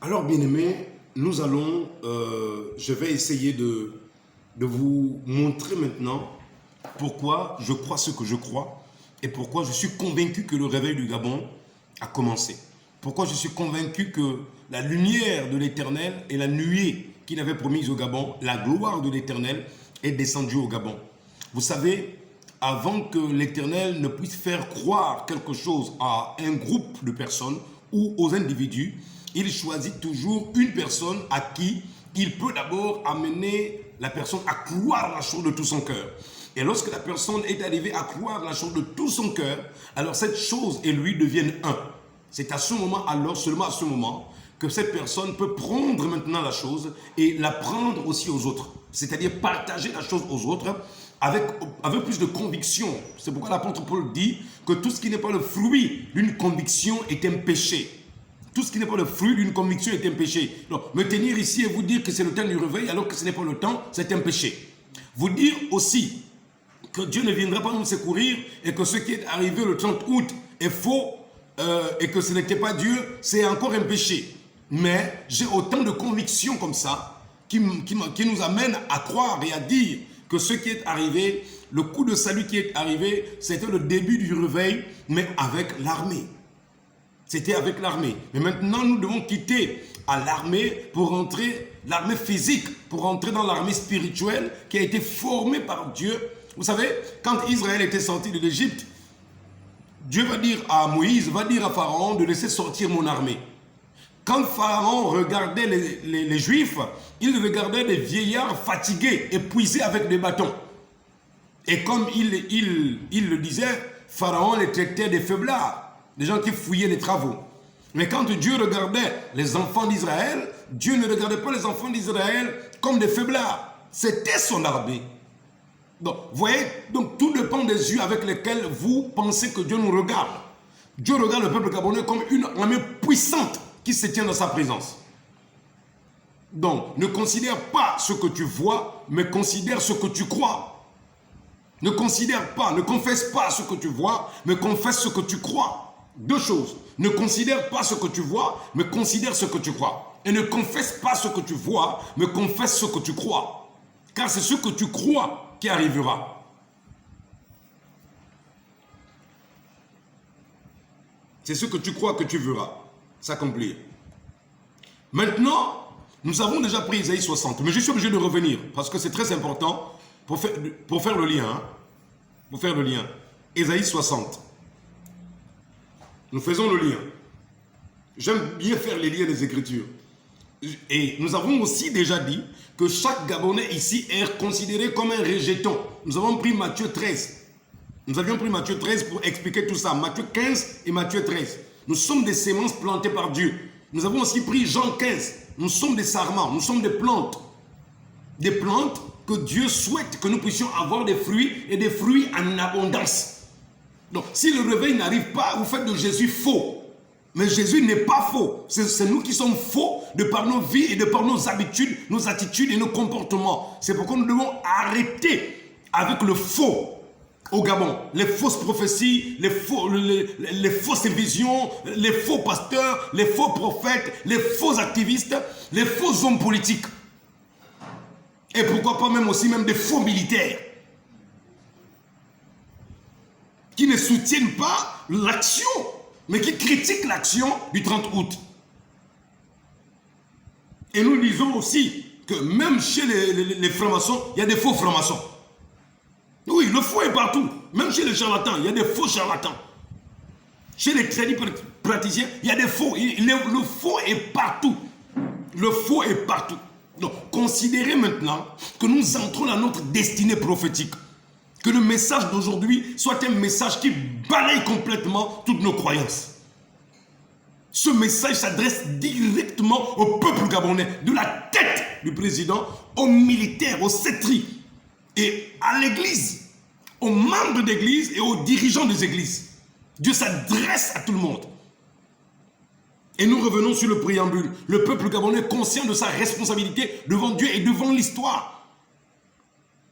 Alors, bien-aimés, nous allons, je vais essayer de vous montrer maintenant pourquoi je crois ce que je crois et pourquoi je suis convaincu que le réveil du Gabon a commencé. Pourquoi je suis convaincu que la lumière de l'Éternel et la nuée qu'il avait promise au Gabon, la gloire de l'Éternel est descendue au Gabon. Vous savez, avant que l'Éternel ne puisse faire croire quelque chose à un groupe de personnes ou aux individus, il choisit toujours une personne à qui il peut d'abord amener la personne à croire la chose de tout son cœur. Et lorsque la personne est arrivée à croire la chose de tout son cœur, alors cette chose et lui deviennent un. C'est à ce moment, alors seulement à ce moment, que cette personne peut prendre maintenant la chose et la prendre aussi aux autres. C'est-à-dire partager la chose aux autres avec plus de conviction. C'est pourquoi l'apôtre Paul dit que tout ce qui n'est pas le fruit d'une conviction est un péché. Tout ce qui n'est pas le fruit d'une conviction est un péché. Donc, me tenir ici et vous dire que c'est le temps du réveil alors que ce n'est pas le temps, c'est un péché. Vous dire aussi que Dieu ne viendra pas nous secourir et que ce qui est arrivé le 30 août est faux et que ce n'était pas Dieu, c'est encore un péché. Mais j'ai autant de convictions comme ça qui nous amènent à croire et à dire que ce qui est arrivé, le coup de salut qui est arrivé, c'était le début du réveil, mais avec l'armée. C'était avec l'armée. Mais maintenant, nous devons quitter à l'armée pour entrer, l'armée physique, pour entrer dans l'armée spirituelle qui a été formée par Dieu. Vous savez, quand Israël était sorti de l'Égypte, Dieu va dire à Moïse, va dire à Pharaon de laisser sortir mon armée. Quand Pharaon regardait les Juifs, il regardait des vieillards fatigués, épuisés avec des bâtons. Et comme il le disait, Pharaon les traitait des faiblards. Des gens qui fouillaient les travaux. Mais quand Dieu regardait les enfants d'Israël, Dieu ne regardait pas les enfants d'Israël comme des faiblards. C'était son armée. Donc, vous voyez, donc tout dépend des yeux avec lesquels vous pensez que Dieu nous regarde. Dieu regarde le peuple gabonais comme une armée puissante qui se tient dans sa présence. Donc, ne considère pas ce que tu vois, mais considère ce que tu crois. Ne considère pas, ne confesse pas ce que tu vois, mais confesse ce que tu crois. Deux choses. Ne considère pas ce que tu vois, mais considère ce que tu crois. Et ne confesse pas ce que tu vois, mais confesse ce que tu crois. Car c'est ce que tu crois qui arrivera. C'est ce que tu crois que tu verras s'accomplir. Maintenant, nous avons déjà pris Isaïe 60, mais je suis obligé de revenir, parce que c'est très important pour faire le lien. Pour faire le lien. Isaïe 60. Nous faisons le lien. J'aime bien faire les liens des Écritures. Et nous avons aussi déjà dit que chaque Gabonais ici est considéré comme un rejeton. Nous avons pris Matthieu 13. Nous avions pris Matthieu 13 pour expliquer tout ça. Matthieu 15 et Matthieu 13. Nous sommes des semences plantées par Dieu. Nous avons aussi pris Jean 15. Nous sommes des sarments, nous sommes des plantes. Des plantes que Dieu souhaite que nous puissions avoir des fruits et des fruits en abondance. Donc, si le réveil n'arrive pas, vous faites de Jésus faux. Mais Jésus n'est pas faux. C'est nous qui sommes faux de par nos vies et de par nos habitudes, nos attitudes et nos comportements. C'est pourquoi nous devons arrêter avec le faux au Gabon. Les fausses prophéties, les fausses visions, les faux pasteurs, les faux prophètes, les faux activistes, les faux hommes politiques. Et pourquoi pas même aussi des faux militaires qui ne soutiennent pas l'action, mais qui critiquent l'action du 30 août. Et nous disons aussi que même chez les francs-maçons, il y a des faux francs-maçons. Oui, le faux est partout. Même chez les charlatans, il y a des faux charlatans. Chez les crédits praticiens, il y a des faux. Le faux est partout. Le faux est partout. Donc, considérez maintenant que nous entrons dans notre destinée prophétique. Que le message d'aujourd'hui soit un message qui balaye complètement toutes nos croyances. Ce message s'adresse directement au peuple gabonais, de la tête du président, aux militaires, aux sceptries, et à l'église, aux membres d'église et aux dirigeants des églises. Dieu s'adresse à tout le monde. Et nous revenons sur le préambule. Le peuple gabonais conscient de sa responsabilité devant Dieu et devant l'histoire.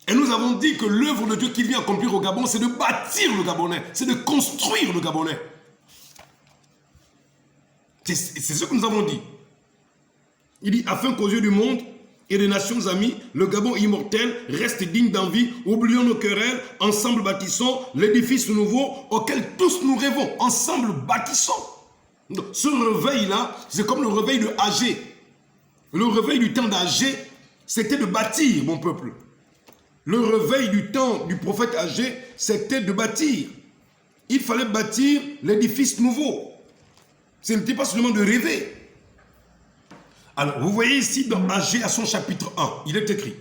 Et nous avons dit que l'œuvre de Dieu qu'il vient accomplir au Gabon, c'est de bâtir le Gabonais, c'est de construire le Gabonais. C'est ce que nous avons dit. Il dit, afin qu'aux yeux du monde et des nations amies, le Gabon immortel reste digne d'envie, oublions nos querelles, ensemble bâtissons l'édifice nouveau auquel tous nous rêvons, ensemble bâtissons. Donc, ce réveil-là, c'est comme le réveil de Agé. Le réveil du temps d'Agé, c'était de bâtir, mon peuple. Le réveil du temps du prophète Agé, c'était de bâtir. Il fallait bâtir l'édifice nouveau. Ce n'était pas seulement de rêver. Alors, vous voyez ici dans Agé à son chapitre 1, il est écrit: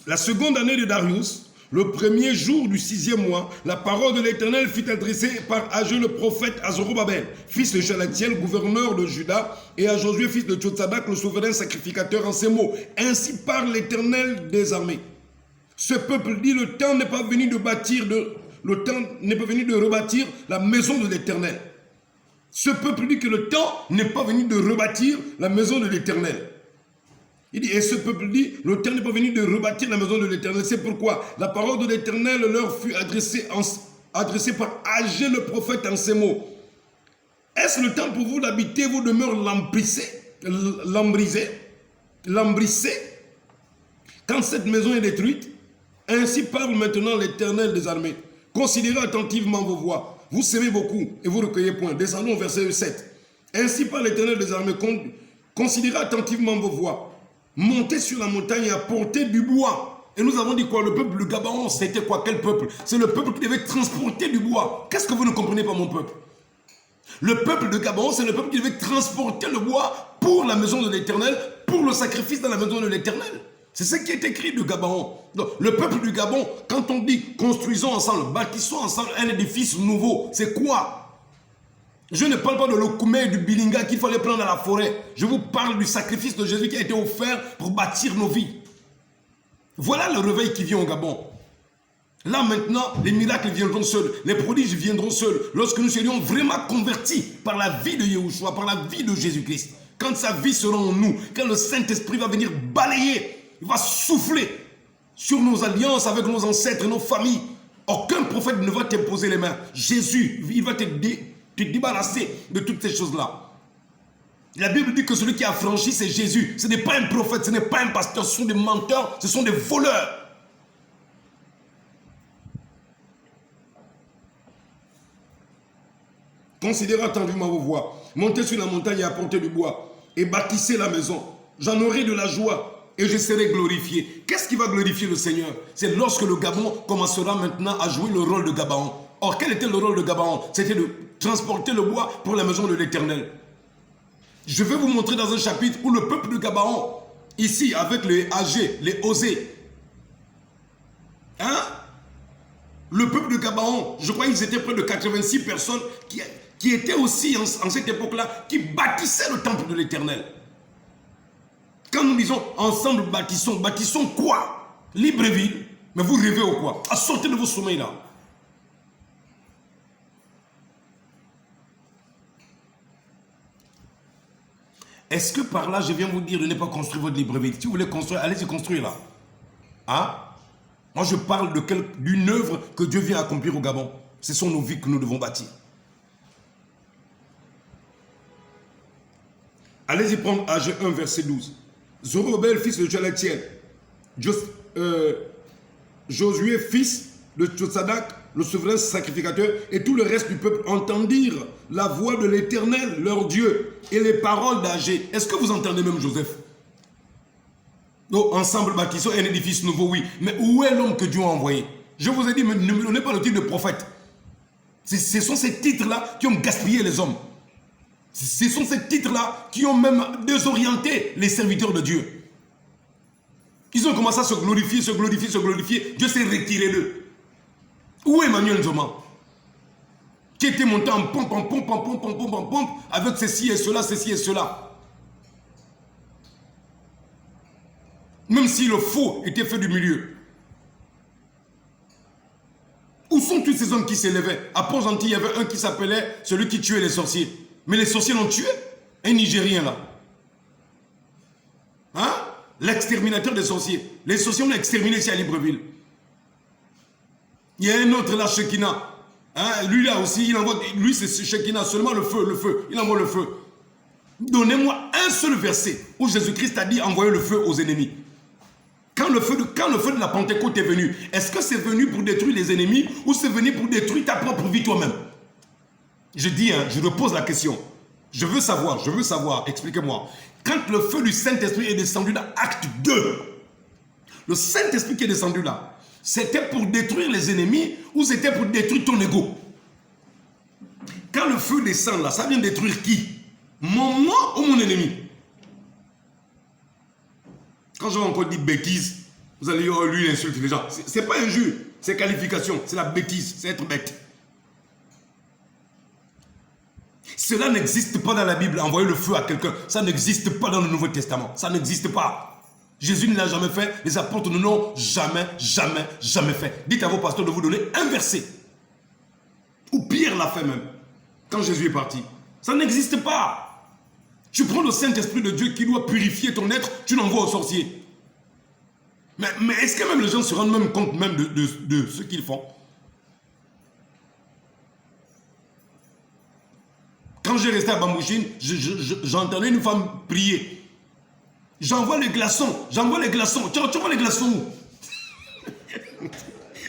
la seconde année de Darius, le premier jour du 6e mois, la parole de l'Éternel fut adressée par Agé le prophète à Zorobabel, fils de Shalatiel, gouverneur de Juda, et à Josué, fils de Tchotsadak, le souverain sacrificateur, en ces mots: ainsi parle l'Éternel des armées. Ce peuple dit, le temps n'est pas venu de bâtir, le temps n'est pas venu de rebâtir la maison de l'Éternel. Ce peuple dit que le temps n'est pas venu de rebâtir la maison de l'Éternel. Il dit, et ce peuple dit, le temps n'est pas venu de rebâtir la maison de l'Éternel. C'est pourquoi la parole de l'Éternel leur fut adressée par Agé le prophète en ces mots. Est-ce le temps pour vous d'habiter vos demeures lambrissées, quand cette maison est détruite? Ainsi parle maintenant l'Éternel des armées. Considérez attentivement vos voies. Vous semez beaucoup et vous recueillez point. Descendons au verset 7. Ainsi parle l'Éternel des armées. Considérez attentivement vos voies. Montez sur la montagne et apportez du bois. Et nous avons dit quoi? Le peuple de Gabaon, c'était quoi? Quel peuple? C'est le peuple qui devait transporter du bois. Qu'est-ce que vous ne comprenez pas, mon peuple? Le peuple de Gabaon, c'est le peuple qui devait transporter le bois pour la maison de l'Éternel, pour le sacrifice dans la maison de l'Éternel. C'est ce qui est écrit de Gabaon. Donc, le peuple du Gabon, quand on dit construisons ensemble, bâtissons ensemble un édifice nouveau, c'est quoi? Je ne parle pas de l'Okoumé et du Bilinga qu'il fallait prendre à la forêt. Je vous parle du sacrifice de Jésus qui a été offert pour bâtir nos vies. Voilà le réveil qui vient au Gabon. Là maintenant, les miracles viendront seuls, les prodiges viendront seuls, lorsque nous serions vraiment convertis par la vie de Yahushua, par la vie de Jésus-Christ. Quand sa vie sera en nous, quand le Saint-Esprit va venir balayer, il va souffler sur nos alliances avec nos ancêtres et nos familles. Aucun prophète ne va t'imposer les mains. Jésus, il va te débarrasser de toutes ces choses-là. La Bible dit que celui qui a franchi, c'est Jésus. Ce n'est pas un prophète, ce n'est pas un pasteur, ce sont des menteurs, ce sont des voleurs. Considérez attentivement vos voies. Montez sur la montagne et apportez du bois. Et bâtissez la maison. J'en aurai de la joie. Et je serai glorifié. Qu'est-ce qui va glorifier le Seigneur? C'est lorsque le Gabon commencera maintenant à jouer le rôle de Gabaon. Or, quel était le rôle de Gabaon? C'était de transporter le bois pour la maison de l'Éternel. Je vais vous montrer dans un chapitre où le peuple de Gabaon, ici avec les Agé, les Osé, le peuple de Gabaon, je crois qu'ils étaient près de 86 personnes qui étaient aussi en cette époque-là, qui bâtissaient le temple de l'Éternel. Quand nous disons ensemble bâtissons, bâtissons quoi? Libreville. Mais vous rêvez ou quoi? À sortir de vos sommeils là. Est-ce que par là je viens vous dire de ne pas construire votre Libreville? Si vous voulez construire, allez-y construire là. Hein? Moi je parle d'une œuvre que Dieu vient accomplir au Gabon. Ce sont nos vies que nous devons bâtir. Allez-y prendre Agé 1 verset 12. Zorobabel, fils de Shalatiel, Josué, fils de Tchotsadak, le souverain sacrificateur, et tout le reste du peuple entendirent la voix de l'Éternel, leur Dieu, et les paroles d'Agé. Est-ce que vous entendez même Joseph? Donc, ensemble bâtissons un édifice nouveau, oui. Mais où est l'homme que Dieu a envoyé? Je vous ai dit, ne me donnez pas le titre de prophète. Ce sont ces titres-là qui ont gaspillé les hommes. Ce sont ces titres-là qui ont même désorienté les serviteurs de Dieu. Ils ont commencé à se glorifier, se glorifier, se glorifier. Dieu s'est retiré d'eux. Où est Emmanuel Zoma? Qui était monté en pompe, en pompe, en pompe, en pompe, en pompe, avec ceci et cela, ceci et cela. Même si le faux était fait du milieu. Où sont tous ces hommes qui s'élevaient? À Port-Gentil, il y avait un qui s'appelait celui qui tuait les sorciers. Mais les sorciers l'ont tué. Un Nigérien là. Hein? L'exterminateur des sorciers. Les sorciers ont exterminé ici à Libreville. Il y a un autre là, Shekina. Hein? Lui là aussi, il envoie. Lui c'est Shekina, seulement le feu, le feu. Il envoie le feu. Donnez-moi un seul verset où Jésus-Christ a dit envoyez le feu aux ennemis. Quand le feu de la Pentecôte est venu, est-ce que c'est venu pour détruire les ennemis ou c'est venu pour détruire ta propre vie toi-même? Je dis, je repose la question. Je veux savoir, expliquez-moi. Quand le feu du Saint-Esprit est descendu dans Acte 2, le Saint-Esprit qui est descendu là, c'était pour détruire les ennemis ou c'était pour détruire ton ego? Quand le feu descend là, ça vient détruire qui? Moi ou mon ennemi? Quand je vais encore dire bêtise, vous allez dire, oh, lui il insulte les gens. C'est pas injure, c'est qualification, c'est la bêtise, c'est être bête. Cela n'existe pas dans la Bible, envoyer le feu à quelqu'un. Ça n'existe pas dans le Nouveau Testament. Ça n'existe pas. Jésus ne l'a jamais fait. Les apôtres ne l'ont jamais fait. Dites à vos pasteurs de vous donner un verset. Ou Pierre l'a fait même. Quand Jésus est parti. Ça n'existe pas. Tu prends le Saint-Esprit de Dieu qui doit purifier ton être, tu l'envoies au sorcier. Mais est-ce que même les gens se rendent même compte même de ce qu'ils font? Quand j'ai resté à Bambouchine, j'entendais une femme prier. J'envoie les glaçons. Tu envoies les glaçons où?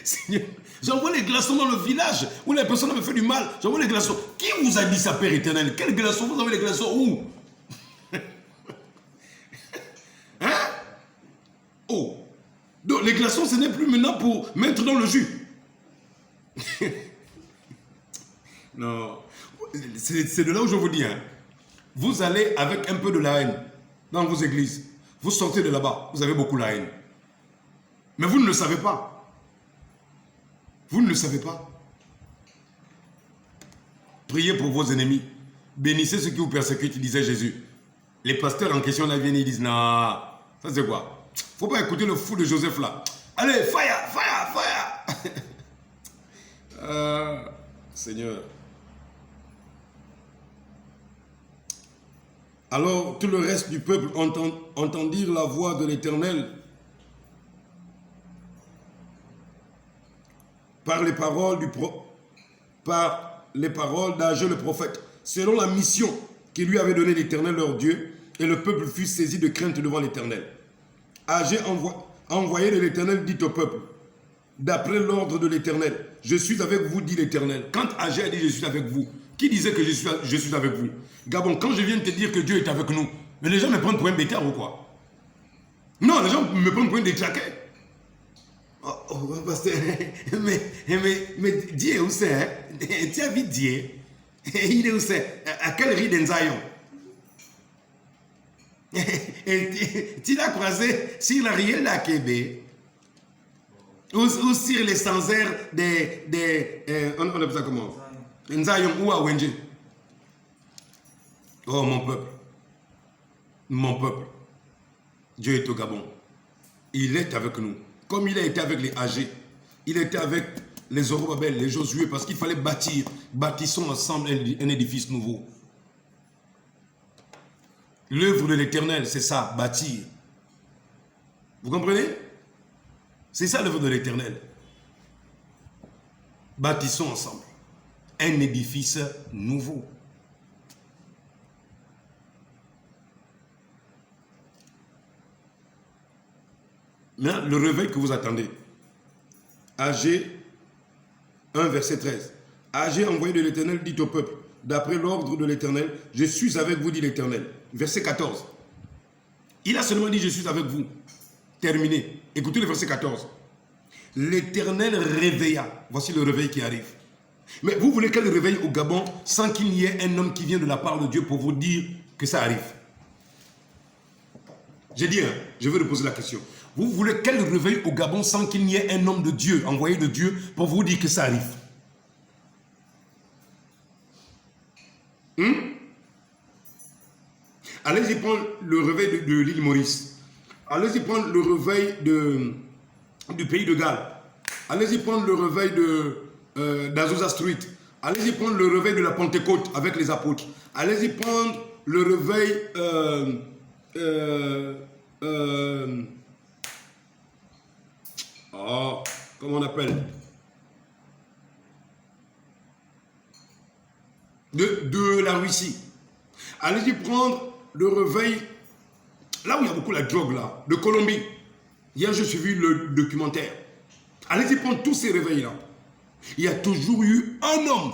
Seigneur, j'envoie les glaçons dans le village où les personnes me fait du mal. J'envoie les glaçons. Qui vous a dit ça, Père éternel? Quels glaçons? Vous avez les glaçons où? Hein? Oh. Donc les glaçons, ce n'est plus maintenant pour mettre dans le jus. Non. C'est de là où je vous dis, hein. Vous allez avec un peu de la haine dans vos églises. Vous sortez de là-bas, vous avez beaucoup la haine. Mais vous ne le savez pas. Vous ne le savez pas. Priez pour vos ennemis. Bénissez ceux qui vous persécutent, disait Jésus. Les pasteurs en question là viennent, ils disent, non, ça c'est quoi? Faut pas écouter le fou de Joseph là. Allez, fire. Seigneur. Alors tout le reste du peuple entendirent la voix de l'Éternel par les paroles d'Agé le prophète, selon la mission qui lui avait donnée l'Éternel leur Dieu, et le peuple fut saisi de crainte devant l'Éternel. Agé envoyé de l'Éternel dit au peuple, d'après l'ordre de l'Éternel, je suis avec vous, dit l'Éternel. Quand Agé a dit je suis avec vous, qui disait que je suis avec vous? Gabon, quand je viens de te dire que Dieu est avec nous, mais les gens me prennent pour un bêtard ou quoi? Non, les gens me prennent pour un détraqué. Oh, pasteur, mais Dieu où c'est, hein? Tu as vu Dieu? Il est où c'est? À quelle rue d'Enzayon? Tu l'as croisé sur la rivière d'Akébé? Ou sur les sansaires on appelle ça comment? Nzayon ou à Wenje? Oh mon peuple, Dieu est au Gabon. Il est avec nous. Comme il a été avec les âgés, il était avec les Zorobabel, les Josué, parce qu'il fallait bâtir. Bâtissons ensemble un édifice nouveau. L'œuvre de l'Éternel, c'est ça, bâtir. Vous comprenez? C'est ça l'œuvre de l'Éternel. Bâtissons ensemble un édifice nouveau. Maintenant, le réveil que vous attendez. Agé 1, verset 13. Agé, envoyé de l'Éternel, dit au peuple, d'après l'ordre de l'Éternel, je suis avec vous, dit l'Éternel. Verset 14. Il a seulement dit, je suis avec vous. Terminé. Écoutez le verset 14. L'Éternel réveilla. Voici le réveil qui arrive. Mais vous voulez quel réveil au Gabon sans qu'il y ait un homme qui vient de la part de Dieu pour vous dire que ça arrive? J'ai dit, je vais reposer la question. Vous voulez quel réveil au Gabon sans qu'il n'y ait un homme de Dieu, envoyé de Dieu, pour vous dire que ça arrive? Allez-y prendre le réveil de l'île Maurice. Allez-y prendre le réveil du pays de Galles. Allez-y prendre le réveil d'Azusa Street. Allez-y prendre le réveil de la Pentecôte avec les apôtres. Allez-y prendre le réveil comment on appelle? De la Russie. Allez-y prendre le réveil, là où il y a beaucoup la drogue, là, de Colombie. Hier, j'ai suivi le documentaire. Allez-y prendre tous ces réveils-là. Il y a toujours eu un homme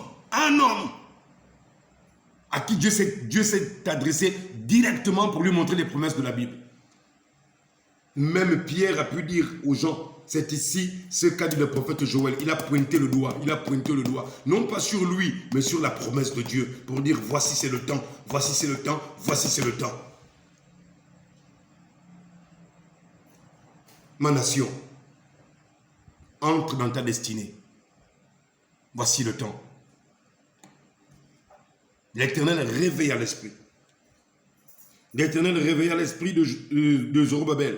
à qui Dieu s'est adressé directement pour lui montrer les promesses de la Bible. Même Pierre a pu dire aux gens, c'est ici ce qu'a dit le prophète Joël. Il a pointé le doigt, non pas sur lui, mais sur la promesse de Dieu, pour dire voici c'est le temps, voici c'est le temps, voici c'est le temps. Ma nation, entre dans ta destinée. Voici le temps. L'Éternel réveilla l'esprit. L'Éternel réveilla l'esprit de Zorobabel,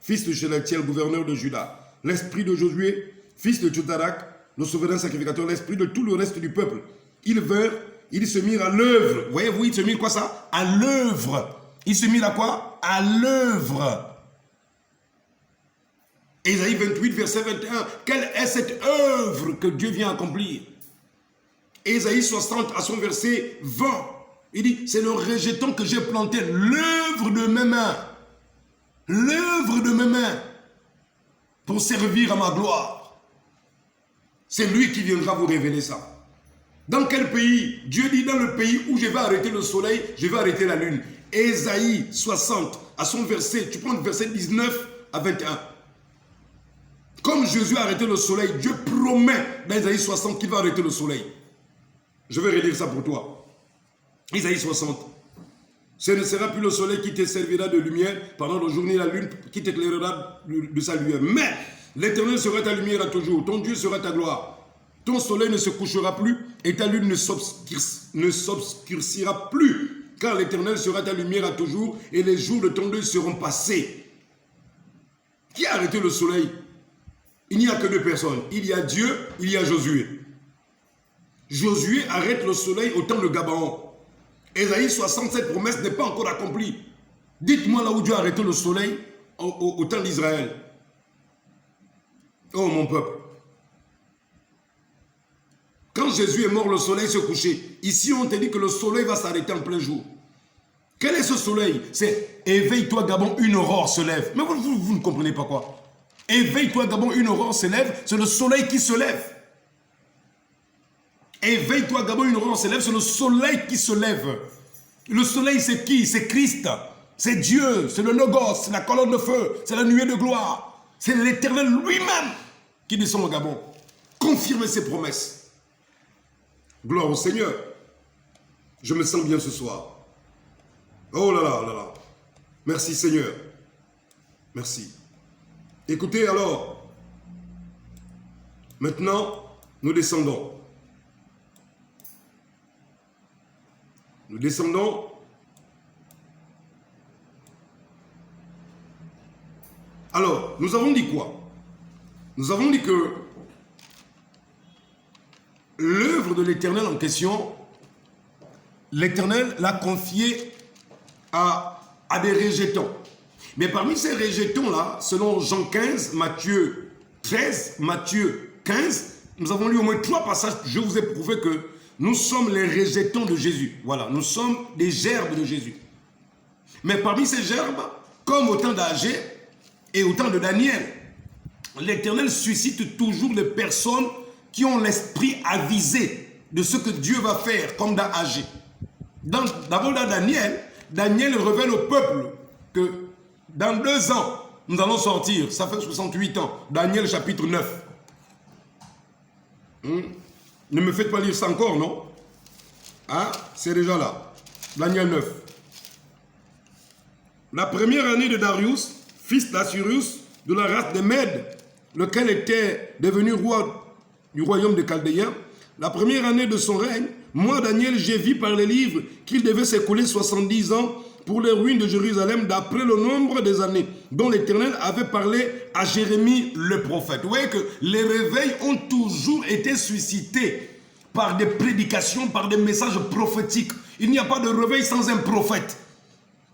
fils de Shealtiel, gouverneur de Juda, l'esprit de Josué, fils de Tjotarak, le souverain sacrificateur, l'esprit de tout le reste du peuple. Ils vinrent, ils se mirent à l'œuvre. Voyez-vous, ils se mirent quoi ça? À l'œuvre. Ils se mirent à quoi? À l'œuvre. Ésaïe 28, verset 21. Quelle est cette œuvre que Dieu vient accomplir? Ésaïe 60, à son verset 20. Il dit, c'est le rejeton que j'ai planté, l'œuvre de mes mains. L'œuvre de mes mains. Pour servir à ma gloire. C'est lui qui viendra vous révéler ça. Dans quel pays? Dieu dit, dans le pays où je vais arrêter le soleil, je vais arrêter la lune. Ésaïe 60, à son verset, tu prends le verset 19 à 21. Comme Jésus a arrêté le soleil, Dieu promet dans Ésaïe 60 qu'il va arrêter le soleil. Je vais relire ça pour toi. Ésaïe 60. Ce ne sera plus le soleil qui te servira de lumière pendant le jour, ni la lune qui t'éclairera de sa lumière. Mais l'Éternel sera ta lumière à toujours. Ton Dieu sera ta gloire. Ton soleil ne se couchera plus et ta lune ne s'obscurcira plus. Car l'Éternel sera ta lumière à toujours et les jours de ton deuil seront passés. Qui a arrêté le soleil? Il n'y a que deux personnes. Il y a Dieu, il y a Josué. Josué arrête le soleil au temps de Gabaon. Ésaïe 60, cette promesse n'est pas encore accomplie. Dites-moi là où Dieu a arrêté le soleil au temps d'Israël. Oh mon peuple. Quand Jésus est mort, le soleil se couchait. Ici, on te dit que le soleil va s'arrêter en plein jour. Quel est ce soleil? C'est éveille-toi Gabon, une aurore se lève. Mais vous ne comprenez pas quoi? Éveille-toi Gabon, une aurore se lève. C'est le soleil qui se lève. Éveille-toi Gabon, une aurore se lève. C'est le soleil qui se lève. Le soleil c'est qui? C'est Christ. C'est Dieu. C'est le Logos. C'est la colonne de feu. C'est la nuée de gloire. C'est l'Éternel lui-même qui descend au Gabon. Confirmez ses promesses. Gloire au Seigneur. Je me sens bien ce soir. Oh là là là là. Merci Seigneur. Merci. Écoutez alors. Maintenant, nous descendons. Nous descendons. Alors, nous avons dit quoi? Nous avons dit que l'œuvre de l'Éternel en question, l'Éternel l'a confiée à des rejetons. Mais parmi ces rejetons-là, selon Jean 15, Matthieu 13, Matthieu 15, nous avons lu au moins 3 passages. Je vous ai prouvé que nous sommes les rejetons de Jésus. Voilà, nous sommes des gerbes de Jésus. Mais parmi ces gerbes, comme au temps d'Agé et au temps de Daniel, l'Éternel suscite toujours les personnes qui ont l'esprit avisé de ce que Dieu va faire, comme dans Agé. D'abord dans Daniel, Daniel révèle au peuple que dans 2 ans, nous allons sortir. Ça fait 68 ans. Daniel chapitre 9. Ne me faites pas lire ça encore, non? Ah, c'est déjà là. Daniel 9. La première année de Darius, fils d'Assurius, de la race des Mèdes, lequel était devenu roi du royaume des Chaldéens, la première année de son règne, moi, Daniel, j'ai vu par les livres qu'il devait s'écouler 70 ans pour les ruines de Jérusalem d'après le nombre des années dont l'Éternel avait parlé à Jérémie le prophète. Vous voyez que les réveils ont toujours été suscités par des prédications, par des messages prophétiques. Il n'y a pas de réveil sans un prophète.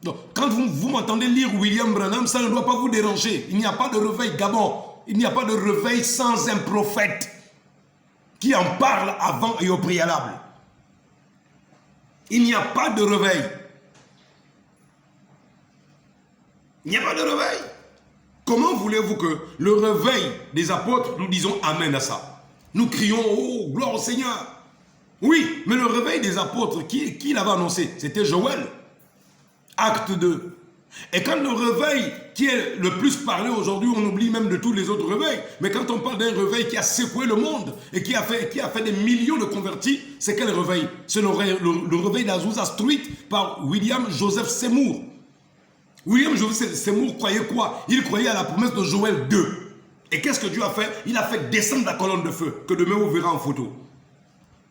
Donc, quand vous m'entendez lire William Branham, ça ne doit pas vous déranger. Il n'y a pas de réveil Gabon. Il n'y a pas de réveil sans un prophète qui en parle avant et au préalable. Il n'y a pas de réveil. Il n'y a pas de réveil. Comment voulez-vous que le réveil des apôtres, nous disons Amen à ça? Nous crions, oh, gloire au Seigneur. Oui, mais le réveil des apôtres, qui l'avait annoncé? C'était Joël. Acte 2. Et quand le réveil qui est le plus parlé aujourd'hui, on oublie même de tous les autres réveils. Mais quand on parle d'un réveil qui a secoué le monde et qui a fait des millions de convertis, c'est quel réveil? C'est le réveil d'Azusa Street par William Joseph Seymour. William Joseph Seymour croyait quoi? Il croyait à la promesse de Joël 2. Et qu'est-ce que Dieu a fait? Il a fait descendre la colonne de feu, que demain vous verrez en photo.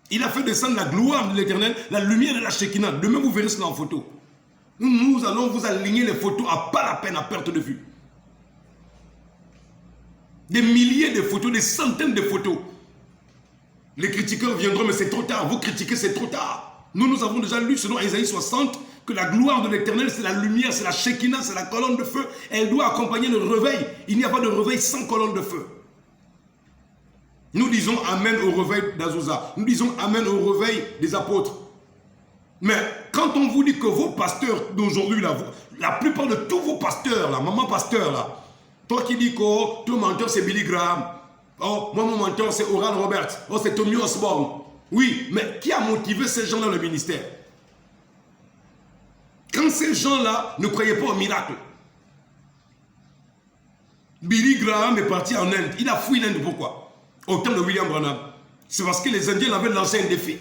Il a fait descendre la gloire de l'Éternel, la lumière de la Shekinah. Demain vous verrez cela en photo. Nous allons vous aligner les photos à pas la peine, à perte de vue. Des milliers de photos, des centaines de photos. Les critiqueurs viendront, mais c'est trop tard. Vous critiquez, c'est trop tard. Nous avons déjà lu selon Ésaïe 60 que la gloire de l'Éternel, c'est la lumière, c'est la Shekinah, c'est la colonne de feu. Elle doit accompagner le réveil. Il n'y a pas de réveil sans colonne de feu. Nous disons Amen au réveil d'Azusa. Nous disons Amen au réveil des apôtres. Mais quand on vous dit que vos pasteurs d'aujourd'hui, la plupart de tous vos pasteurs, là, maman pasteur, là, toi qui dis que oh, ton mentor c'est Billy Graham, oh, moi mon mentor c'est Oral Roberts, oh c'est Tommy Osborne. Oui, mais qui a motivé ces gens dans le ministère? Quand ces gens-là ne croyaient pas au miracle, Billy Graham est parti en Inde. Il a fui l'Inde, pourquoi? Au temps de William Branham. C'est parce que les Indiens avaient lancé un défi.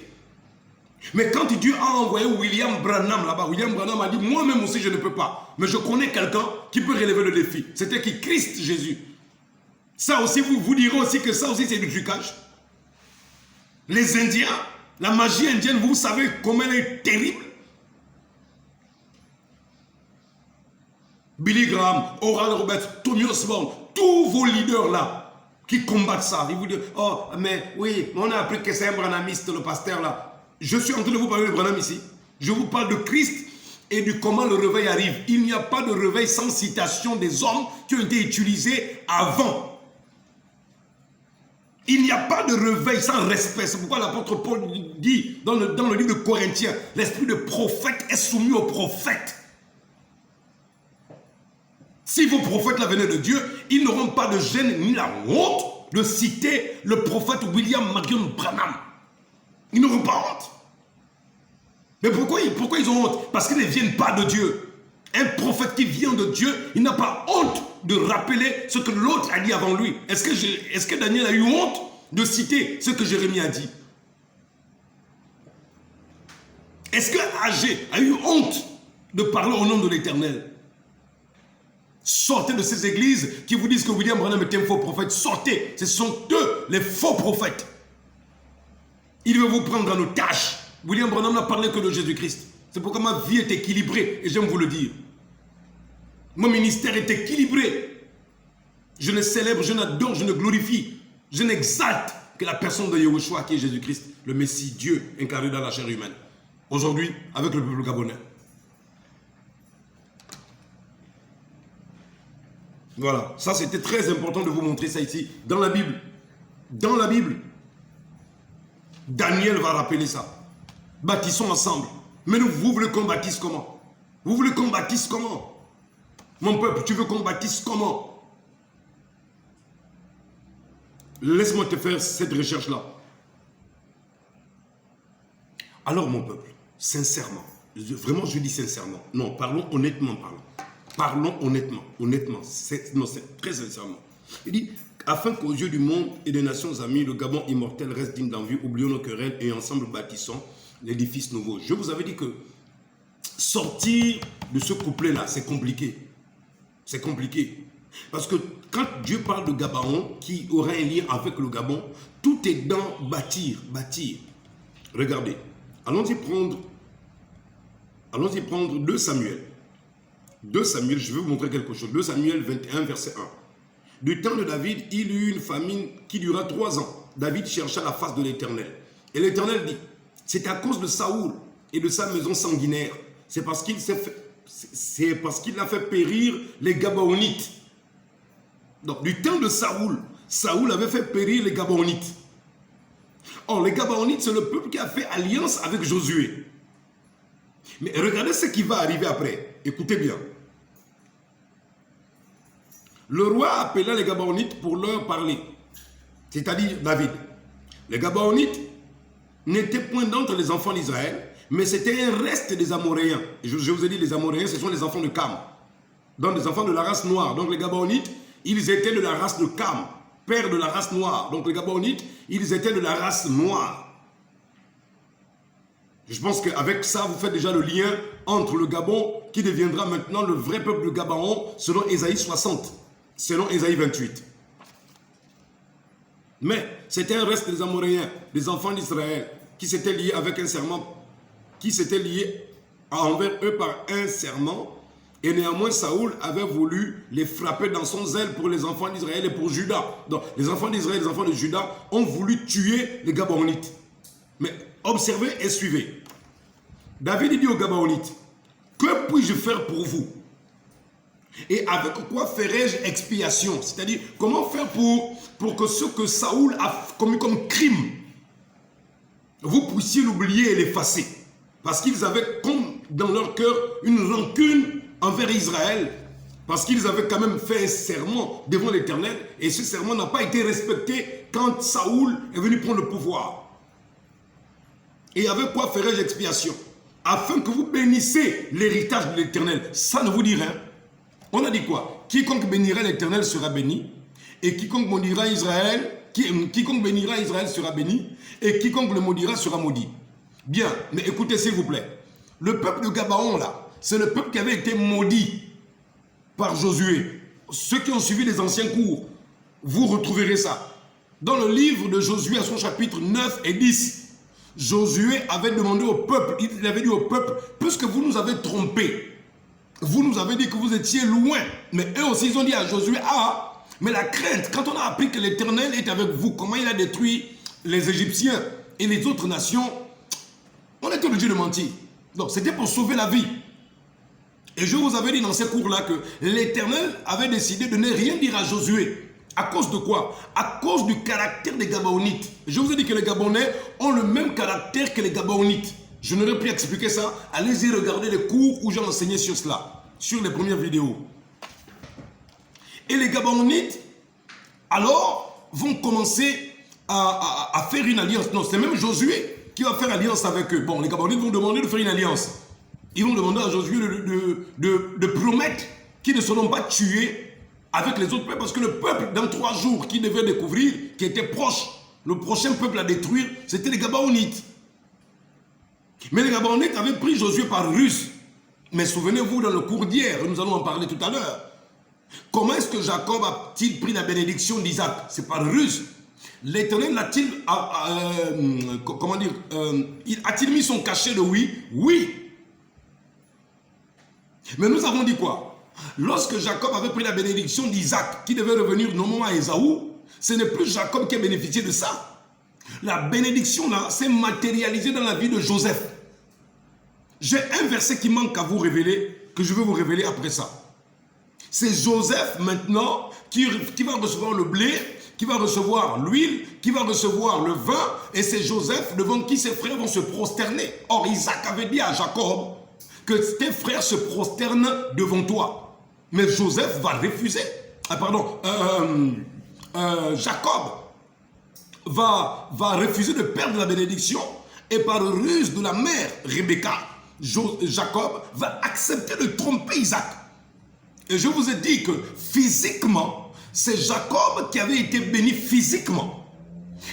Mais quand Dieu a envoyé William Branham là-bas, William Branham a dit, moi-même aussi je ne peux pas. Mais je connais quelqu'un qui peut relever le défi. C'était qui? Christ Jésus. Ça aussi, vous direz aussi que ça aussi c'est du trucage. Les Indiens, la magie indienne, vous savez comment elle est terrible. Billy Graham, Oral Roberts, Tommy Osborne, tous vos leaders là, qui combattent ça. Ils vous disent, oh mais oui, on a appris que c'est un branhamiste, le pasteur là. Je suis en train de vous parler de Branham ici. Je vous parle de Christ et du comment le réveil arrive. Il n'y a pas de réveil sans citation des hommes qui ont été utilisés avant. Il n'y a pas de réveil sans respect. C'est pourquoi l'apôtre Paul dit dans le livre de Corinthiens, l'esprit de prophète est soumis au prophète. Si vos prophètes là venaient de Dieu, ils n'auront pas de gêne ni la honte de citer le prophète William Marion Branham. Ils n'auront pas honte. Mais pourquoi ils ont honte? Parce qu'ils ne viennent pas de Dieu. Un prophète qui vient de Dieu, il n'a pas honte de rappeler ce que l'autre a dit avant lui. Est-ce que Daniel a eu honte de citer ce que Jérémie a dit? Est-ce que Agé a eu honte de parler au nom de l'Éternel? Sortez de ces églises qui vous disent que William Branham est un faux prophète. Sortez. Ce sont eux les faux prophètes. Il veut vous prendre en otage. William Branham n'a parlé que de Jésus-Christ. C'est pourquoi ma vie est équilibrée. Et j'aime vous le dire. Mon ministère est équilibré. Je ne célèbre, je n'adore, je ne glorifie. Je n'exalte que la personne de Yahushua qui est Jésus-Christ, le Messie, Dieu incarné dans la chair humaine. Aujourd'hui, avec le peuple gabonais. Voilà. Ça, c'était très important de vous montrer ça ici. Dans la Bible. Dans la Bible. Daniel va rappeler ça. Bâtissons ensemble. Mais nous, vous voulez qu'on bâtisse comment? Vous voulez qu'on bâtisse comment? Mon peuple, tu veux qu'on bâtisse comment? Laisse-moi te faire cette recherche-là. Alors, mon peuple, sincèrement, vraiment, je dis sincèrement. Non, parlons honnêtement, Parlons honnêtement. C'est très sincèrement. Il dit, afin qu'aux yeux du monde et des nations amies, le Gabon immortel reste digne d'envie, oublions nos querelles et ensemble bâtissons l'édifice nouveau. Je vous avais dit que sortir de ce couplet-là, c'est compliqué. C'est compliqué. Parce que quand Dieu parle de Gabaon, qui aura un lien avec le Gabon, tout est dans bâtir. Regardez, allons-y prendre 2 Samuel. 2 Samuel, je vais vous montrer quelque chose. 2 Samuel 21, verset 1. Du temps de David, il eut une famine qui dura 3 ans. David chercha la face de l'Éternel. Et l'Éternel dit, c'est à cause de Saoul et de sa maison sanguinaire. C'est parce qu'il a fait périr les Gabaonites. Donc, du temps de Saoul, Saoul avait fait périr les Gabaonites. Or, les Gabaonites, c'est le peuple qui a fait alliance avec Josué. Mais regardez ce qui va arriver après. Écoutez bien. Le roi appela les Gabaonites pour leur parler, c'est-à-dire David. Les Gabaonites n'étaient point d'entre les enfants d'Israël, mais c'était un reste des Amoréens. Et je vous ai dit, les Amoréens, ce sont les enfants de Cam, donc des enfants de la race noire. Donc les Gabaonites, ils étaient de la race de Cam, père de la race noire. Donc les Gabaonites, ils étaient de la race noire. Je pense qu'avec ça, vous faites déjà le lien entre le Gabon, qui deviendra maintenant le vrai peuple de Gabaon, selon Ésaïe 60, selon Ésaïe 28. Mais c'était un reste des Amoréens, des enfants d'Israël, qui s'étaient liés avec un serment, qui s'étaient liés envers eux par un serment. Et néanmoins, Saoul avait voulu les frapper dans son zèle pour les enfants d'Israël et pour Juda. Donc, les enfants d'Israël et les enfants de Juda ont voulu tuer les Gabaonites. Mais observez et suivez. David dit aux Gabaonites, que puis-je faire pour vous? Et avec quoi ferai-je expiation? C'est-à-dire, comment faire pour que ce que Saoul a commis comme crime, vous puissiez l'oublier et l'effacer? Parce qu'ils avaient comme dans leur cœur une rancune envers Israël, parce qu'ils avaient quand même fait un serment devant l'Éternel, et ce serment n'a pas été respecté quand Saoul est venu prendre le pouvoir. Et avec quoi ferai-je expiation? Afin que vous bénissez l'héritage de l'Éternel. Ça ne vous dit rien. On a dit quoi? Quiconque bénira l'Éternel sera béni, et quiconque maudira Israël, quiconque bénira Israël sera béni, et quiconque le maudira sera maudit. Bien, mais écoutez s'il vous plaît. Le peuple de Gabaon là, c'est le peuple qui avait été maudit par Josué. Ceux qui ont suivi les anciens cours, vous retrouverez ça. Dans le livre de Josué à son chapitre 9 et 10, Josué avait demandé au peuple, il avait dit au peuple, puisque vous nous avez trompés, vous nous avez dit que vous étiez loin. Mais eux aussi, ils ont dit à Josué, ah, mais la crainte, quand on a appris que l'Éternel est avec vous, comment il a détruit les Égyptiens et les autres nations, on était obligé de mentir. Donc, c'était pour sauver la vie. Et je vous avais dit dans ces cours-là que l'Éternel avait décidé de ne rien dire à Josué. À cause de quoi? À cause du caractère des Gabaonites. Je vous ai dit que les Gabonais ont le même caractère que les Gabaonites. Je n'aurais pu expliquer ça. Allez-y regarder les cours où j'ai enseigné sur cela, sur les premières vidéos. Et les Gabaonites, alors, vont commencer à faire une alliance. Non, c'est même Josué qui va faire alliance avec eux. Bon, les Gabaonites vont demander de faire une alliance. Ils vont demander à Josué de promettre qu'ils ne seront pas tués avec les autres peuples, parce que le peuple, dans 3 jours, qui devait découvrir, qui était proche, le prochain peuple à détruire, c'était les Gabaonites. Mais les Gabaonites avaient pris Josué par ruse. Mais souvenez-vous, dans le cours d'hier, nous allons en parler tout à l'heure, comment est-ce que Jacob a-t-il pris la bénédiction d'Isaac? C'est par ruse. L'Éternel a-t-il, comment dire, a-t-il mis son cachet de oui? Oui. Mais nous avons dit quoi? Lorsque Jacob avait pris la bénédiction d'Isaac, qui devait revenir normalement à Ésaü, ce n'est plus Jacob qui a bénéficié de ça. La bénédiction là s'est matérialisée dans la vie de Joseph. J'ai un verset qui manque à vous révéler, que je vais vous révéler après ça. C'est Joseph maintenant qui va recevoir le blé, qui va recevoir l'huile, qui va recevoir le vin, et c'est Joseph devant qui ses frères vont se prosterner. Or Isaac avait dit à Jacob que tes frères se prosternent devant toi. Mais Joseph va refuser. Jacob va refuser de perdre la bénédiction, et par ruse de la mère Rebecca, Jacob va accepter de tromper Isaac. Et je vous ai dit que physiquement, c'est Jacob qui avait été béni physiquement.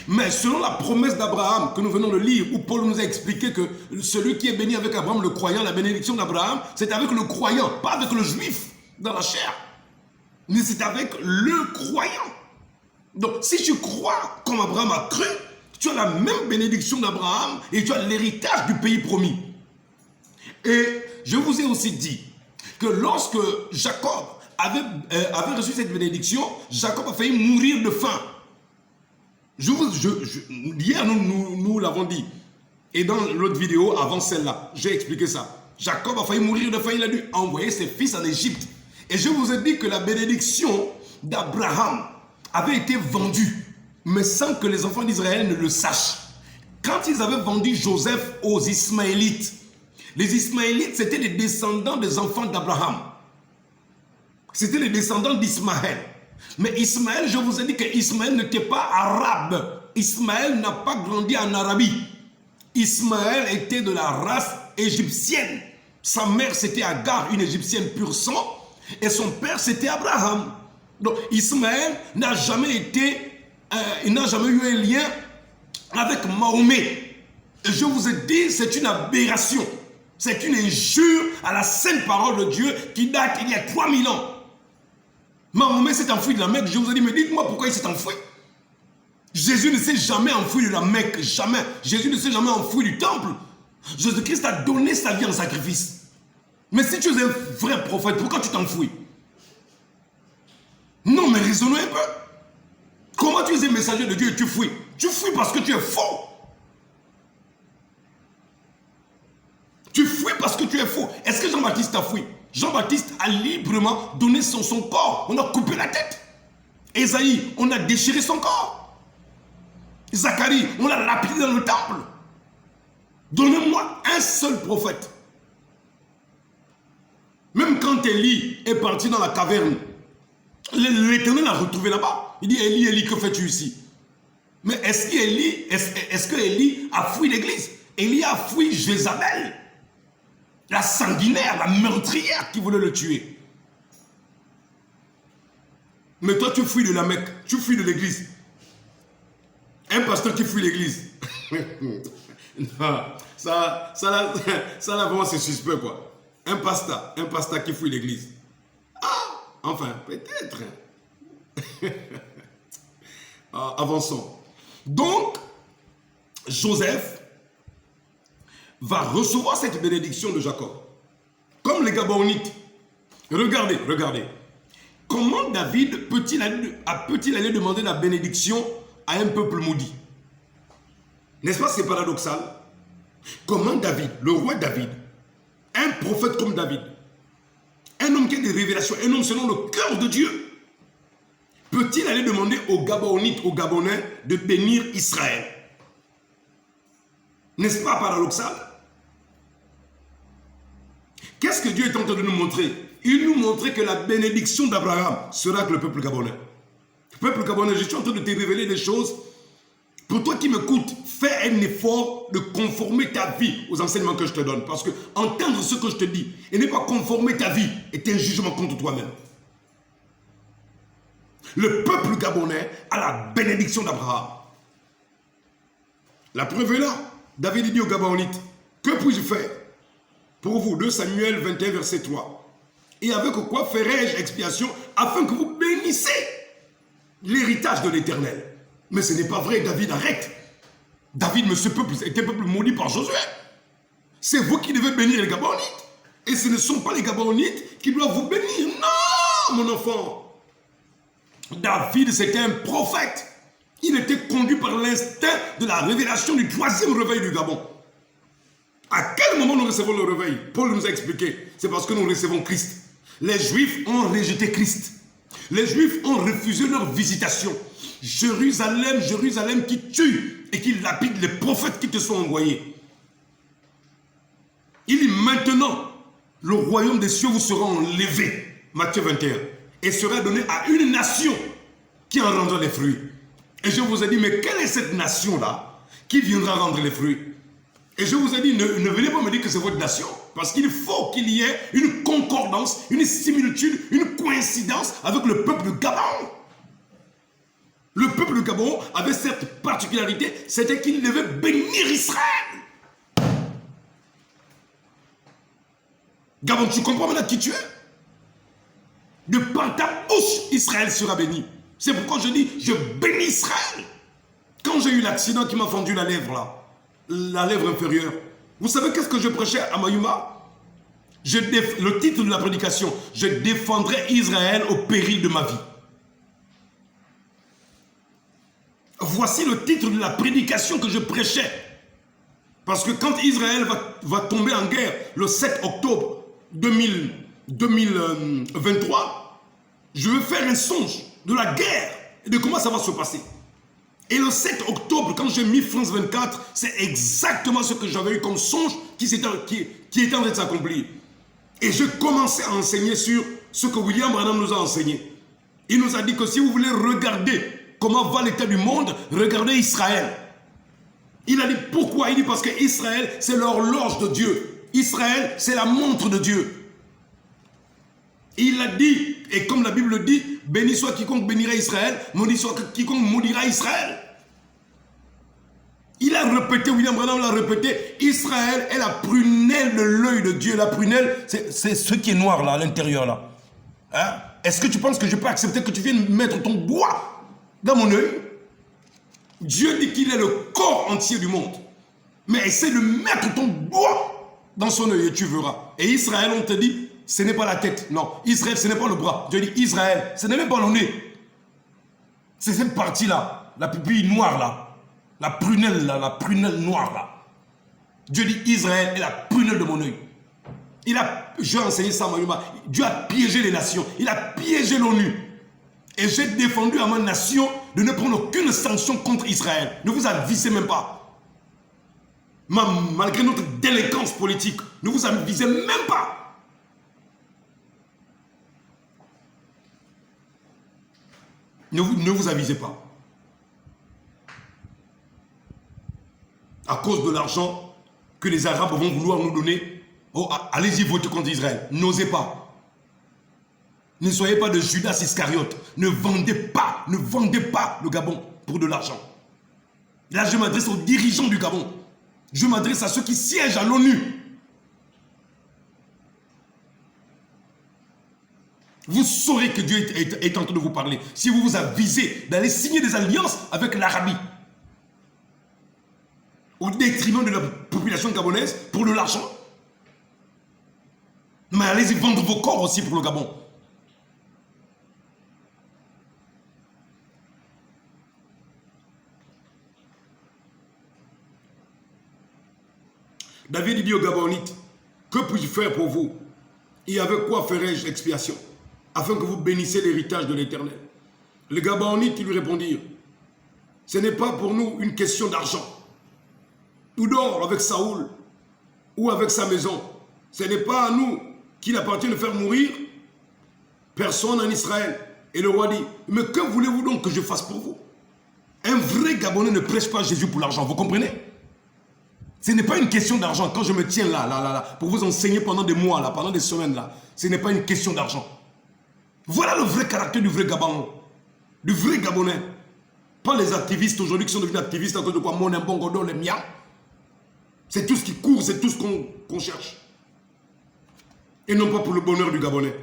Mais selon la promesse d'Abraham que nous venons de lire, où Paul nous a expliqué que celui qui est béni avec Abraham, le croyant, la bénédiction d'Abraham, c'est avec le croyant, pas avec le juif dans la chair, mais c'est avec le croyant. Donc si tu crois comme Abraham a cru, tu as la même bénédiction d'Abraham et tu as l'héritage du pays promis. Et je vous ai aussi dit que lorsque Jacob avait reçu cette bénédiction, Jacob a failli mourir de faim. Hier, nous l'avons dit. Et dans l'autre vidéo, avant celle-là, j'ai expliqué ça. Jacob a failli mourir de faim, il a dû envoyer ses fils en Égypte. Et je vous ai dit que la bénédiction d'Abraham avait été vendue, mais sans que les enfants d'Israël ne le sachent. Quand ils avaient vendu Joseph aux Ismaélites, les Ismaélites, c'était les descendants des enfants d'Abraham. C'était les descendants d'Ismaël. Mais Ismaël, je vous ai dit que Ismaël n'était pas arabe. Ismaël n'a pas grandi en Arabie. Ismaël était de la race égyptienne. Sa mère, c'était Agar, une égyptienne pur sang. Et son père, c'était Abraham. Donc Ismaël n'a jamais il n'a jamais eu un lien avec Mahomet. Et je vous ai dit, c'est une aberration. C'est une injure à la sainte parole de Dieu qui date il y a 3000 ans. Mahomet s'est enfui de la Mecque. Je vous ai dit, mais dites-moi pourquoi il s'est enfui. Jésus ne s'est jamais enfui de la Mecque. Jamais. Jésus ne s'est jamais enfui du temple. Jésus-Christ a donné sa vie en sacrifice. Mais si tu es un vrai prophète, pourquoi tu t'enfuis? Non, mais raisonnons un peu. Comment tu es un messager de Dieu et tu fuis? Tu fuis parce que tu es faux. Tu fuis parce que tu es faux. Est-ce que Jean-Baptiste a fui? Jean-Baptiste a librement donné son corps. On a coupé la tête. Ésaïe, on a déchiré son corps. Zacharie, on l'a lapidé dans le temple. Donnez-moi un seul prophète. Même quand Élie est parti dans la caverne, l'Éternel l'a retrouvé là-bas. Il dit, Élie, Élie, que fais-tu ici? Mais est-ce que Élie a fui l'église? Élie a fui Jézabel, la sanguinaire, la meurtrière qui voulait le tuer. Mais toi, tu fuis de la Mecque, tu fuis de l'église. Un pasteur qui fuit l'église. ça là, vraiment, c'est suspect, quoi. Un pasteur qui fuit l'église. Ah, enfin, peut-être. Avançons. Donc, Joseph va recevoir cette bénédiction de Jacob. Comme les Gabonites. Regardez. Comment David peut-il aller demander la bénédiction à un peuple maudit? N'est-ce pas, c'est paradoxal? Comment David, le roi David, un prophète comme David, un homme qui a des révélations, un homme selon le cœur de Dieu, peut-il aller demander aux Gabonites, aux Gabonais de bénir Israël? N'est-ce pas paradoxal? Qu'est-ce que Dieu est en train de nous montrer? Il nous montrait que la bénédiction d'Abraham sera avec le peuple gabonais. Le peuple gabonais, je suis en train de te révéler des choses. Pour toi qui m'écoutes, fais un effort de conformer ta vie aux enseignements que je te donne. Parce que entendre ce que je te dis et ne pas conformer ta vie est un jugement contre toi-même. Le peuple gabonais a la bénédiction d'Abraham. La preuve est là. David dit aux Gabonites, que puis-je faire pour vous? 2 Samuel 21, verset 3. Et avec quoi ferai-je expiation afin que vous bénissez l'héritage de l'Éternel? Mais ce n'est pas vrai, David, arrête. David, mais ce peuple était un peuple maudit par Josué. C'est vous qui devez bénir les Gabonites. Et ce ne sont pas les Gabonites qui doivent vous bénir. Non, mon enfant. David, c'était un prophète. Il était conduit par l'instinct de la révélation du 3e réveil du Gabon. À quel moment nous recevons le réveil? Paul nous a expliqué. C'est parce que nous recevons Christ. Les Juifs ont rejeté Christ. Les Juifs ont refusé leur visitation. Jérusalem, Jérusalem qui tue et qui lapide les prophètes qui te sont envoyés. Il dit maintenant, le royaume des cieux vous sera enlevé, Matthieu 21, et sera donné à une nation qui en rendra les fruits. Et je vous ai dit, mais quelle est cette nation-là qui viendra rendre les fruits? Et je vous ai dit, ne venez pas me dire que c'est votre nation, parce qu'il faut qu'il y ait une concordance, une similitude, une coïncidence avec le peuple Gabon. Le peuple Gabon avait cette particularité, c'était qu'il devait bénir Israël. Gabon, tu comprends maintenant qui tu es? De par ta bouche, Israël sera béni. C'est pourquoi je dis, je bénis Israël. Quand j'ai eu l'accident qui m'a fendu la lèvre là, la lèvre inférieure, vous savez qu'est-ce que je prêchais à Mayuma? Le titre de la prédication, je défendrai Israël au péril de ma vie. Voici le titre de la prédication que je prêchais. Parce que quand Israël va tomber en guerre le 7 octobre 2023, je veux faire un songe de la guerre et de comment ça va se passer. Et le 7 octobre, quand j'ai mis France 24, c'est exactement ce que j'avais eu comme songe qui était en train de s'accomplir. Et je commençais à enseigner sur ce que William Branham nous a enseigné. Il nous a dit que si vous voulez regarder comment va l'état du monde, regardez Israël. Il a dit pourquoi? Il dit parce que Israël, c'est l'horloge de Dieu. Israël, c'est la montre de Dieu. Il a dit, et comme la Bible dit, béni soit quiconque bénira Israël, maudit soit quiconque maudira Israël. Il a répété, William Branham l'a répété, Israël est la prunelle de l'œil de Dieu. La prunelle, c'est ce qui est noir là, à l'intérieur là. Hein? Est-ce que tu penses que je peux accepter que tu viennes mettre ton doigt dans mon œil? Dieu dit qu'il est le corps entier du monde. Mais essaie de mettre ton doigt dans son œil et tu verras. Et Israël, on te dit, ce n'est pas la tête. Non, Israël, ce n'est pas le bras. Dieu dit Israël, ce n'est même pas le nez. C'est cette partie-là, la pupille noire là. La prunelle là, la prunelle noire là. Dieu dit Israël est la prunelle de mon œil. J'ai enseigné ça à Mayuma. Dieu a piégé les nations. Il a piégé l'ONU. Et j'ai défendu à ma nation de ne prendre aucune sanction contre Israël. Ne vous avisez même pas. Malgré notre délinquance politique, ne vous avisez même pas. Ne vous avisez pas. À cause de l'argent que les Arabes vont vouloir nous donner, oh, allez-y voter contre Israël. N'osez pas. Ne soyez pas de Judas Iscariote. Ne vendez pas le Gabon pour de l'argent. Là, je m'adresse aux dirigeants du Gabon. Je m'adresse à ceux qui siègent à l'ONU. Vous saurez que Dieu est en train de vous parler. Si vous vous avisez d'aller signer des alliances avec l'Arabie, au détriment de la population gabonaise, pour de l'argent. Mais allez-y vendre vos corps aussi pour le Gabon. David dit aux Gabonites, que puis-je faire pour vous? Et avec quoi ferai-je expiation? Afin que vous bénissiez l'héritage de l'Éternel. Les Gabonites lui répondirent, ce n'est pas pour nous une question d'argent. Ou d'or avec Saoul, ou avec sa maison. Ce n'est pas à nous qu'il appartient de faire mourir personne en Israël. Et le roi dit, mais que voulez-vous donc que je fasse pour vous? Un vrai Gabonais ne prêche pas Jésus pour l'argent, vous comprenez? Ce n'est pas une question d'argent. Quand je me tiens là, pour vous enseigner pendant des mois, là, pendant des semaines, là, ce n'est pas une question d'argent. Voilà le vrai caractère du vrai Gabon, du vrai Gabonais. Pas les activistes aujourd'hui qui sont devenus activistes à cause de quoi? Mon Mbongodo, les miens. C'est tout ce qui court, c'est tout ce qu'on cherche. Et non pas pour le bonheur du Gabonais.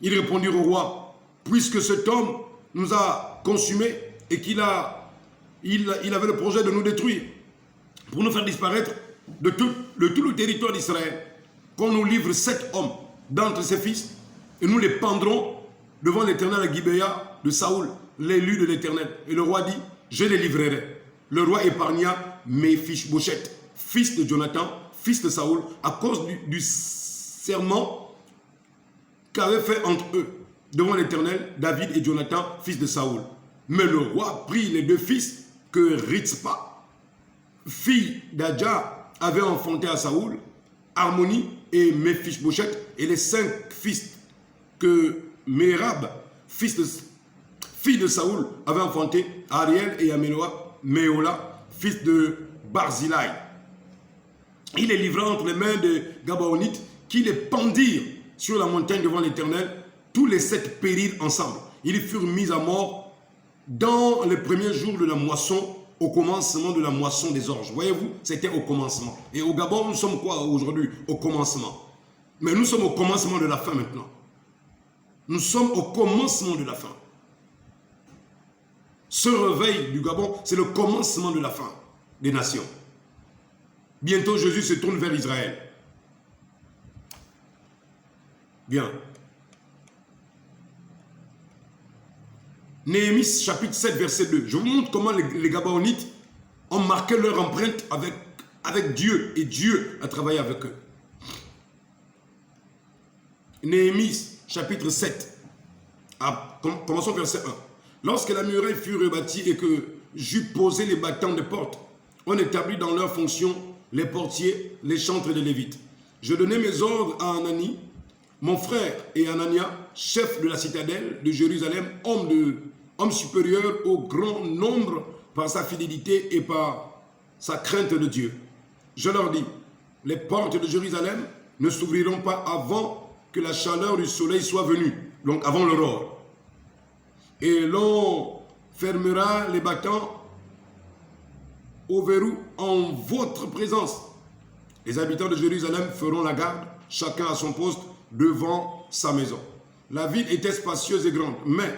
Il répondit au roi, puisque cet homme nous a consumés et qu'il avait le projet de nous détruire, pour nous faire disparaître de tout le territoire d'Israël, qu'on nous livre 7 hommes d'entre ses fils, et nous les pendrons devant l'Éternel à Gibéa de Saoul, l'élu de l'Éternel. Et le roi dit, je les livrerai. Le roi épargna Méphibosheth, fils de Jonathan, fils de Saoul, à cause du serment qu'avaient fait entre eux, devant l'Éternel, David et Jonathan, fils de Saoul. Mais le roi prit les 2 fils que Ritzpa, fille d'Adja, avait enfanté à Saoul, Harmonie et Méphibosheth, et les 5 fils que Mérab, fille de Saoul, avait enfanté, Ariel et Méola, fils de Barzilai. Il les livra entre les mains des Gabaonites qui les pendirent sur la montagne devant l'Éternel. Tous les 7 périrent ensemble. Ils furent mis à mort dans les premiers jours de la moisson, au commencement de la moisson des orges. Voyez-vous, c'était au commencement. Et au Gabon, nous sommes quoi aujourd'hui? Au commencement. Mais nous sommes au commencement de la fin maintenant. Nous sommes au commencement de la fin. Ce réveil du Gabon, c'est le commencement de la fin des nations. Bientôt, Jésus se tourne vers Israël. Bien. Néhémie chapitre 7, verset 2. Je vous montre comment les Gabaonites ont marqué leur empreinte avec Dieu. Et Dieu a travaillé avec eux. Néhémie chapitre 7. Commençons verset 1. Lorsque la muraille fut rebâtie et que j'eus posé les battants des portes, on établit dans leurs fonctions les portiers, les chantres et les lévites. Je donnai mes ordres à Anani, mon frère et Anania, chef de la citadelle de Jérusalem, homme supérieur au grand nombre par sa fidélité et par sa crainte de Dieu. Je leur dis, les portes de Jérusalem ne s'ouvriront pas avant que la chaleur du soleil soit venue, donc avant l'aurore. Et l'on fermera les battants au verrou en votre présence. Les habitants de Jérusalem feront la garde, chacun à son poste devant sa maison. La ville était spacieuse et grande, mais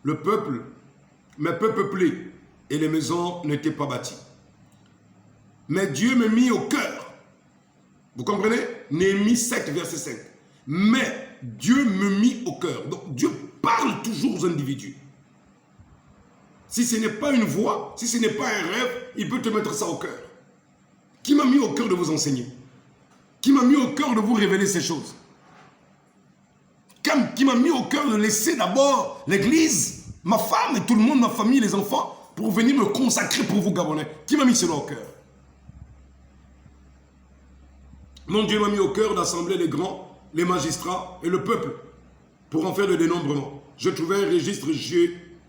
peu peuplé, et les maisons n'étaient pas bâties. Mais Dieu me mit au cœur. Vous comprenez? Néhémie 7, verset 5. Mais Dieu me mit au cœur. Donc Dieu parle toujours aux individus. Si ce n'est pas une voix, si ce n'est pas un rêve, il peut te mettre ça au cœur. Qui m'a mis au cœur de vous enseigner? Qui m'a mis au cœur de vous révéler ces choses? Qui m'a mis au cœur de laisser d'abord l'église, ma femme et tout le monde, ma famille, les enfants, pour venir me consacrer pour vous Gabonais? Qui m'a mis cela au cœur? Mon Dieu m'a mis au cœur d'assembler les grands, les magistrats et le peuple pour en faire le dénombrement. Je trouvais un registre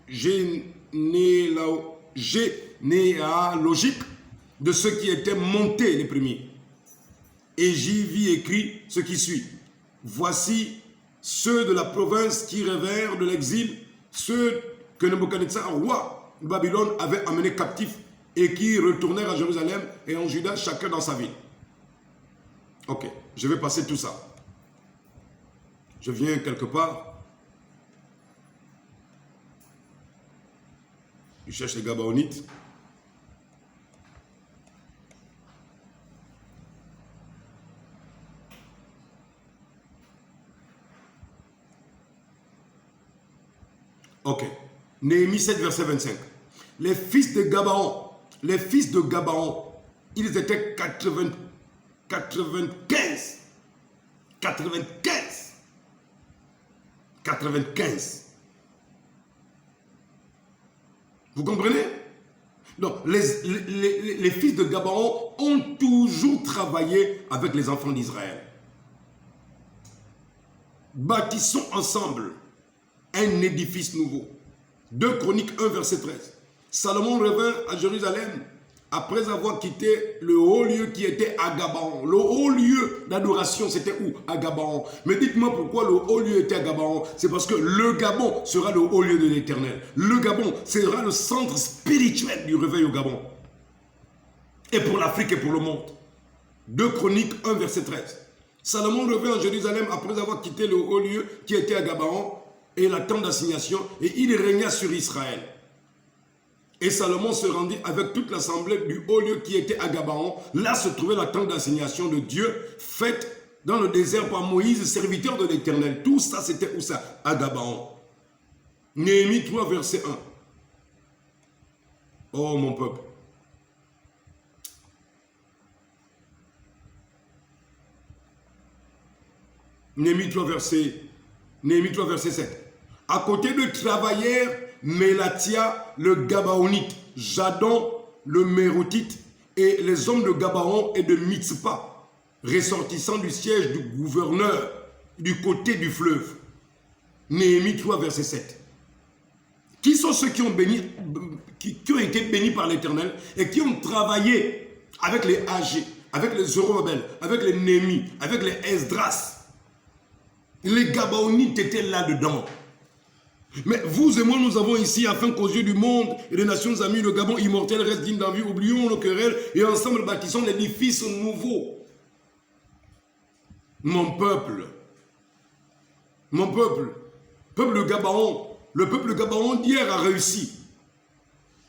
généalogique de ceux qui étaient montés les premiers. Et j'y vis écrit ce qui suit. Voici ceux de la province qui revinrent de l'exil, ceux que Nebuchadnezzar, roi de Babylone, avait amenés captifs et qui retournèrent à Jérusalem et en Juda, chacun dans sa ville. Ok, je vais passer tout ça. Je viens quelque part. Je cherche les Gabaonites. Ok. Néhémie 7, verset 25. Les fils de Gabaon, ils étaient 95. 95. Vous comprenez? Donc, les fils de Gabaon ont toujours travaillé avec les enfants d'Israël. Bâtissons ensemble un édifice nouveau. 2 Chroniques 1, verset 13. Salomon revint à Jérusalem après avoir quitté le haut lieu qui était à Gabaon. Le haut lieu d'adoration, c'était où? À Gabaon. Mais dites-moi pourquoi le haut lieu était à Gabaon. C'est parce que le Gabon sera le haut lieu de l'Éternel. Le Gabon sera le centre spirituel du réveil au Gabon. Et pour l'Afrique et pour le monde. 2 Chroniques 1, verset 13. Salomon revint à Jérusalem après avoir quitté le haut lieu qui était à Gabaon et la tente d'assignation, et il régna sur Israël. Et Salomon se rendit avec toute l'assemblée du haut lieu qui était à Gabaon. Là se trouvait la tente d'assignation de Dieu, faite dans le désert par Moïse, serviteur de l'Éternel. Tout ça, c'était où ça? À Gabaon. Néhémie 3, verset 1. Oh mon peuple. Néhémie 3, verset 7. À côté de travaillèrent Mélatia le Gabaonite, Jadon le Mérotite et les hommes de Gabaon et de Mitzpah, ressortissant du siège du gouverneur du côté du fleuve. Néhémie 3, verset 7. Qui sont ceux qui ont été bénis par l'Éternel et qui ont travaillé avec les Agé, avec les Zorobabel, avec les Néhémie, avec les Esdras? Les Gabaonites étaient là-dedans. Mais vous et moi, nous avons ici, afin qu'aux yeux du monde et des nations amies, le Gabon immortel reste digne d'envie. Oublions nos querelles et ensemble bâtissons l'édifice nouveau. Mon peuple de Gabaon, le peuple Gabaon d'hier a réussi.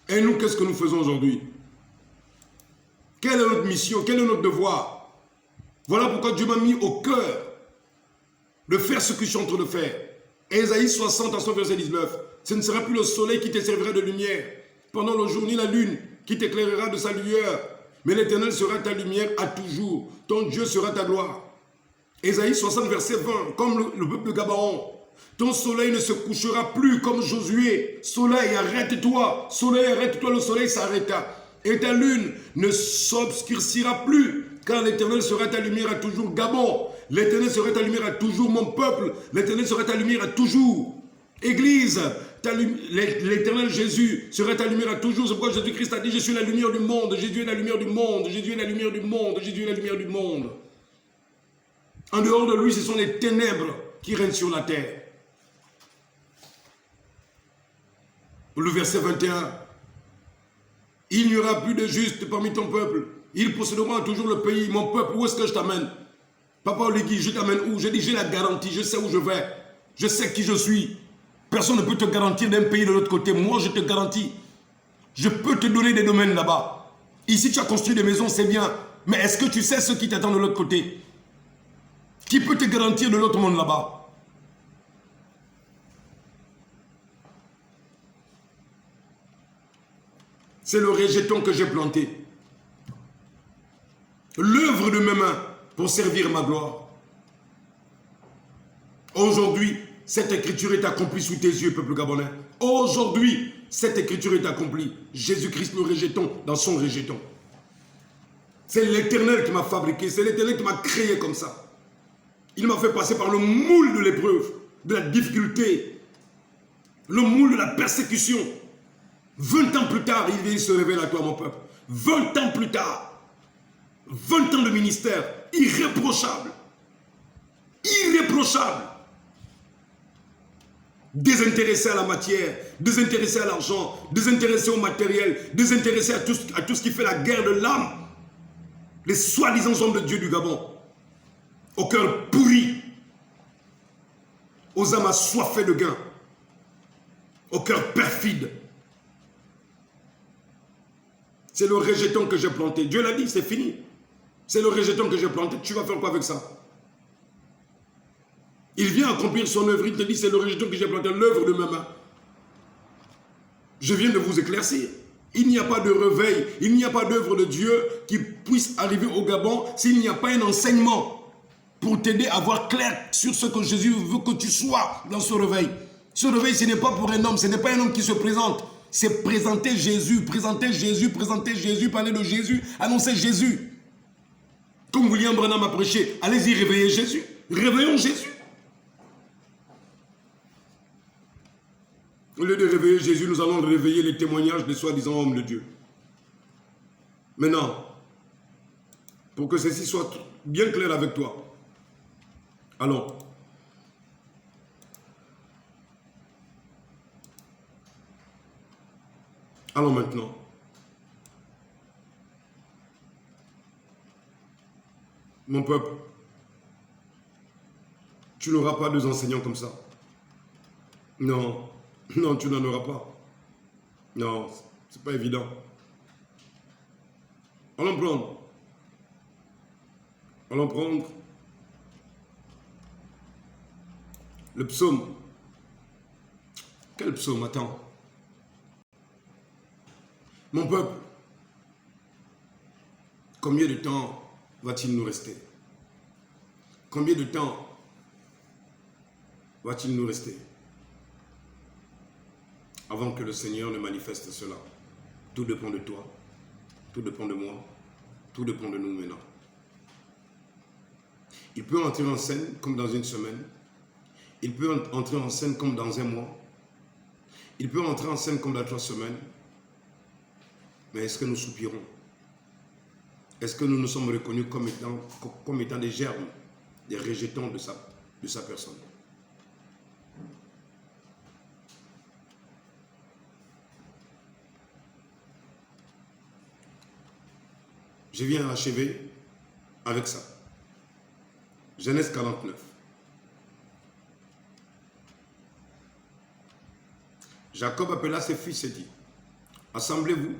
Et nous, qu'est-ce que nous faisons aujourd'hui? Quelle est notre mission? Quel est notre devoir? Voilà pourquoi Dieu m'a mis au cœur de faire ce que je suis en train de faire. Ésaïe 60, en son verset 19. Ce ne sera plus le soleil qui te servira de lumière pendant le jour, ni la lune qui t'éclairera de sa lueur. Mais l'Éternel sera ta lumière à toujours. Ton Dieu sera ta gloire. Ésaïe 60, verset 20. Comme le peuple de Gabaon. Ton soleil ne se couchera plus comme Josué. Soleil, arrête-toi. Soleil, arrête-toi. Le soleil s'arrêta. Et ta lune ne s'obscurcira plus car l'Éternel sera ta lumière à toujours. Gabon, l'Éternel sera ta lumière à toujours. Mon peuple, l'Éternel sera ta lumière à toujours. Église, l'Éternel Jésus sera ta lumière à toujours. C'est pourquoi Jésus-Christ a dit, je suis la lumière du monde. Jésus est la lumière du monde. Jésus est la lumière du monde. Jésus est la lumière du monde. En dehors de lui, ce sont les ténèbres qui règnent sur la terre. Le verset 21. Il n'y aura plus de justes parmi ton peuple. Ils posséderont toujours le pays. Mon peuple, où est-ce que je t'amène? Papa Oligui, je t'amène où? Je dis, j'ai la garantie, je sais où je vais. Je sais qui je suis. Personne ne peut te garantir d'un pays de l'autre côté. Moi, je te garantis. Je peux te donner des domaines là-bas. Ici, tu as construit des maisons, c'est bien. Mais est-ce que tu sais ce qui t'attend de l'autre côté? Qui peut te garantir de l'autre monde là-bas? C'est le rejeton que j'ai planté. L'œuvre de mes mains pour servir ma gloire. Aujourd'hui, cette écriture est accomplie sous tes yeux, peuple gabonais. Aujourd'hui, cette écriture est accomplie. Jésus-Christ, le rejeton, dans son rejeton. C'est l'Éternel qui m'a fabriqué. C'est l'Éternel qui m'a créé comme ça. Il m'a fait passer par le moule de l'épreuve, de la difficulté, le moule de la persécution. 20 ans plus tard, il vient se révéler à toi, mon peuple. 20 ans plus tard, 20 ans de ministère, irréprochable. Irréprochable. Désintéressé à la matière, désintéressé à l'argent, désintéressé au matériel, désintéressé à tout ce qui fait la guerre de l'âme. Les soi-disant hommes de Dieu du Gabon, au cœur pourri, aux âmes assoiffées de gain, au cœur perfide. C'est le rejeton que j'ai planté. Dieu l'a dit, c'est fini. C'est le rejeton que j'ai planté. Tu vas faire quoi avec ça? Il vient accomplir son œuvre. Il te dit, c'est le rejeton que j'ai planté, l'œuvre de mes mains. Je viens de vous éclaircir. Il n'y a pas de réveil, il n'y a pas d'œuvre de Dieu qui puisse arriver au Gabon s'il n'y a pas un enseignement pour t'aider à voir clair sur ce que Jésus veut que tu sois dans ce réveil. Ce réveil, ce n'est pas pour un homme, ce n'est pas un homme qui se présente. C'est présenter Jésus, parler de Jésus, annoncer Jésus. Comme William Branham a prêché, allez-y réveiller Jésus. Réveillons Jésus. Au lieu de réveiller Jésus, nous allons réveiller les témoignages des soi-disant hommes de Dieu. Maintenant, pour que ceci soit bien clair avec toi, allons. Allons maintenant. Mon peuple, tu n'auras pas deux enseignants comme ça. Non, non, tu n'en auras pas. Non, c'est pas évident. Allons prendre. Allons prendre le psaume. Quel psaume? Attends. Mon peuple, combien de temps va-t-il nous rester? Combien de temps va-t-il nous rester avant que le Seigneur ne manifeste cela? Tout dépend de toi, tout dépend de moi, tout dépend de nous maintenant. Il peut entrer en scène comme dans une semaine, il peut entrer en scène comme dans un mois, il peut entrer en scène comme dans 3 semaines, mais est-ce que nous soupirons? Est-ce que nous nous sommes reconnus comme étant des germes, des rejetons de sa personne? Je viens achever avec ça. Genèse 49. Jacob appela ses fils et dit, assemblez-vous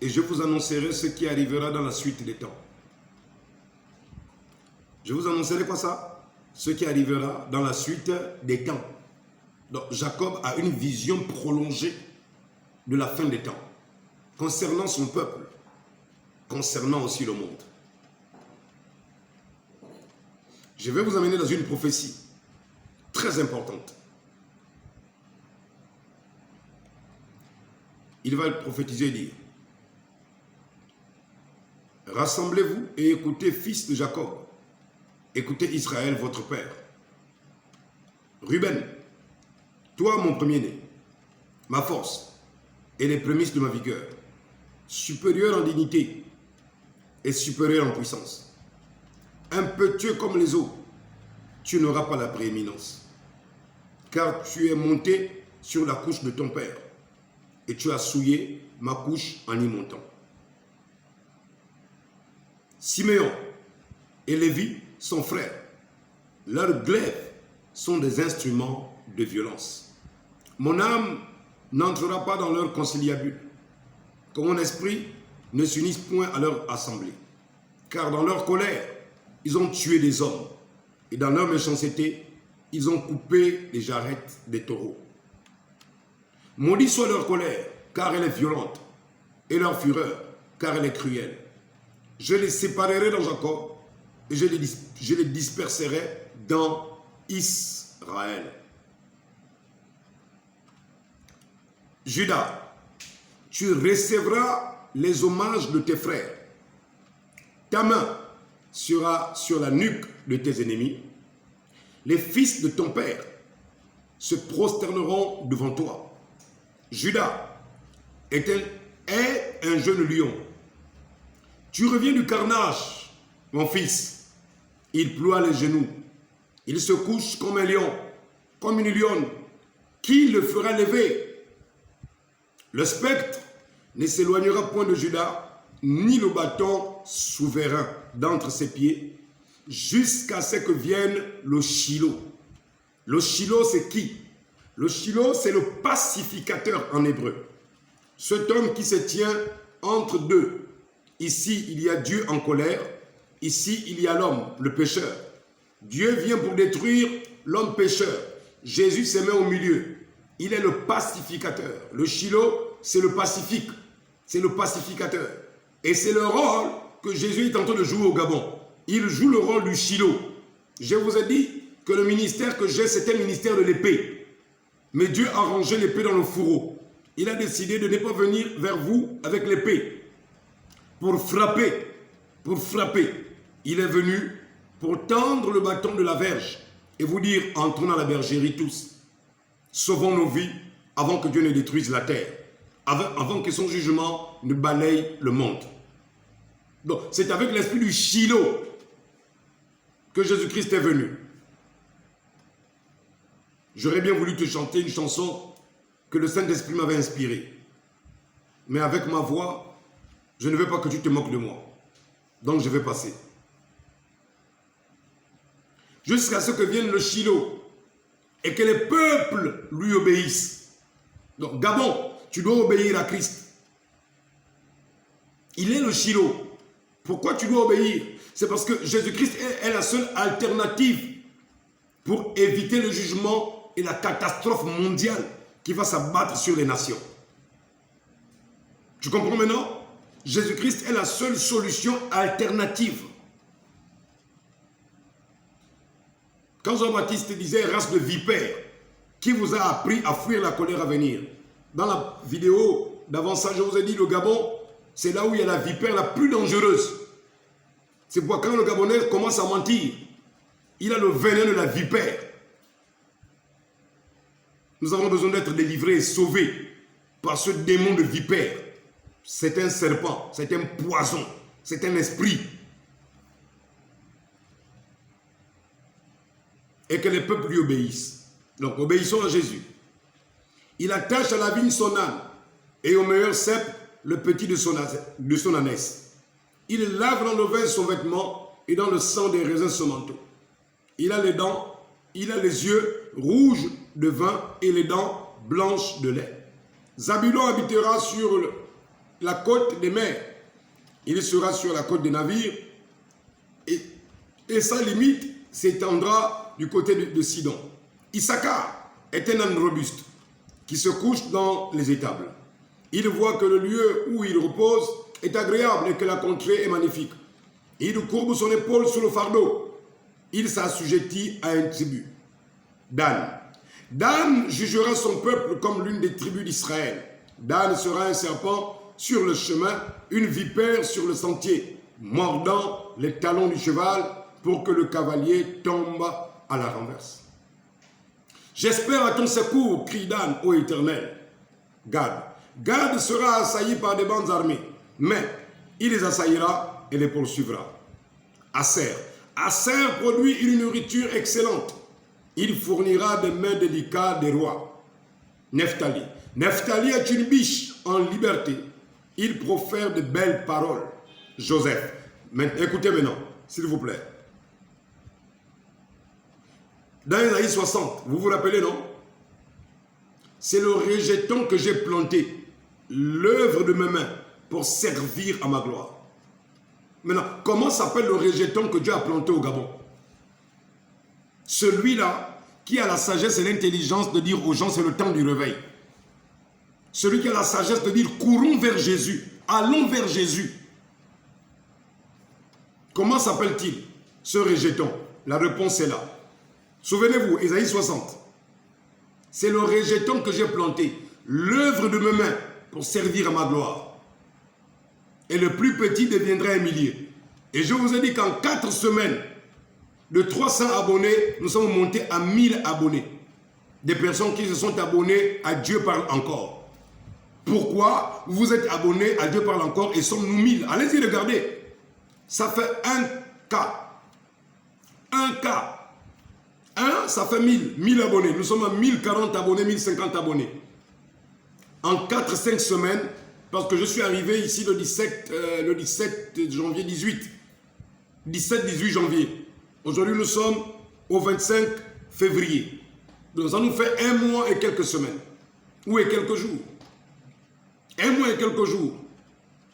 et je vous annoncerai ce qui arrivera dans la suite des temps. Je vous annoncerai quoi ça? Ce qui arrivera dans la suite des temps. Donc Jacob a une vision prolongée de la fin des temps, concernant son peuple, concernant aussi le monde. Je vais vous amener dans une prophétie très importante. Il va prophétiser et dire, rassemblez-vous et écoutez, fils de Jacob. Écoutez Israël, votre père. Ruben, toi mon premier-né, ma force et les prémices de ma vigueur, supérieur en dignité et supérieur en puissance. Impétueux comme les eaux, tu n'auras pas la prééminence, car tu es monté sur la couche de ton père, et tu as souillé ma couche en y montant. Siméon et Lévi sont frères. Leurs glaives sont des instruments de violence. Mon âme n'entrera pas dans leur conciliabule, que mon esprit ne s'unisse point à leur assemblée. Car dans leur colère, ils ont tué des hommes, et dans leur méchanceté, ils ont coupé les jarrets des taureaux. Maudit soit leur colère, car elle est violente, et leur fureur, car elle est cruelle. Je les séparerai dans Jacob, et je les disperserai dans Israël. Judas, tu recevras les hommages de tes frères. Ta main sera sur la nuque de tes ennemis. Les fils de ton père se prosterneront devant toi. Judas est un jeune lion. Tu reviens du carnage, mon fils. Il ploie les genoux. Il se couche comme un lion, comme une lionne. Qui le fera lever? Le spectre ne s'éloignera point de Judas, ni le bâton souverain d'entre ses pieds, jusqu'à ce que vienne le Shiloh. Le Shiloh, c'est qui? Le Shiloh, c'est le pacificateur en hébreu. Cet homme qui se tient entre deux. Ici, il y a Dieu en colère. Ici, il y a l'homme, le pécheur. Dieu vient pour détruire l'homme pécheur. Jésus se met au milieu. Il est le pacificateur. Le Shiloh, c'est le pacifique. C'est le pacificateur. Et c'est le rôle que Jésus est en train de jouer au Gabon. Il joue le rôle du Shiloh. Je vous ai dit que le ministère que j'ai, c'était le ministère de l'épée. Mais Dieu a rangé l'épée dans le fourreau. Il a décidé de ne pas venir vers vous avec l'épée. Pour frapper. Pour frapper. Il est venu pour tendre le bâton de la verge et vous dire, entrons dans la bergerie tous. Sauvons nos vies avant que Dieu ne détruise la terre. Avant que son jugement ne balaye le monde. Donc, c'est avec l'esprit du Shiloh que Jésus-Christ est venu. J'aurais bien voulu te chanter une chanson que le Saint-Esprit m'avait inspirée. Mais avec ma voix, je ne veux pas que tu te moques de moi. Donc, je vais passer. Jusqu'à ce que vienne le Shiloh et que les peuples lui obéissent. Donc, Gabon, tu dois obéir à Christ. Il est le Shiloh. Pourquoi tu dois obéir? C'est parce que Jésus-Christ est la seule alternative pour éviter le jugement et la catastrophe mondiale qui va s'abattre sur les nations. Tu comprends maintenant? Jésus-Christ est la seule solution alternative. Quand Jean-Baptiste disait race de vipères, qui vous a appris à fuir la colère à venir? Dans la vidéo d'avant ça, je vous ai dit, le Gabon, c'est là où il y a la vipère la plus dangereuse. C'est pourquoi quand le Gabonais commence à mentir, il a le venin de la vipère. Nous avons besoin d'être délivrés et sauvés par ce démon de vipère. C'est un serpent, c'est un poison, c'est un esprit. Et que les peuples lui obéissent. Donc obéissons à Jésus. Il attache à la vigne son âne et au meilleur cep le petit de son ânesse. Il lave dans le vin son vêtement et dans le sang des raisins son manteau. Il a les yeux rouges de vin et les dents blanches de lait. Zabulon habitera sur la côte des mers. Il sera sur la côte des navires et sa limite s'étendra du côté de Sidon. Issachar est un âne robuste qui se couche dans les étables. Il voit que le lieu où il repose est agréable et que la contrée est magnifique. Il courbe son épaule sur le fardeau. Il s'assujettit à un tribut. Dan. Dan jugera son peuple comme l'une des tribus d'Israël. Dan sera un serpent sur le chemin, une vipère sur le sentier. mordant les talons du cheval pour que le cavalier tombe à la renverse. J'espère à ton secours, crie Dan, ô Éternel. Gad. Gad sera assailli par des bandes armées, mais il les assaillira et les poursuivra. Aser. Aser produit une nourriture excellente. Il fournira des mets délicats des rois. Nephtali. Nephtali est une biche en liberté. Il profère de belles paroles. Joseph. Écoutez maintenant, s'il vous plaît. Dans Ésaïe 60, vous vous rappelez, non? C'est le rejeton que j'ai planté, l'œuvre de mes mains, pour servir à ma gloire. Maintenant, comment s'appelle le rejeton que Dieu a planté au Gabon? Celui-là qui a la sagesse et l'intelligence de dire aux gens, c'est le temps du réveil. Celui qui a la sagesse de dire, courons vers Jésus, allons vers Jésus. Comment s'appelle-t-il, ce rejeton? La réponse est là. Souvenez-vous, Ésaïe 60. C'est le rejeton que j'ai planté, l'œuvre de mes mains pour servir à ma gloire. Et le plus petit deviendra un millier. Et je vous ai dit qu'en 4 semaines, de 300 abonnés, nous sommes montés à 1000 abonnés. Des personnes qui se sont abonnées à Dieu parle encore. Pourquoi vous vous êtes abonnés à Dieu parle encore et sommes-nous 1000? Allez-y, regardez. Ça fait 1 cas. 1 cas. 1, ça fait 1000. 1000 abonnés. Nous sommes à 1040 abonnés, 1050 abonnés. En 4-5 semaines, parce que je suis arrivé ici le 17 janvier 18. 17-18 janvier. Aujourd'hui, nous sommes au 25 février. Donc, ça nous fait 1 mois et quelques semaines. Ou et quelques jours. 1 mois et quelques jours.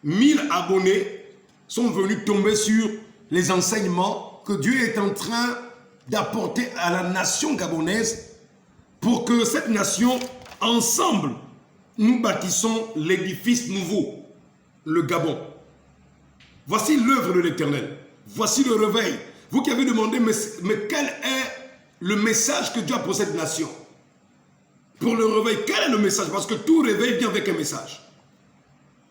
1000 abonnés sont venus tomber sur les enseignements que Dieu est en train d'apporter à la nation gabonaise pour que cette nation, ensemble, nous bâtissons l'édifice nouveau, le Gabon. Voici l'œuvre de l'Éternel. Voici le réveil. Vous qui avez demandé, mais quel est le message que Dieu a pour cette nation? Pour le réveil, quel est le message? Parce que tout réveil vient avec un message.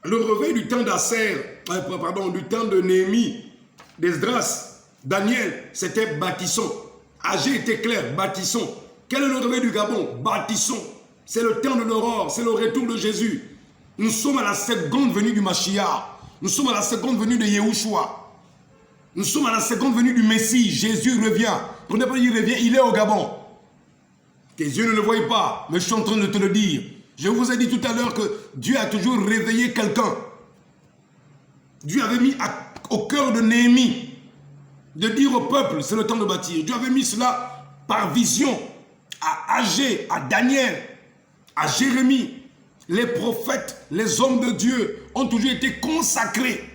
Le réveil du temps d'Asser, du temps de Néhémie, d'Esdras, Daniel, c'était bâtissons. Agé était clair, bâtissons. Quel est le réveil du Gabon? Bâtissons. C'est le temps de l'aurore, c'est le retour de Jésus. Nous sommes à la seconde venue du Mashiach. Nous sommes à la seconde venue de Yahushua. Nous sommes à la seconde venue du Messie. Jésus revient. Pour ne pas dire il revient, il est au Gabon. Tes yeux ne le voient pas, mais je suis en train de te le dire. Je vous ai dit tout à l'heure que Dieu a toujours réveillé quelqu'un. Dieu avait mis au cœur de Néhémie de dire au peuple, c'est le temps de bâtir. Dieu avait mis cela par vision à Agé, à Daniel, à Jérémie. Les prophètes, les hommes de Dieu ont toujours été consacrés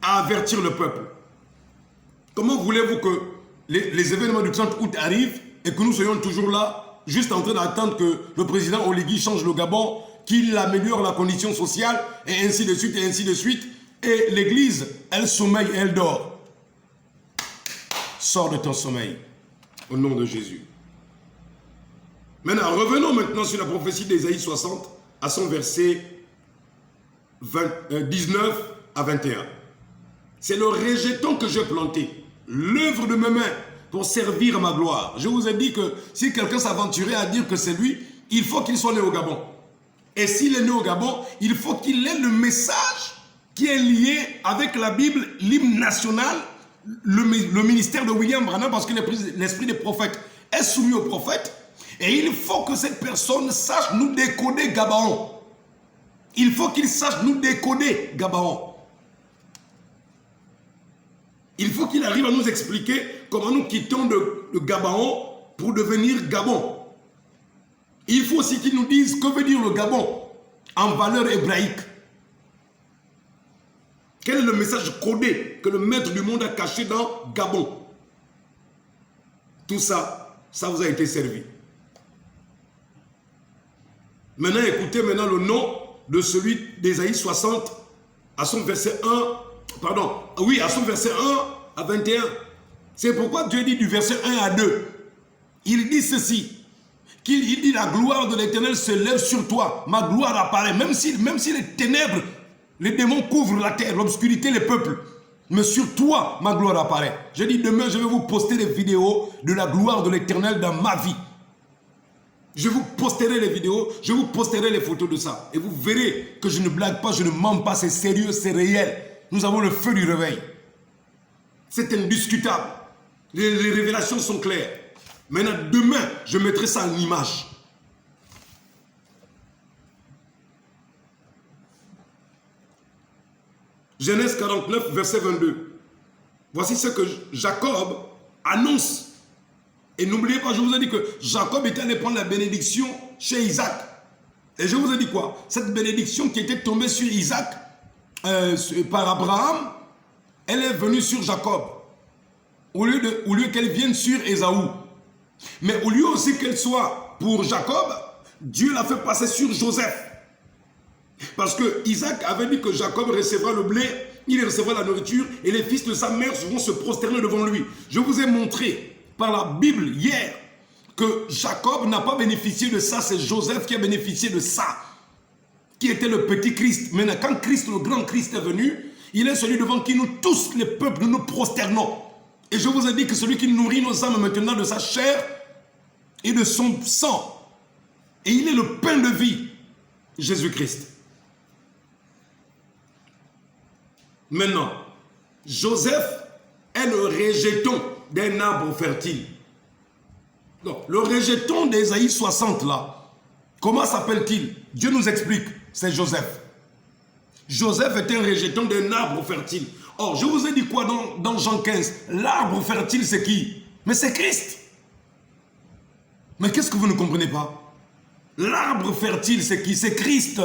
à avertir le peuple. Comment voulez-vous que les événements du 30 août arrivent et que nous soyons toujours là, juste en train d'attendre que le président Oligui change le Gabon, qu'il améliore la condition sociale, et ainsi de suite, et ainsi de suite. Et l'église, elle sommeille, elle dort. Sors de ton sommeil, au nom de Jésus. Maintenant, revenons maintenant sur la prophétie d'Ésaïe 60, à son verset 19 à 21. C'est le rejeton que j'ai planté, l'œuvre de mes mains, pour servir à ma gloire. Je vous ai dit que si quelqu'un s'aventurait à dire que c'est lui, il faut qu'il soit né au Gabon. Et s'il est né au Gabon, il faut qu'il ait le message qui est lié avec la Bible, l'hymne national, le ministère de William Branham, parce que l'esprit des prophètes est soumis aux prophètes. Et il faut que cette personne sache nous décoder Gabaon. Il faut qu'il sache nous décoder Gabaon. Il faut qu'il arrive à nous expliquer comment nous quittons de Gabaon pour devenir Gabon. Il faut aussi qu'il nous dise que veut dire le Gabon en valeur hébraïque. Quel est le message codé que le maître du monde a caché dans Gabon? Tout ça, ça vous a été servi. Maintenant, écoutez maintenant le nom de celui d'Ésaïe 60 à son verset 1, à son verset 1 à 21. C'est pourquoi Dieu dit du verset 1 à 2. Il dit ceci, il dit la gloire de l'Éternel se lève sur toi, ma gloire apparaît, même si les ténèbres, les démons couvrent la terre, l'obscurité, les peuples. Mais sur toi, ma gloire apparaît. J'ai dit, demain, je vais vous poster des vidéos de la gloire de l'Éternel dans ma vie. Je vous posterai les vidéos, je vous posterai les photos de ça. Et vous verrez que je ne blague pas, je ne mens pas, c'est sérieux, c'est réel. Nous avons le feu du réveil. C'est indiscutable. Les révélations sont claires. Maintenant, demain, je mettrai ça en image. Genèse 49, verset 22. Voici ce que Jacob annonce. Et n'oubliez pas, je vous ai dit que Jacob était allé prendre la bénédiction chez Isaac. Et je vous ai dit quoi? Cette bénédiction qui était tombée sur Isaac par Abraham, elle est venue sur Jacob. Au lieu qu'elle vienne sur Ésaü. Mais au lieu aussi qu'elle soit pour Jacob, Dieu l'a fait passer sur Joseph. Parce que Isaac avait dit que Jacob recevra le blé, il recevra la nourriture et les fils de sa mère vont se prosterner devant lui. Je vous ai montré par la Bible hier que Jacob n'a pas bénéficié de ça, c'est Joseph qui a bénéficié de ça, qui était le petit Christ. Maintenant, quand Christ, le grand Christ est venu, il est celui devant qui nous tous, les peuples, nous nous prosternons. Et je vous ai dit que celui qui nourrit nos âmes maintenant de sa chair et de son sang, et il est le pain de vie, Jésus-Christ. Maintenant, Joseph est le rejeton d'un arbre fertile. Donc, le rejeton d'Ésaïe 60 là, comment s'appelle-t-il? Dieu nous explique, c'est Joseph. Joseph est un rejeton d'un arbre fertile. Or, je vous ai dit quoi dans Jean 15? L'arbre fertile, c'est qui? Mais c'est Christ. Mais qu'est-ce que vous ne comprenez pas? L'arbre fertile, c'est qui? C'est Christ.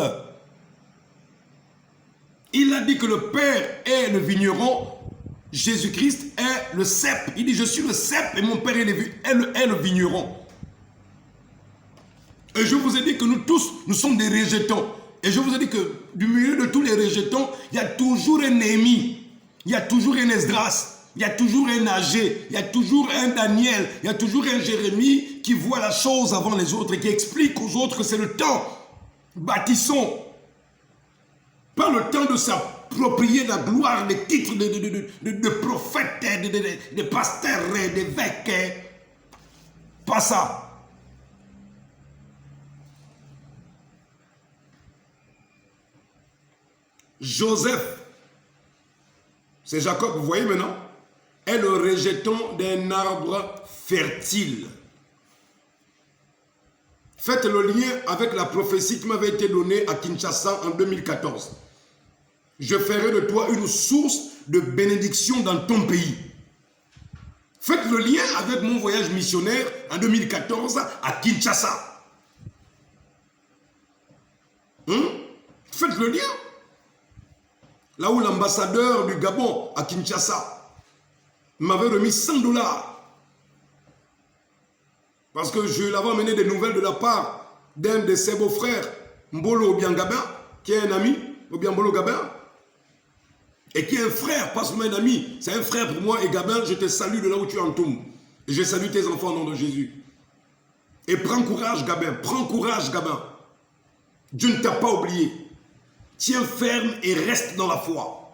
Il a dit que le Père est le vigneron, Jésus-Christ est le cep. Il dit, je suis le cep et mon Père est le vigneron. Et je vous ai dit que nous tous, nous sommes des rejetons. Et je vous ai dit que du milieu de tous les rejetons, il y a toujours un Néhémie, il y a toujours un Esdras, il y a toujours un Agé, il y a toujours un Daniel, il y a toujours un Jérémie qui voit la chose avant les autres et qui explique aux autres que c'est le temps. Bâtissons. Pas le temps de s'approprier la gloire, des titres de prophètes, de pasteurs, d'évêques. Pas ça. Joseph, c'est Jacob, vous voyez maintenant, est le rejeton d'un arbre fertile. Faites le lien avec la prophétie qui m'avait été donnée à Kinshasa en 2014. Je ferai de toi une source de bénédiction dans ton pays. Faites le lien avec mon voyage missionnaire en 2014 à Kinshasa. Faites le lien. Là où l'ambassadeur du Gabon à Kinshasa m'avait remis $100. Parce que je l'avais amené des nouvelles de la part d'un de ses beaux-frères, Mbolo Obiangabin, qui est un ami, Obiambolo Gabin, et qui est un frère, pas seulement un ami, c'est un frère pour moi. Et Gabin, je te salue de là où tu en tombes. Et je salue tes enfants au nom de Jésus. Et prends courage, Gabin, prends courage, Gabin. Dieu ne t'a pas oublié. Tiens ferme et reste dans la foi.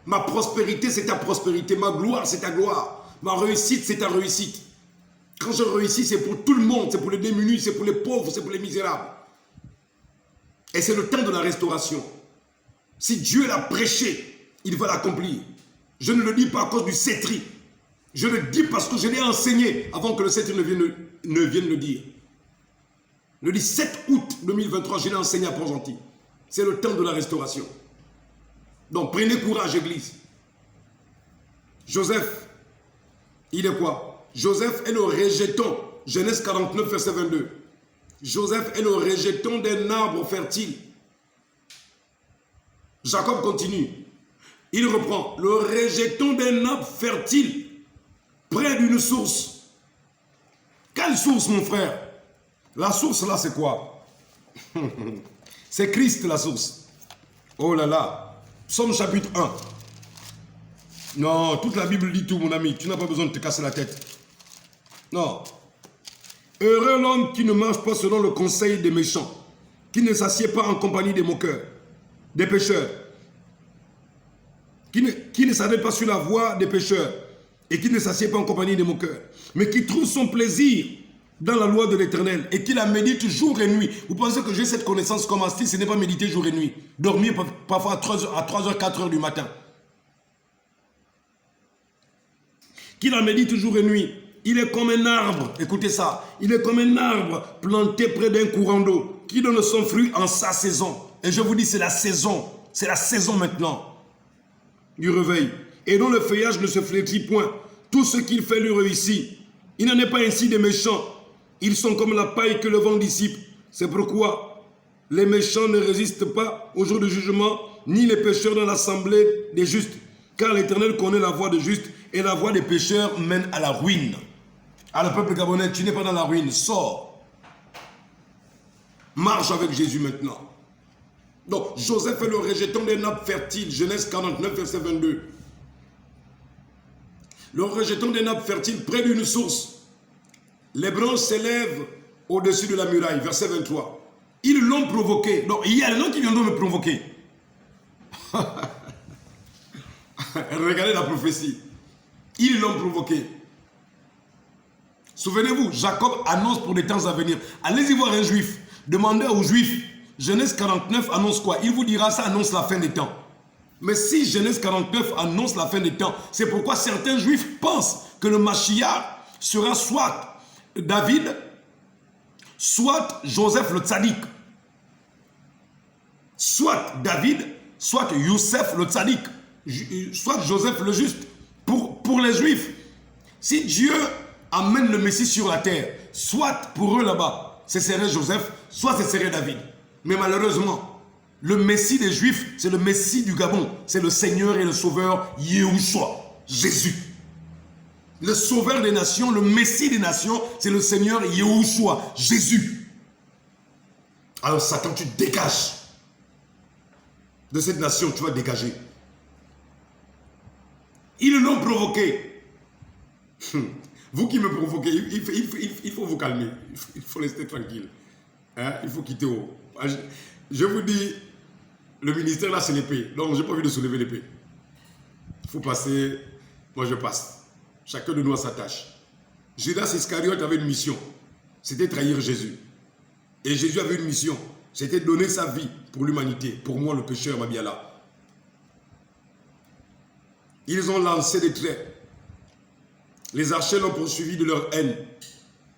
Ma prospérité, c'est ta prospérité. Ma gloire, c'est ta gloire. Ma réussite, c'est ta réussite. Quand je réussis, c'est pour tout le monde, c'est pour les démunis, c'est pour les pauvres, c'est pour les misérables. Et c'est le temps de la restauration. Si Dieu l'a prêché, il va l'accomplir. Je ne le dis pas à cause du cétri. Je le dis parce que je l'ai enseigné avant que le cétri ne vienne le dire. Le 17 août 2023, je l'ai enseigné à Port-Gentil. C'est le temps de la restauration. Donc prenez courage, Église. Joseph, il est quoi? Joseph est le rejeton, Genèse 49, verset 22. Joseph est le rejeton d'un arbre fertile. Jacob continue. Il reprend. Le rejeton d'un arbre fertile, près d'une source. Quelle source, mon frère? La source, là, c'est quoi? C'est Christ, la source. Oh là là. Psaume chapitre 1. Non, toute la Bible dit tout, mon ami. Tu n'as pas besoin de te casser la tête. Non. Heureux l'homme qui ne marche pas selon le conseil des méchants, qui ne s'assied pas en compagnie des moqueurs, des pécheurs, qui ne s'arrête pas sur la voie des pécheurs et qui ne s'assied pas en compagnie des moqueurs, mais qui trouve son plaisir dans la loi de l'Éternel et qui la médite jour et nuit. Vous pensez que j'ai cette connaissance comme Asti, ce n'est pas méditer jour et nuit. Dormir parfois à 3h, 4h du matin. Qui la médite jour et nuit. Il est comme un arbre, écoutez ça, il est comme un arbre planté près d'un courant d'eau qui donne son fruit en sa saison. Et je vous dis, c'est la saison maintenant du réveil. Et dont le feuillage ne se flétrit point. Tout ce qu'il fait lui réussit. Il n'en est pas ainsi des méchants. Ils sont comme la paille que le vent dissipe. C'est pourquoi les méchants ne résistent pas au jour du jugement, ni les pécheurs dans l'assemblée des justes. Car l'Éternel connaît la voie des justes et la voie des pécheurs mène à la ruine. Alors peuple gabonais, tu n'es pas dans la ruine, sors. Marche avec Jésus maintenant. Donc Joseph est le rejeton des nappes fertiles, Genèse 49, verset 22. Le rejeton des nappes fertiles près d'une source. Les branches s'élèvent au-dessus de la muraille, verset 23. Ils l'ont provoqué. Donc il y a des gens qui viendront me provoquer. Regardez la prophétie. Ils l'ont provoqué. Souvenez-vous, Jacob annonce pour les temps à venir. Allez-y voir un juif. Demandez aux juifs. Genèse 49 annonce quoi? Il vous dira ça annonce la fin des temps. Mais si Genèse 49 annonce la fin des temps, c'est pourquoi certains juifs pensent que le Mashiach sera soit David, soit Joseph le tzaddik. Soit David, soit Youssef le tzaddik. Soit Joseph le juste. Pour les juifs, si Dieu amène le Messie sur la terre, soit pour eux là-bas, ce serait Joseph, soit ce serait David. Mais malheureusement, le Messie des Juifs, c'est le Messie du Gabon. C'est le Seigneur et le Sauveur Yahushua, Jésus. Le Sauveur des nations, le Messie des nations, c'est le Seigneur Yahushua, Jésus. Alors Satan, tu dégages. De cette nation, tu vas dégager. Ils l'ont provoqué. Vous qui me provoquez, il faut vous calmer. Il faut rester tranquille. Hein? Il faut quitter haut. Je vous dis, le ministère là c'est l'épée. Donc j'ai pas envie de soulever l'épée. Il faut passer, moi je passe. Chacun de nous a sa tâche. Judas Iscariote avait une mission. C'était trahir Jésus. Et Jésus avait une mission. C'était donner sa vie pour l'humanité. Pour moi le pécheur Mabiala. Ils ont lancé des traits. Les archers l'ont poursuivi de leur haine.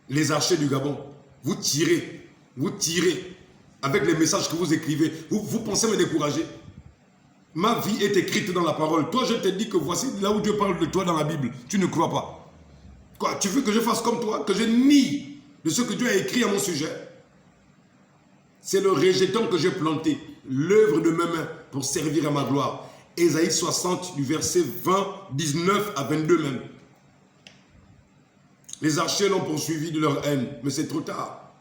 Les archers du Gabon. Vous tirez avec les messages que vous écrivez. Vous pensez me décourager. Ma vie est écrite dans la parole. Toi, je te dis que voici là où Dieu parle de toi dans la Bible. Tu ne crois pas. Quoi, tu veux que je fasse comme toi? Que je nie de ce que Dieu a écrit à mon sujet? C'est le rejeton que j'ai planté. L'œuvre de mes mains pour servir à ma gloire. Ésaïe 60 du verset 20, 19 à 22 même. Les archers l'ont poursuivi de leur haine. Mais c'est trop tard.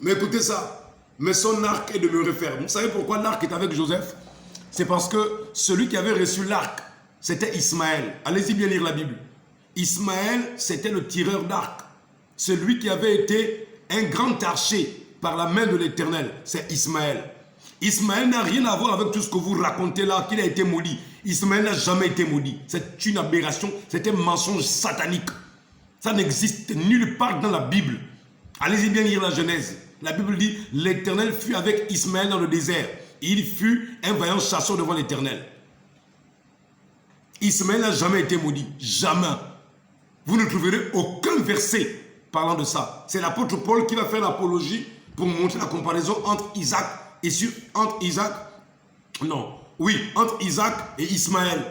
Mais écoutez ça. Mais son arc est demeuré ferme. Vous savez pourquoi l'arc est avec Joseph? C'est parce que celui qui avait reçu l'arc, c'était Ismaël. Allez-y bien lire la Bible. Ismaël, c'était le tireur d'arc. Celui qui avait été un grand archer par la main de l'Éternel, c'est Ismaël. Ismaël n'a rien à voir avec tout ce que vous racontez là, qu'il a été maudit. Ismaël n'a jamais été maudit. C'est une aberration, c'est un mensonge satanique. Ça n'existe nulle part dans la Bible. Allez-y bien lire la Genèse. La Bible dit, l'Éternel fut avec Ismaël dans le désert. Il fut un vaillant chasseur devant l'Éternel. Ismaël n'a jamais été maudit. Jamais. Vous ne trouverez aucun verset parlant de ça. C'est l'apôtre Paul qui va faire l'apologie pour montrer la comparaison entre Isaac et entre Isaac et Ismaël.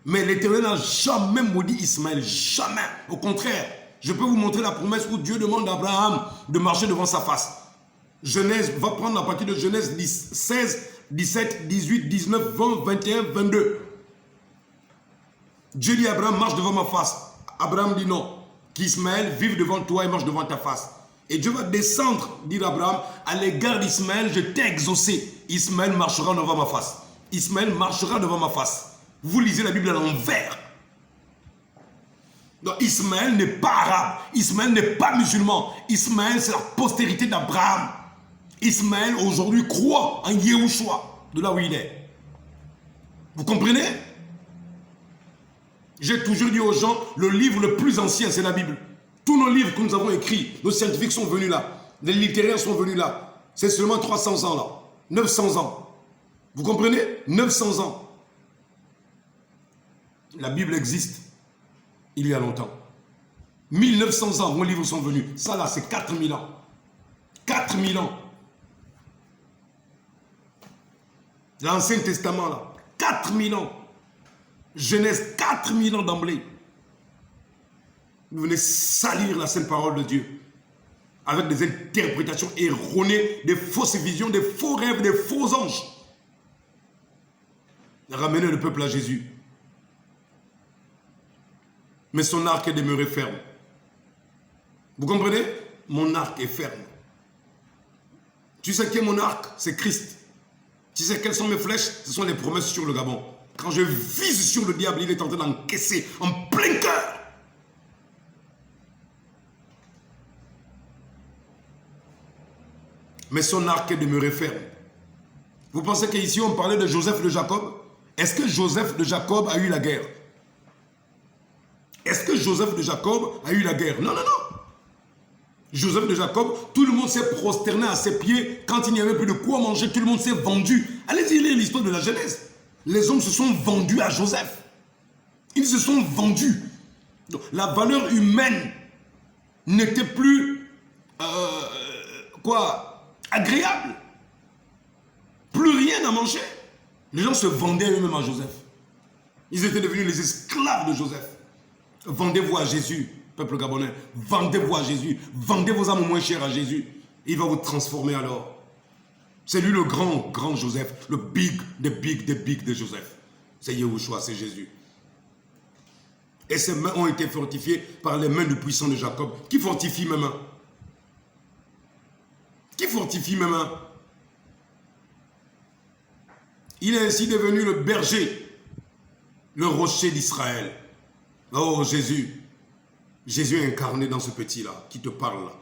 Mais l'Éternel n'a jamais maudit Ismaël. Jamais. Au contraire, je peux vous montrer la promesse où Dieu demande à Abraham de marcher devant sa face. Genèse va prendre à partir de Genèse 16, 17, 18, 19, 20, 21, 22. Dieu dit à Abraham, marche devant ma face. Abraham dit non. Qu'Ismaël vive devant toi et marche devant ta face. Et Dieu va descendre, dit Abraham, à l'égard d'Ismaël, je t'ai exaucé. Ismaël marchera devant ma face. Ismaël marchera devant ma face. Vous lisez la Bible à l'envers. Donc Ismaël n'est pas arabe. Ismaël n'est pas musulman. Ismaël, c'est la postérité d'Abraham. Ismaël, aujourd'hui, croit en Yahushua, de là où il est. Vous comprenez? J'ai toujours dit aux gens, le livre le plus ancien, c'est la Bible. Tous nos livres que nous avons écrits, nos scientifiques sont venus là. Les littéraires sont venus là. C'est seulement 300 ans là. 900 ans. Vous comprenez? 900 ans. La Bible existe il y a longtemps. 1900 ans, vos livres sont venus. Ça là, c'est 4000 ans. 4000 ans. L'Ancien Testament là, 4000 ans. Genèse, 4000 ans d'emblée. Vous venez salir la sainte parole de Dieu avec des interprétations erronées, des fausses visions, des faux rêves, des faux anges. Ramenez le peuple à Jésus. Mais son arc est demeuré ferme. Vous comprenez? Mon arc est ferme. Tu sais qui est mon arc? C'est Christ. Tu sais quelles sont mes flèches? Ce sont les promesses sur le Gabon. Quand je vise sur le diable, il est en train d'encaisser en plein cœur. Mais son arc est demeuré ferme. Vous pensez qu'ici on parlait de Joseph de Jacob? Est-ce que Joseph de Jacob a eu la guerre? Est-ce que Joseph de Jacob a eu la guerre? Non, non, non. Joseph de Jacob, tout le monde s'est prosterné à ses pieds. Quand il n'y avait plus de quoi manger, tout le monde s'est vendu. Allez-y lire l'histoire de la Genèse. Les hommes se sont vendus à Joseph. Ils se sont vendus. Donc, la valeur humaine n'était plus agréable. Plus rien à manger. Les gens se vendaient eux-mêmes à Joseph. Ils étaient devenus les esclaves de Joseph. Vendez-vous à Jésus, peuple gabonais. Vendez-vous à Jésus. Vendez vos âmes moins chères à Jésus. Il va vous transformer alors. C'est lui le grand, grand Joseph. Le big de Joseph. C'est Yahushua, c'est Jésus. Et ses mains ont été fortifiées par les mains du puissant de Jacob. Qui fortifie mes mains? Qui fortifie mes mains? Il est ainsi devenu le berger, le rocher d'Israël. Oh Jésus, Jésus est incarné dans ce petit-là qui te parle là.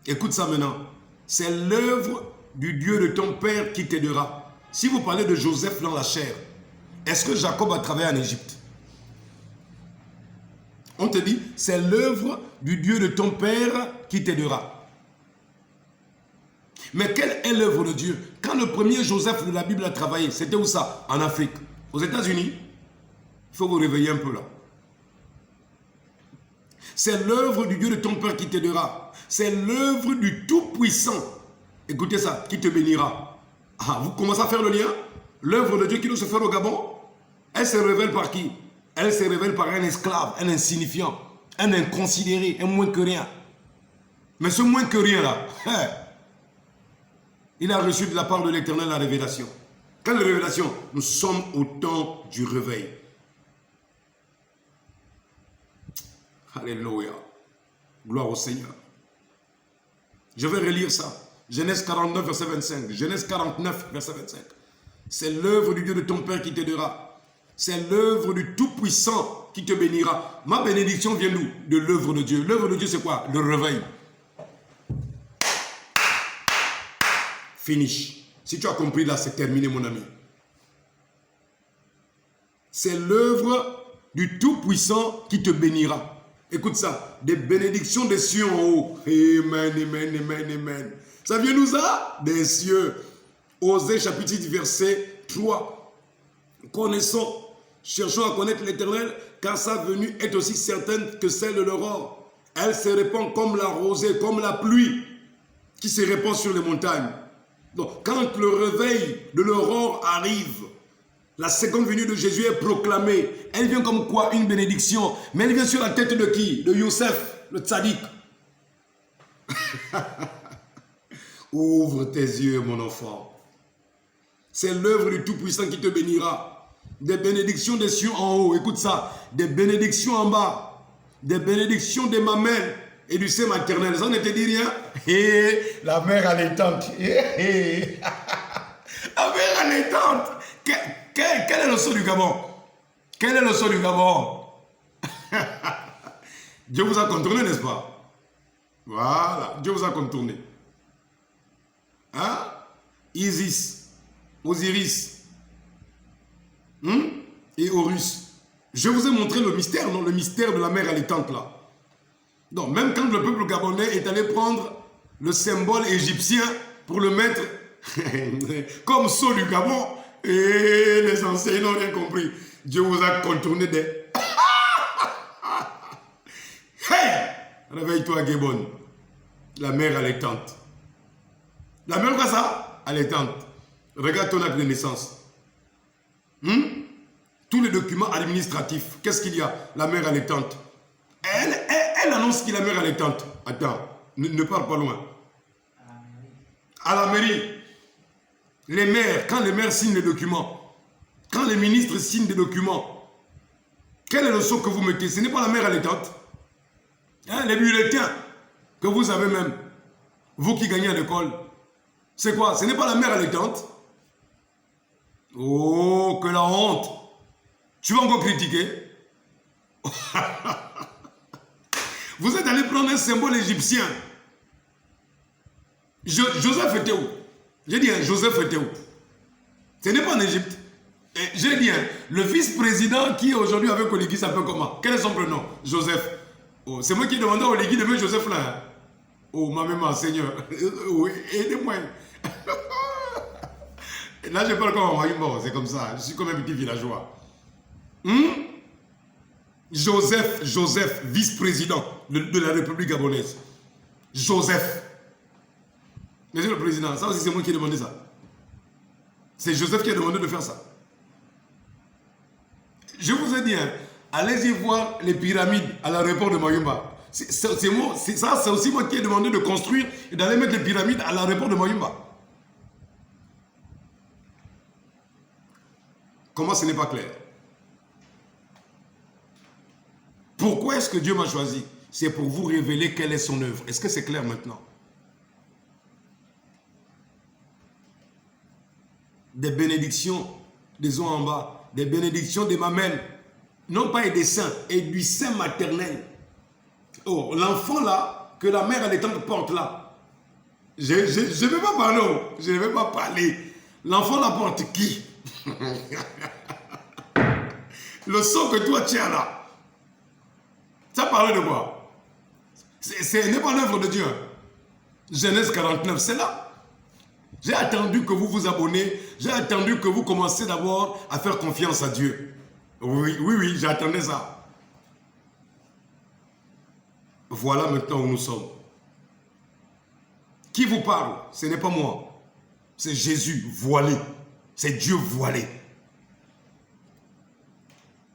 Écoute ça maintenant. C'est l'œuvre du Dieu de ton père qui t'aidera. Si vous parlez de Joseph dans la chair, est-ce que Jacob a travaillé en Égypte? On te dit, c'est l'œuvre du Dieu de ton père qui t'aidera. Mais quelle est l'œuvre de Dieu? Quand le premier Joseph de la Bible a travaillé, c'était où ça? En Afrique. Aux États-Unis. Il faut vous réveiller un peu là. C'est l'œuvre du Dieu de ton père qui t'aidera. C'est l'œuvre du Tout-Puissant. Écoutez ça, qui te bénira. Ah, vous commencez à faire le lien? L'œuvre de Dieu qui doit se faire au Gabon, elle se révèle par qui? Elle se révèle par un esclave, un insignifiant, un inconsidéré, un moins que rien. Mais ce moins que rien là, il a reçu de la part de l'Éternel la révélation. Quelle révélation? Nous sommes au temps du réveil. Alléluia. Gloire au Seigneur. Je vais relire ça. Genèse 49, verset 25. Genèse 49, verset 25. C'est l'œuvre du Dieu de ton Père qui t'aidera. C'est l'œuvre du Tout-Puissant qui te bénira. Ma bénédiction vient d'où? De l'œuvre de Dieu. L'œuvre de Dieu, c'est quoi? Le réveil. Finish. Si tu as compris là, c'est terminé, mon ami. C'est l'œuvre du Tout-Puissant qui te bénira. Écoute ça, des bénédictions des cieux en haut. Amen, amen, amen, amen. Ça vient nous ça? Des cieux. Osée chapitre 10, verset 3. Connaissons, cherchons à connaître l'Éternel, car sa venue est aussi certaine que celle de l'aurore. Elle se répand comme la rosée, comme la pluie qui se répand sur les montagnes. Donc, quand le réveil de l'aurore arrive, la seconde venue de Jésus est proclamée. Elle vient comme quoi? Une bénédiction. Mais elle vient sur la tête de qui? De Youssef, le tzaddik. Ouvre tes yeux, mon enfant. C'est l'œuvre du Tout-Puissant qui te bénira. Des bénédictions des cieux en haut. Écoute ça. Des bénédictions en bas. Des bénédictions de ma mère et du sein maternel. Ça ne te dit rien? La mère allaitante. La mère allaitante. Quel est le son du Gabon? Quel est le son du Gabon? Dieu vous a contourné, n'est-ce pas? Voilà, Dieu vous a contourné. Hein? Isis, Osiris. et Horus. Je vous ai montré le mystère, non? Le mystère de la mer allaitante là. Donc, même quand le peuple gabonais est allé prendre le symbole égyptien pour le mettre comme sceau du Gabon, et les anciens n'ont rien compris. Dieu vous a contourné des... Hey! Réveille-toi, Gabon. La mer allaitante. La mer quoi ça? Allaitante. Regarde ton acte de naissance. Tous les documents administratifs, qu'est-ce qu'il y a? La mère allaitante. Elle annonce qu'il est la mère allaitante. Attends, ne pars pas loin. À la mairie. Les maires, quand les maires signent les documents, quand les ministres signent des documents, quel est le sceau que vous mettez? Ce n'est pas la mère allaitante. Hein, les bulletins que vous avez même, vous qui gagnez à l'école, c'est quoi? Ce n'est pas la mère allaitante. Oh, que la honte! Tu vas encore critiquer? Vous êtes allé prendre un symbole égyptien. Joseph était où? J'ai dit, Joseph était où? Ce n'est pas en Égypte. J'ai dit, le vice-président qui est aujourd'hui avec Oligui s'appelle comment? Quel est son prénom? Joseph. Oh, c'est moi qui demandais à Oligui de mettre Joseph là. Oh, ma maman, Seigneur. Oh, aidez-moi. Là, je parle comme un Mayumba, c'est comme ça. Je suis comme un petit villageois. Joseph, vice-président de la République gabonaise. Joseph. Monsieur le Président, ça aussi c'est moi qui ai demandé ça. C'est Joseph qui a demandé de faire ça. Je vous ai dit, allez-y voir les pyramides à l'aéroport de Mayumba. C'est aussi moi qui ai demandé de construire et d'aller mettre les pyramides à l'aéroport de Mayumba. Comment ce n'est pas clair? Pourquoi est-ce que Dieu m'a choisi? C'est pour vous révéler quelle est son œuvre. Est-ce que c'est clair maintenant? Des bénédictions des eaux en bas, des bénédictions des mamelles, non pas et des seins, et du sein maternel. Oh, l'enfant là, que la mère allaitante porte là. Je ne vais pas parler, je ne vais pas parler. L'enfant la porte qui? Le sang que toi tiens là. Ça parle de quoi? Ce n'est pas l'œuvre de Dieu. Genèse 49, c'est là. J'ai attendu que vous vous abonnez. J'ai attendu que vous commencez d'abord à faire confiance à Dieu. Oui, j'attendais ça. Voilà maintenant où nous sommes. Qui vous parle? Ce n'est pas moi. C'est Jésus voilé. C'est Dieu voilé.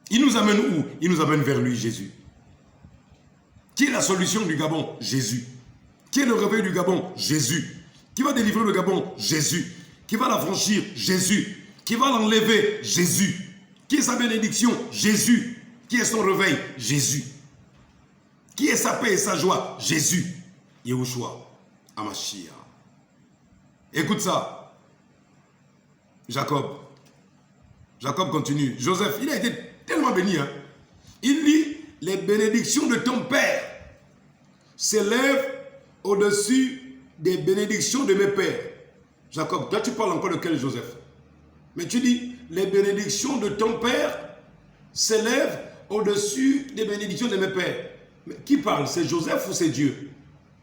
Il nous amène où? Il nous amène vers lui, Jésus. Qui est la solution du Gabon? Jésus. Qui est le réveil du Gabon? Jésus. Qui va délivrer le Gabon? Jésus. Qui va l'affranchir? Jésus. Qui va l'enlever? Jésus. Qui est sa bénédiction? Jésus. Qui est son réveil? Jésus. Qui est sa paix et sa joie? Jésus. Yahushua. Amashia. Écoute ça. Jacob continue. Joseph, il a été tellement béni. Hein? Il dit, les bénédictions de ton père s'élèvent au-dessus des bénédictions de mes pères. Jacob, toi tu parles encore de quel Joseph? Mais tu dis, les bénédictions de ton père s'élèvent au-dessus des bénédictions de mes pères. Mais qui parle? C'est Joseph ou c'est Dieu?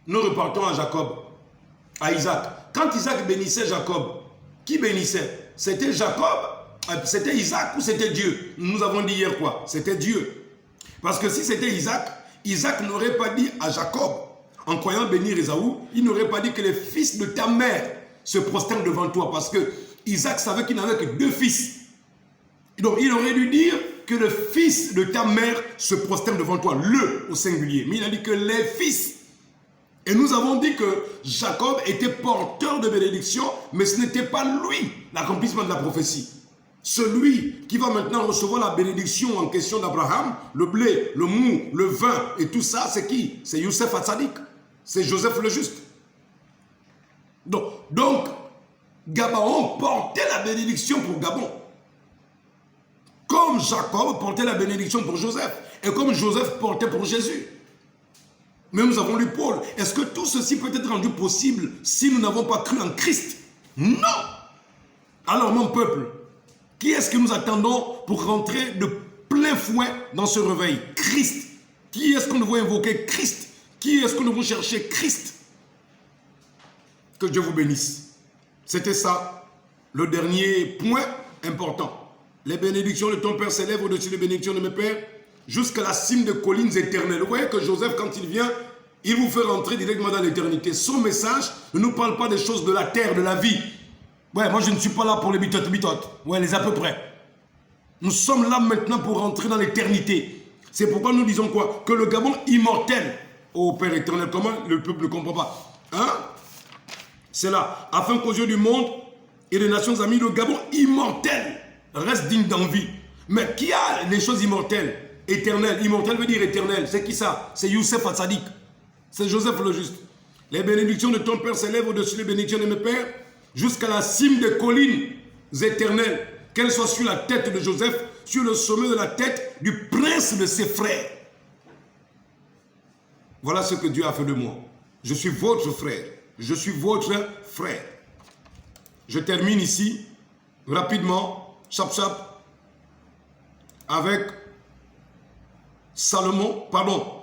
Nous repartons à Jacob, à Isaac. Quand Isaac bénissait Jacob, qui bénissait? C'était Jacob, c'était Isaac ou c'était Dieu? Nous avons dit hier quoi? C'était Dieu. Parce que si c'était Isaac, Isaac n'aurait pas dit à Jacob, en croyant bénir Ésaü, il n'aurait pas dit que les fils de ta mère se prosternent devant toi. Parce que Isaac savait qu'il n'avait que 2 fils. Donc il aurait dû dire que le fils de ta mère se prosterne devant toi, le au singulier. Mais il a dit que les fils. Et nous avons dit que Jacob était porteur de bénédiction, mais ce n'était pas lui l'accomplissement de la prophétie. Celui qui va maintenant recevoir la bénédiction en question d'Abraham, le blé, le mou, le vin et tout ça, c'est qui? C'est Youssef Hatzadik. C'est Joseph le Juste. Donc, Gabaon portait la bénédiction pour Gabon. Comme Jacob portait la bénédiction pour Joseph. Et comme Joseph portait pour Jésus. Mais nous avons lu Paul. Est-ce que tout ceci peut être rendu possible si nous n'avons pas cru en Christ? Non! Alors mon peuple, Qui est-ce que nous attendons pour rentrer de plein fouet dans ce réveil? Christ. Qui est-ce que nous devons invoquer? Christ. Qui est-ce que nous devons chercher? Christ. Que Dieu vous bénisse. C'était ça, le dernier point important. Les bénédictions de ton Père s'élèvent au-dessus des bénédictions de mes pères, jusqu'à la cime des collines éternelles. Vous voyez que Joseph, quand il vient, il vous fait rentrer directement dans l'éternité. Son message ne nous parle pas des choses de la terre, de la vie. Ouais, moi je ne suis pas là pour les bitotes. Ouais, les à peu près. Nous sommes là maintenant pour rentrer dans l'éternité. C'est pourquoi nous disons quoi? Que le Gabon immortel, ô Père éternel, comment le peuple ne comprend pas? Hein? C'est là, afin qu'aux yeux du monde et des nations amies, le Gabon immortel reste digne d'envie. Mais qui a les choses immortelles? Éternel. Immortel veut dire éternel. C'est qui ça? C'est Youssef Hatzadik. C'est Joseph le juste. Les bénédictions de ton Père s'élèvent au-dessus des bénédictions de mes pères, jusqu'à la cime des collines éternelles, qu'elles soient sur la tête de Joseph, sur le sommet de la tête du prince de ses frères. Voilà ce que Dieu a fait de moi. Je suis votre frère. Je suis votre frère. Je termine ici, rapidement, chap, avec Salomon, pardon,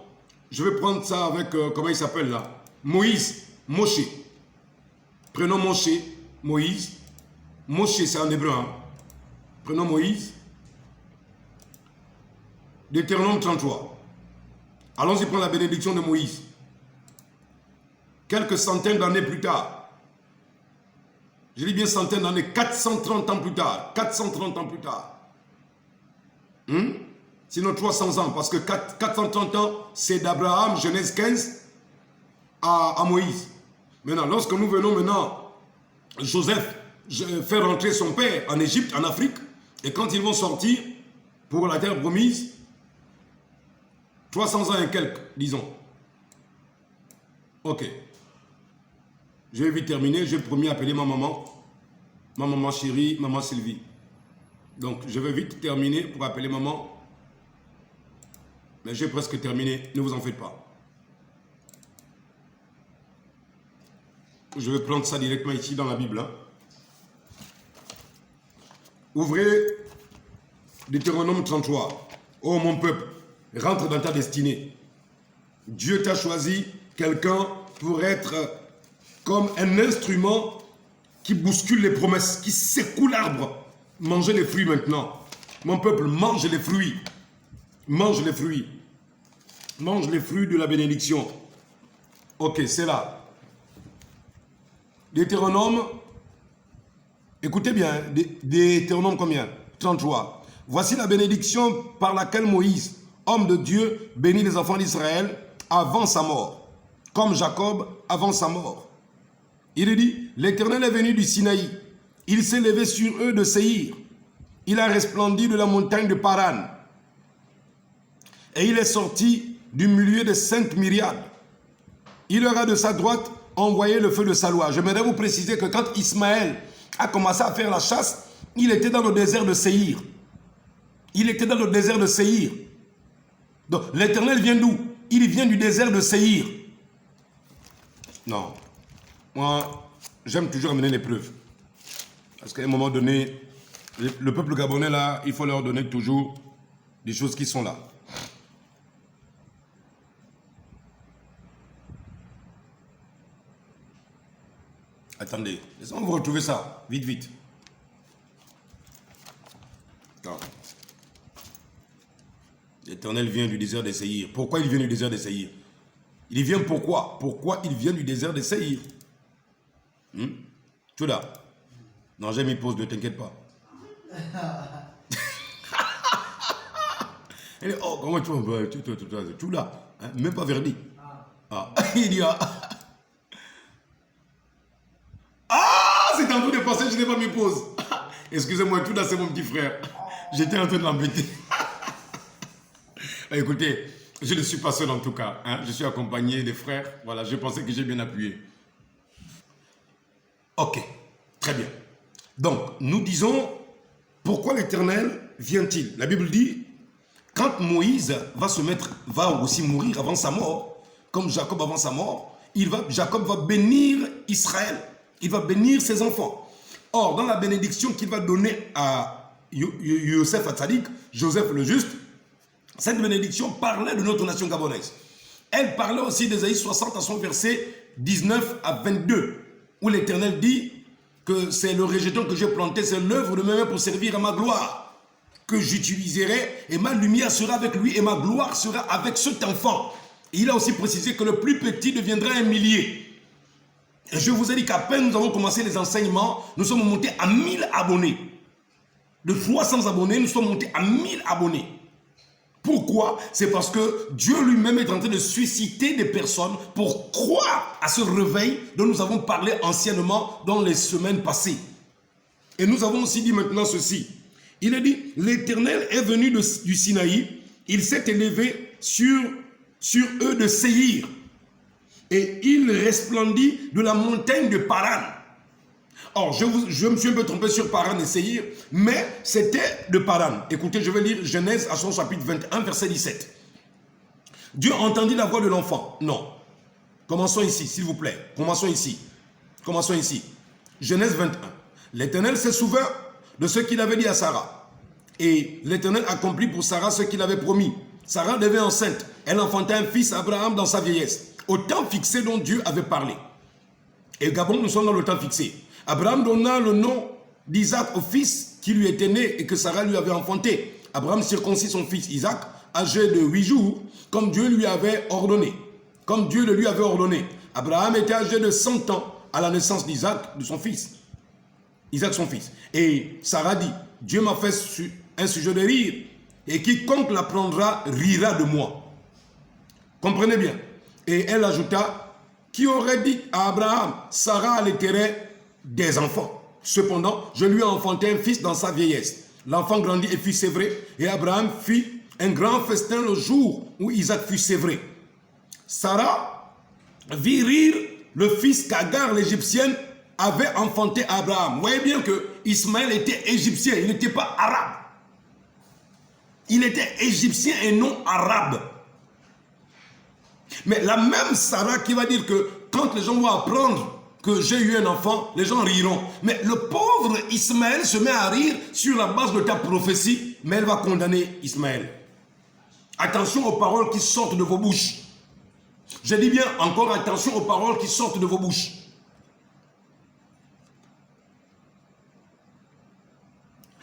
je vais prendre ça avec, comment il s'appelle là? Moïse, Moshe. Prenons Moshe, Moïse. Moshe, c'est en hébreu. Hein? Prenons Moïse. Deutéronome 33. Allons-y prendre la bénédiction de Moïse. Quelques centaines d'années plus tard. Je dis bien centaines d'années, 430 ans plus tard. 430 ans plus tard. Sinon 300 ans, parce que 430 ans, c'est d'Abraham, Genèse 15, à Moïse. Maintenant, lorsque nous venons maintenant, Joseph fait rentrer son père en Égypte, en Afrique, et quand ils vont sortir pour la terre promise, 300 ans et quelques, disons. Ok. Je vais vite terminer, j'ai promis appeler ma maman chérie, maman Sylvie. Donc, je vais vite terminer pour appeler maman. Mais j'ai presque terminé, ne vous en faites pas. Je vais prendre ça directement ici dans la Bible. Hein. Ouvrez Deutéronome 33. Oh mon peuple, rentre dans ta destinée. Dieu t'a choisi quelqu'un pour être comme un instrument qui bouscule les promesses, qui secoue l'arbre. Mangez les fruits maintenant. Mon peuple, mange les fruits. Mange les fruits. Mange les fruits de la bénédiction. Ok, c'est là. Deutéronome, écoutez bien, Deutéronome combien? 33. Voici la bénédiction par laquelle Moïse, homme de Dieu, bénit les enfants d'Israël avant sa mort, comme Jacob avant sa mort. Il dit, l'Éternel est venu du Sinaï, il s'est levé sur eux de Séhir, il a resplendi de la montagne de Paran, et il est sorti du milieu des 5 myriades. Il leur a de sa droite envoyé le feu de sa loi. J'aimerais vous préciser que quand Ismaël a commencé à faire la chasse, il était dans le désert de Séhir. Il était dans le désert de Séhir. Donc l'Éternel vient d'où? Il vient du désert de Séhir. Non. Moi, j'aime toujours amener les preuves. Parce qu'à un moment donné, le peuple gabonais là, il faut leur donner toujours des choses qui sont là. Attendez, laissez-moi vous retrouver ça, vite, vite. L'Éternel vient du désert des Séhir. Pourquoi il vient du désert des Séhir? Il vient pourquoi? Pourquoi il vient du désert des Séhir? Tu là? Non, j'ai mis pause, ne t'inquiète pas. Elle dit, oh, comment tu là? Hein? Même pas verdi. Ah. Il dit, c'était en train de passer, je n'ai pas mis pause. Excusez-moi, tout là, c'est mon petit frère. J'étais en train de l'embêter. Écoutez, je ne suis pas seul en tout cas. Hein. Je suis accompagné des frères. Voilà, je pensais que j'ai bien appuyé. Ok, très bien. Donc, nous disons, pourquoi l'Éternel vient-il? La Bible dit, quand Moïse va aussi mourir avant sa mort, comme Jacob avant sa mort, Jacob va bénir Israël. Il va bénir ses enfants. Or, dans la bénédiction qu'il va donner à Youssef Hatzadik, Joseph le Juste, cette bénédiction parlait de notre nation gabonaise. Elle parlait aussi d'Ésaïe 60 à son verset 19 à 22, où l'Éternel dit que c'est le rejeton que j'ai planté, c'est l'œuvre de mes mains pour servir à ma gloire, que j'utiliserai, et ma lumière sera avec lui, et ma gloire sera avec cet enfant. Et il a aussi précisé que le plus petit deviendra un millier. Et je vous ai dit qu'à peine nous avons commencé les enseignements, nous sommes montés à 1000 abonnés. De 300 abonnés, nous sommes montés à 1000 abonnés. Pourquoi? C'est parce que Dieu lui-même est en train de susciter des personnes pour croire à ce réveil dont nous avons parlé anciennement dans les semaines passées. Et nous avons aussi dit maintenant ceci. Il a dit, l'Éternel est venu du Sinaï, il s'est élevé sur eux de Séhir, et il resplendit de la montagne de Paran. Or, je me suis un peu trompé sur Paran et Séhir, mais c'était de Paran. Écoutez, je vais lire Genèse à son chapitre 21, verset 17. Dieu entendit la voix de l'enfant. Non. Commençons ici, s'il vous plaît. Commençons ici. Commençons ici. Genèse 21. L'Éternel se souvint de ce qu'il avait dit à Sarah. Et l'Éternel accomplit pour Sarah ce qu'il avait promis. Sarah devint enceinte. Elle enfanta un fils, Abraham, dans sa vieillesse, au temps fixé dont Dieu avait parlé. Et Gabon, nous sommes dans le temps fixé. Abraham donna le nom d'Isaac au fils qui lui était né et que Sarah lui avait enfanté. Abraham circoncit son fils Isaac, âgé de 8 jours, comme Dieu lui avait ordonné. Comme Dieu le lui avait ordonné. Abraham était âgé de 100 ans à la naissance d'Isaac, de son fils. Isaac, son fils. Et Sarah dit, Dieu m'a fait un sujet de rire, et quiconque l'apprendra rira de moi. Comprenez bien. Et elle ajouta, qui aurait dit à Abraham, Sarah allaiterait des enfants. Cependant, je lui ai enfanté un fils dans sa vieillesse. L'enfant grandit et fut sévré, et Abraham fit un grand festin le jour où Isaac fut sévré. Sarah vit rire le fils qu'Agar l'égyptienne avait enfanté à Abraham. Vous voyez bien que Ismaël était égyptien, il n'était pas arabe. Il était égyptien et non arabe. Mais la même Sarah qui va dire que quand les gens vont apprendre que j'ai eu un enfant, les gens riront. Mais le pauvre Ismaël se met à rire sur la base de ta prophétie, mais elle va condamner Ismaël. Attention aux paroles qui sortent de vos bouches. Je dis bien encore attention aux paroles qui sortent de vos bouches.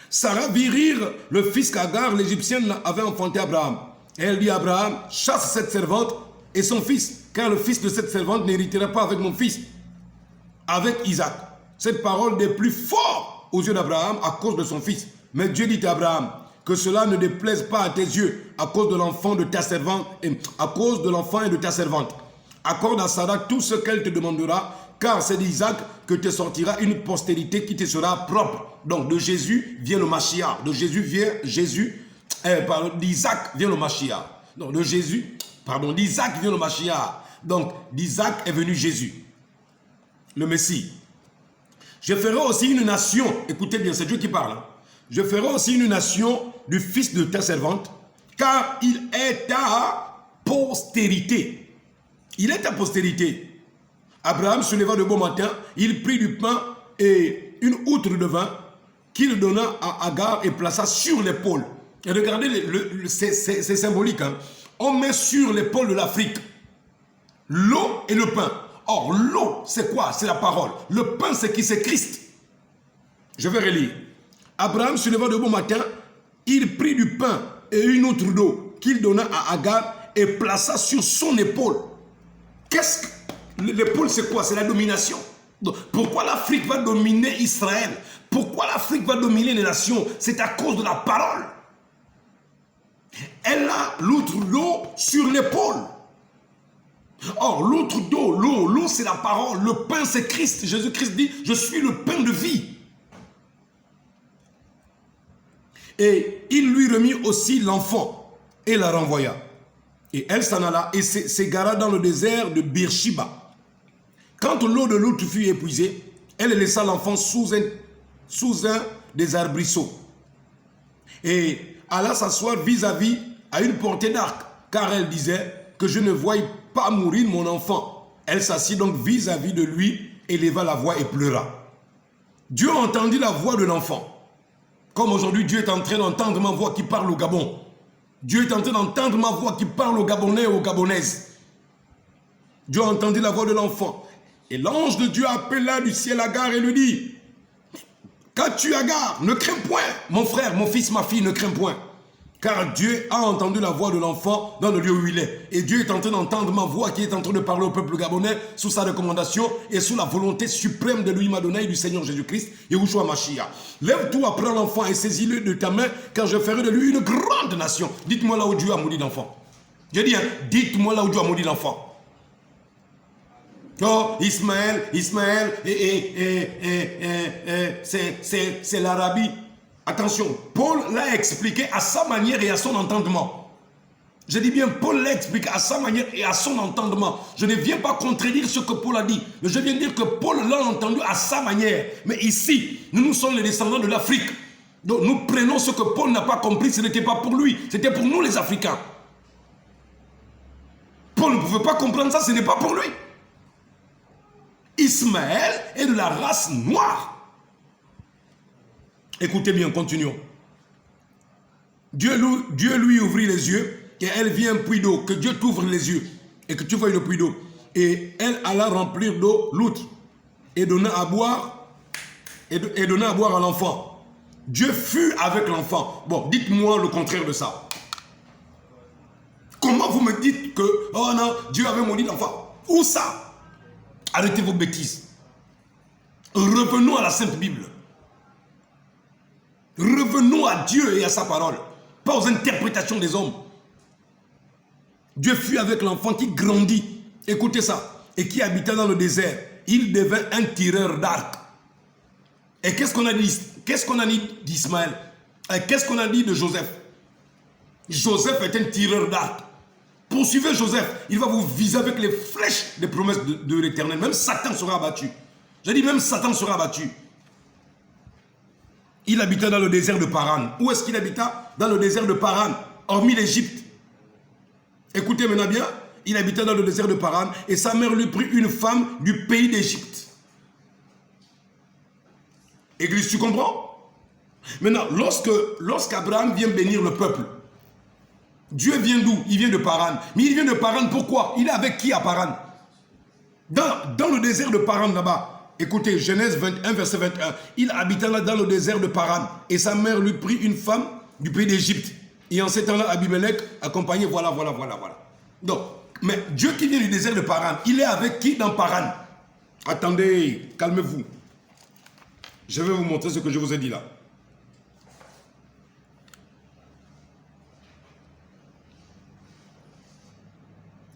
Sarah vit rire le fils qu'Agar, l'égyptienne, avait enfanté à Abraham. Et elle dit à Abraham, chasse cette servante et son fils, car le fils de cette servante n'héritera pas avec mon fils, avec Isaac. Cette parole n'est plus forte aux yeux d'Abraham à cause de son fils. Mais Dieu dit à Abraham, que cela ne déplaise pas à tes yeux à cause de l'enfant de ta servante, et à cause de l'enfant et de ta servante. Accorde à Sarah tout ce qu'elle te demandera, car c'est d'Isaac que te sortira une postérité qui te sera propre. Donc de Jésus vient le Mashiach. De Jésus vient d'Isaac vient le Mashiach. Donc de Jésus, pardon, d'Isaac vient le Mashiach. Donc d'Isaac est venu Jésus, le Messie. Je ferai aussi une nation, écoutez bien, c'est Dieu qui parle. Hein. Je ferai aussi une nation du fils de ta servante, car il est ta postérité. Il est ta postérité. Abraham se leva de bon matin, il prit du pain et une outre de vin qu'il donna à Agar et plaça sur l'épaule. Et regardez, c'est symbolique. Hein. On met sur l'épaule de l'Afrique l'eau et le pain. Or, l'eau, c'est quoi? C'est la parole. Le pain, c'est qui? C'est Christ. Je vais relire. Abraham se leva de bon matin, il prit du pain et une outre d'eau qu'il donna à Agar et plaça sur son épaule. Qu'est-ce que l'épaule, c'est quoi? C'est la domination. Donc, pourquoi l'Afrique va dominer Israël? Pourquoi l'Afrique va dominer les nations? C'est à cause de la parole. Elle a l'outre d'eau sur l'épaule. Or, l'outre d'eau, l'eau c'est la parole. Le pain, c'est Christ. Jésus-Christ dit, je suis le pain de vie. Et il lui remit aussi l'enfant et la renvoya. Et elle s'en alla et s'égara dans le désert de Beersheba. Quand l'eau de l'outre fut épuisée, elle laissa l'enfant sous un des arbrisseaux. Et alla s'asseoir vis-à-vis à une portée d'arc, car elle disait que je ne voie pas mourir mon enfant. Elle s'assit donc vis-à-vis de lui, éleva la voix et pleura. Dieu entendit la voix de l'enfant. Comme aujourd'hui, Dieu est en train d'entendre ma voix qui parle au Gabon. Dieu est en train d'entendre ma voix qui parle aux Gabonais et aux Gabonaises. Dieu a entendu la voix de l'enfant. Et l'ange de Dieu appela du ciel Agar et lui dit, qu'as-tu Agar? Ne crains point, mon frère, mon fils, ma fille, ne crains point. Car Dieu a entendu la voix de l'enfant dans le lieu où il est. Et Dieu est en train d'entendre ma voix qui est en train de parler au peuple gabonais sous sa recommandation et sous la volonté suprême de lui Madonna et du Seigneur Jésus-Christ, Yahushua Mashiach. Lève-toi, prends l'enfant et saisis-le de ta main, car je ferai de lui une grande nation. Dites-moi là où Dieu a maudit l'enfant. Je dis, hein, dites-moi là où Dieu a maudit l'enfant. Oh, Ismaël, c'est l'Arabie. Attention, Paul l'a expliqué à sa manière et à son entendement. Je dis bien, Paul l'a expliqué à sa manière et à son entendement. Je ne viens pas contredire ce que Paul a dit, mais je viens dire que Paul l'a entendu à sa manière. Mais ici, nous sommes les descendants de l'Afrique. Donc nous prenons ce que Paul n'a pas compris, ce n'était pas pour lui, c'était pour nous les Africains. Paul ne pouvait pas comprendre ça, ce n'est pas pour lui. Ismaël est de la race noire. Écoutez bien, continuons. Dieu lui ouvrit les yeux et elle vit un puits d'eau. Que Dieu t'ouvre les yeux et que tu vois le puits d'eau. Et elle alla remplir d'eau l'outre et donna à boire à l'enfant. Dieu fut avec l'enfant. Bon, dites-moi le contraire de ça. Comment vous me dites que, oh non, Dieu avait maudit l'enfant? Où ça? Arrêtez vos bêtises. Revenons à la Sainte Bible. Revenons à Dieu et à sa parole. Pas aux interprétations des hommes. Dieu fut avec l'enfant qui grandit. Écoutez ça. Et qui habitait dans le désert. Il devint un tireur d'arc. Et qu'est-ce qu'on a dit? Qu'est-ce qu'on a dit d'Ismaël? Et qu'est-ce qu'on a dit de Joseph? Joseph est un tireur d'arc. Poursuivez Joseph, il va vous viser avec les flèches des promesses de l'Éternel. Même Satan sera abattu. J'ai dit même Satan sera abattu. Il habitait dans le désert de Paran. Où est-ce qu'il habita? Dans le désert de Paran, hormis l'Égypte. Écoutez maintenant bien, il habitait dans le désert de Paran et sa mère lui prit une femme du pays d'Égypte. Église, tu comprends? Maintenant, lorsqu'Abraham vient bénir le peuple, Dieu vient d'où? Il vient de Paran. Mais il vient de Paran, pourquoi? Il est avec qui à Paran? Dans le désert de Paran là-bas. Écoutez, Genèse 21, verset 21. Il habitait là dans le désert de Paran. Et sa mère lui prit une femme du pays d'Égypte. Et en ces temps-là, Abimelech accompagnait, voilà. Donc, mais Dieu qui vient du désert de Paran, il est avec qui dans Paran? Attendez, calmez-vous. Je vais vous montrer ce que je vous ai dit là.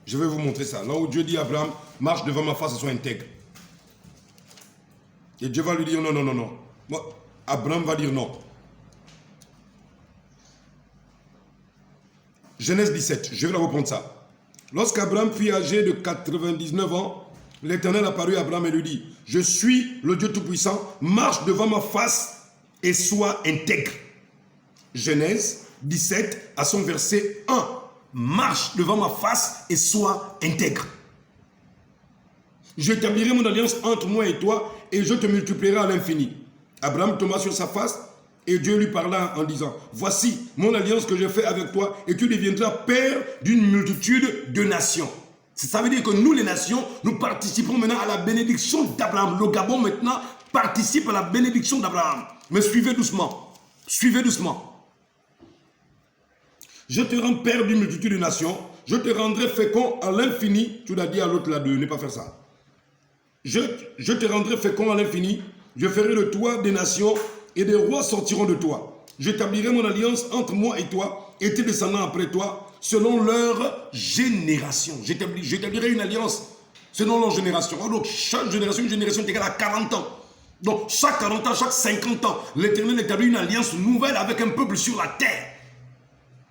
Je vais vous montrer ça. Là où Dieu dit à Abraham, marche devant ma face et sois intègre. Et Dieu va lui dire non. Moi, Abraham va dire non. Genèse 17, je vais la reprendre ça. Lorsqu'Abraham fut âgé de 99 ans, l'Éternel apparut à Abraham et lui dit, je suis le Dieu Tout-Puissant, marche devant ma face et sois intègre. Genèse 17 à son verset 1. Marche devant ma face et sois intègre. J'établirai mon alliance entre moi et toi et je te multiplierai à l'infini. Abraham tomba sur sa face et Dieu lui parla en disant, voici mon alliance que j'ai faite avec toi et tu deviendras père d'une multitude de nations. Ça veut dire que nous les nations, nous participons maintenant à la bénédiction d'Abraham. Le Gabon maintenant participe à la bénédiction d'Abraham. Mais suivez doucement. Suivez doucement. Je te rends père d'une multitude de nations. Je te rendrai fécond à l'infini. Tu l'as dit à l'autre là de ne pas faire ça. Je te rendrai fécond à l'infini. Je ferai de toi des nations et des rois sortiront de toi. J'établirai mon alliance entre moi et toi et tes descendants après toi selon leur génération. J'établirai une alliance selon leur génération. Donc chaque génération, une génération est égale à 40 ans. Donc chaque 40 ans, chaque 50 ans, l'Éternel établit une alliance nouvelle avec un peuple sur la terre.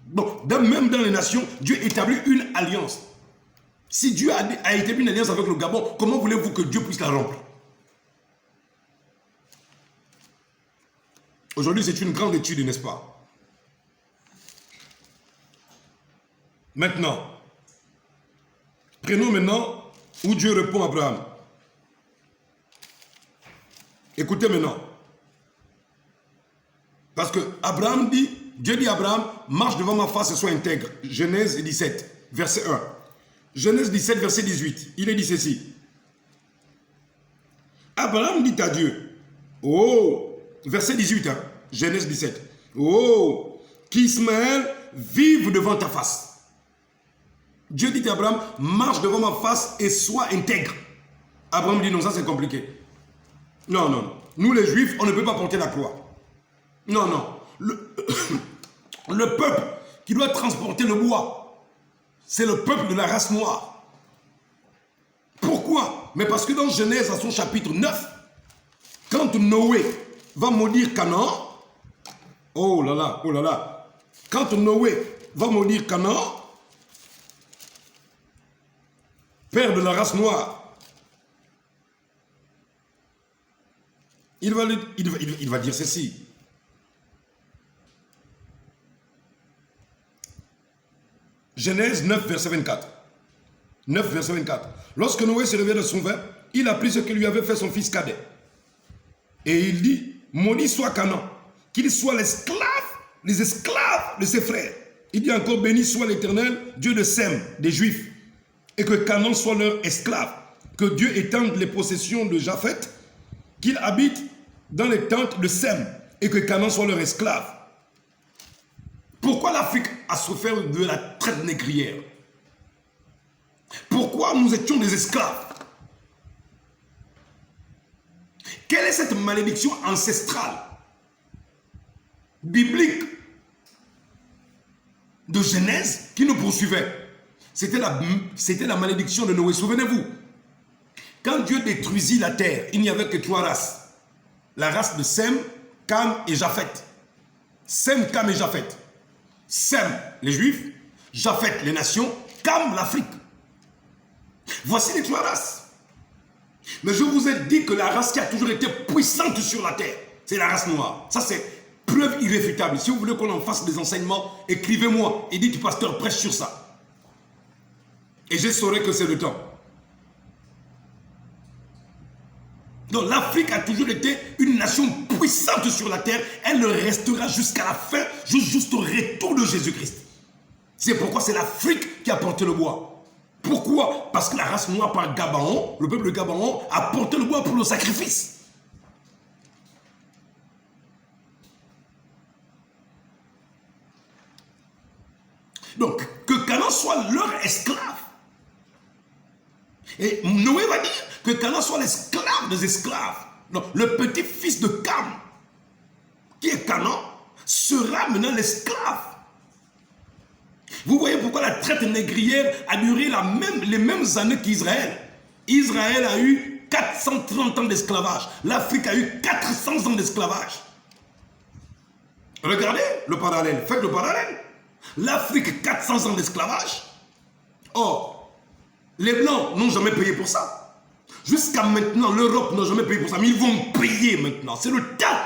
Donc, même dans les nations, Dieu établit une alliance. Si Dieu a établi une alliance avec le Gabon, comment voulez-vous que Dieu puisse la rompre? Aujourd'hui, c'est une grande étude, n'est-ce pas? Maintenant, prenons maintenant où Dieu répond à Abraham. Écoutez maintenant. Parce que Abraham dit, Dieu dit à Abraham, marche devant ma face et sois intègre. Genèse 17, verset 1. Genèse 17, verset 18. Il est dit ceci. Abraham dit à Dieu, oh, verset 18, hein, Genèse 17. Oh, qu'Ismaël vive devant ta face. Dieu dit à Abraham, marche devant ma face et sois intègre. Abraham dit, non, ça c'est compliqué. Non, non, non. Nous les Juifs, on ne peut pas porter la croix. Non, non. Le peuple qui doit transporter le bois, c'est le peuple de la race noire. Pourquoi? Mais parce que dans Genèse, à son chapitre 9, quand Noé va maudire Canaan, oh là là, quand Noé va maudire Canaan, père de la race noire, il va dire ceci. Genèse 9, verset 24. 9, verset 24. Lorsque Noé se réveilla de son vin, il apprit ce que lui avait fait son fils cadet. Et il dit, maudit soit Canaan, qu'il soit l'esclave, les esclaves de ses frères. Il dit encore, béni soit l'Éternel, Dieu de Sem, des Juifs, et que Canaan soit leur esclave, que Dieu étende les possessions de Japheth, qu'il habite dans les tentes de Sem, et que Canaan soit leur esclave. Pourquoi l'Afrique a souffert de la traite négrière? Pourquoi nous étions des esclaves? Quelle est cette malédiction ancestrale, biblique, de Genèse qui nous poursuivait? C'était la malédiction de Noé. Souvenez-vous, quand Dieu détruisit la terre, il n'y avait que 3 races. La race de Sem, Cam et Japheth. Sem, Cam et Japheth. Sem, les Juifs, Japheth, les nations, Cam, l'Afrique. Voici les 3 races. Mais je vous ai dit que la race qui a toujours été puissante sur la terre, c'est la race noire. Ça, c'est preuve irréfutable. Si vous voulez qu'on en fasse des enseignements, écrivez-moi et dites, pasteur, prêche sur ça. Et je saurai que c'est le temps. Donc l'Afrique a toujours été une nation puissante sur la terre. Elle le restera jusqu'à la fin, juste au retour de Jésus-Christ. C'est pourquoi c'est l'Afrique qui a porté le bois. Pourquoi? Parce que la race noire par Gabaon, le peuple de Gabaon, a porté le bois pour le sacrifice. Donc, que Canaan soit leur esclave. Et Noé va dire que Canaan soit l'esclave des esclaves. Donc, le petit-fils de Cam, qui est Canaan, sera maintenant l'esclave. Vous voyez pourquoi la traite négrière a duré les mêmes années qu'Israël. Israël a eu 430 ans d'esclavage. L'Afrique a eu 400 ans d'esclavage. Regardez le parallèle, faites le parallèle. L'Afrique, 400 ans d'esclavage. Or, les Blancs n'ont jamais payé pour ça. Jusqu'à maintenant, l'Europe n'a jamais payé pour ça. Mais ils vont payer maintenant. C'est le temps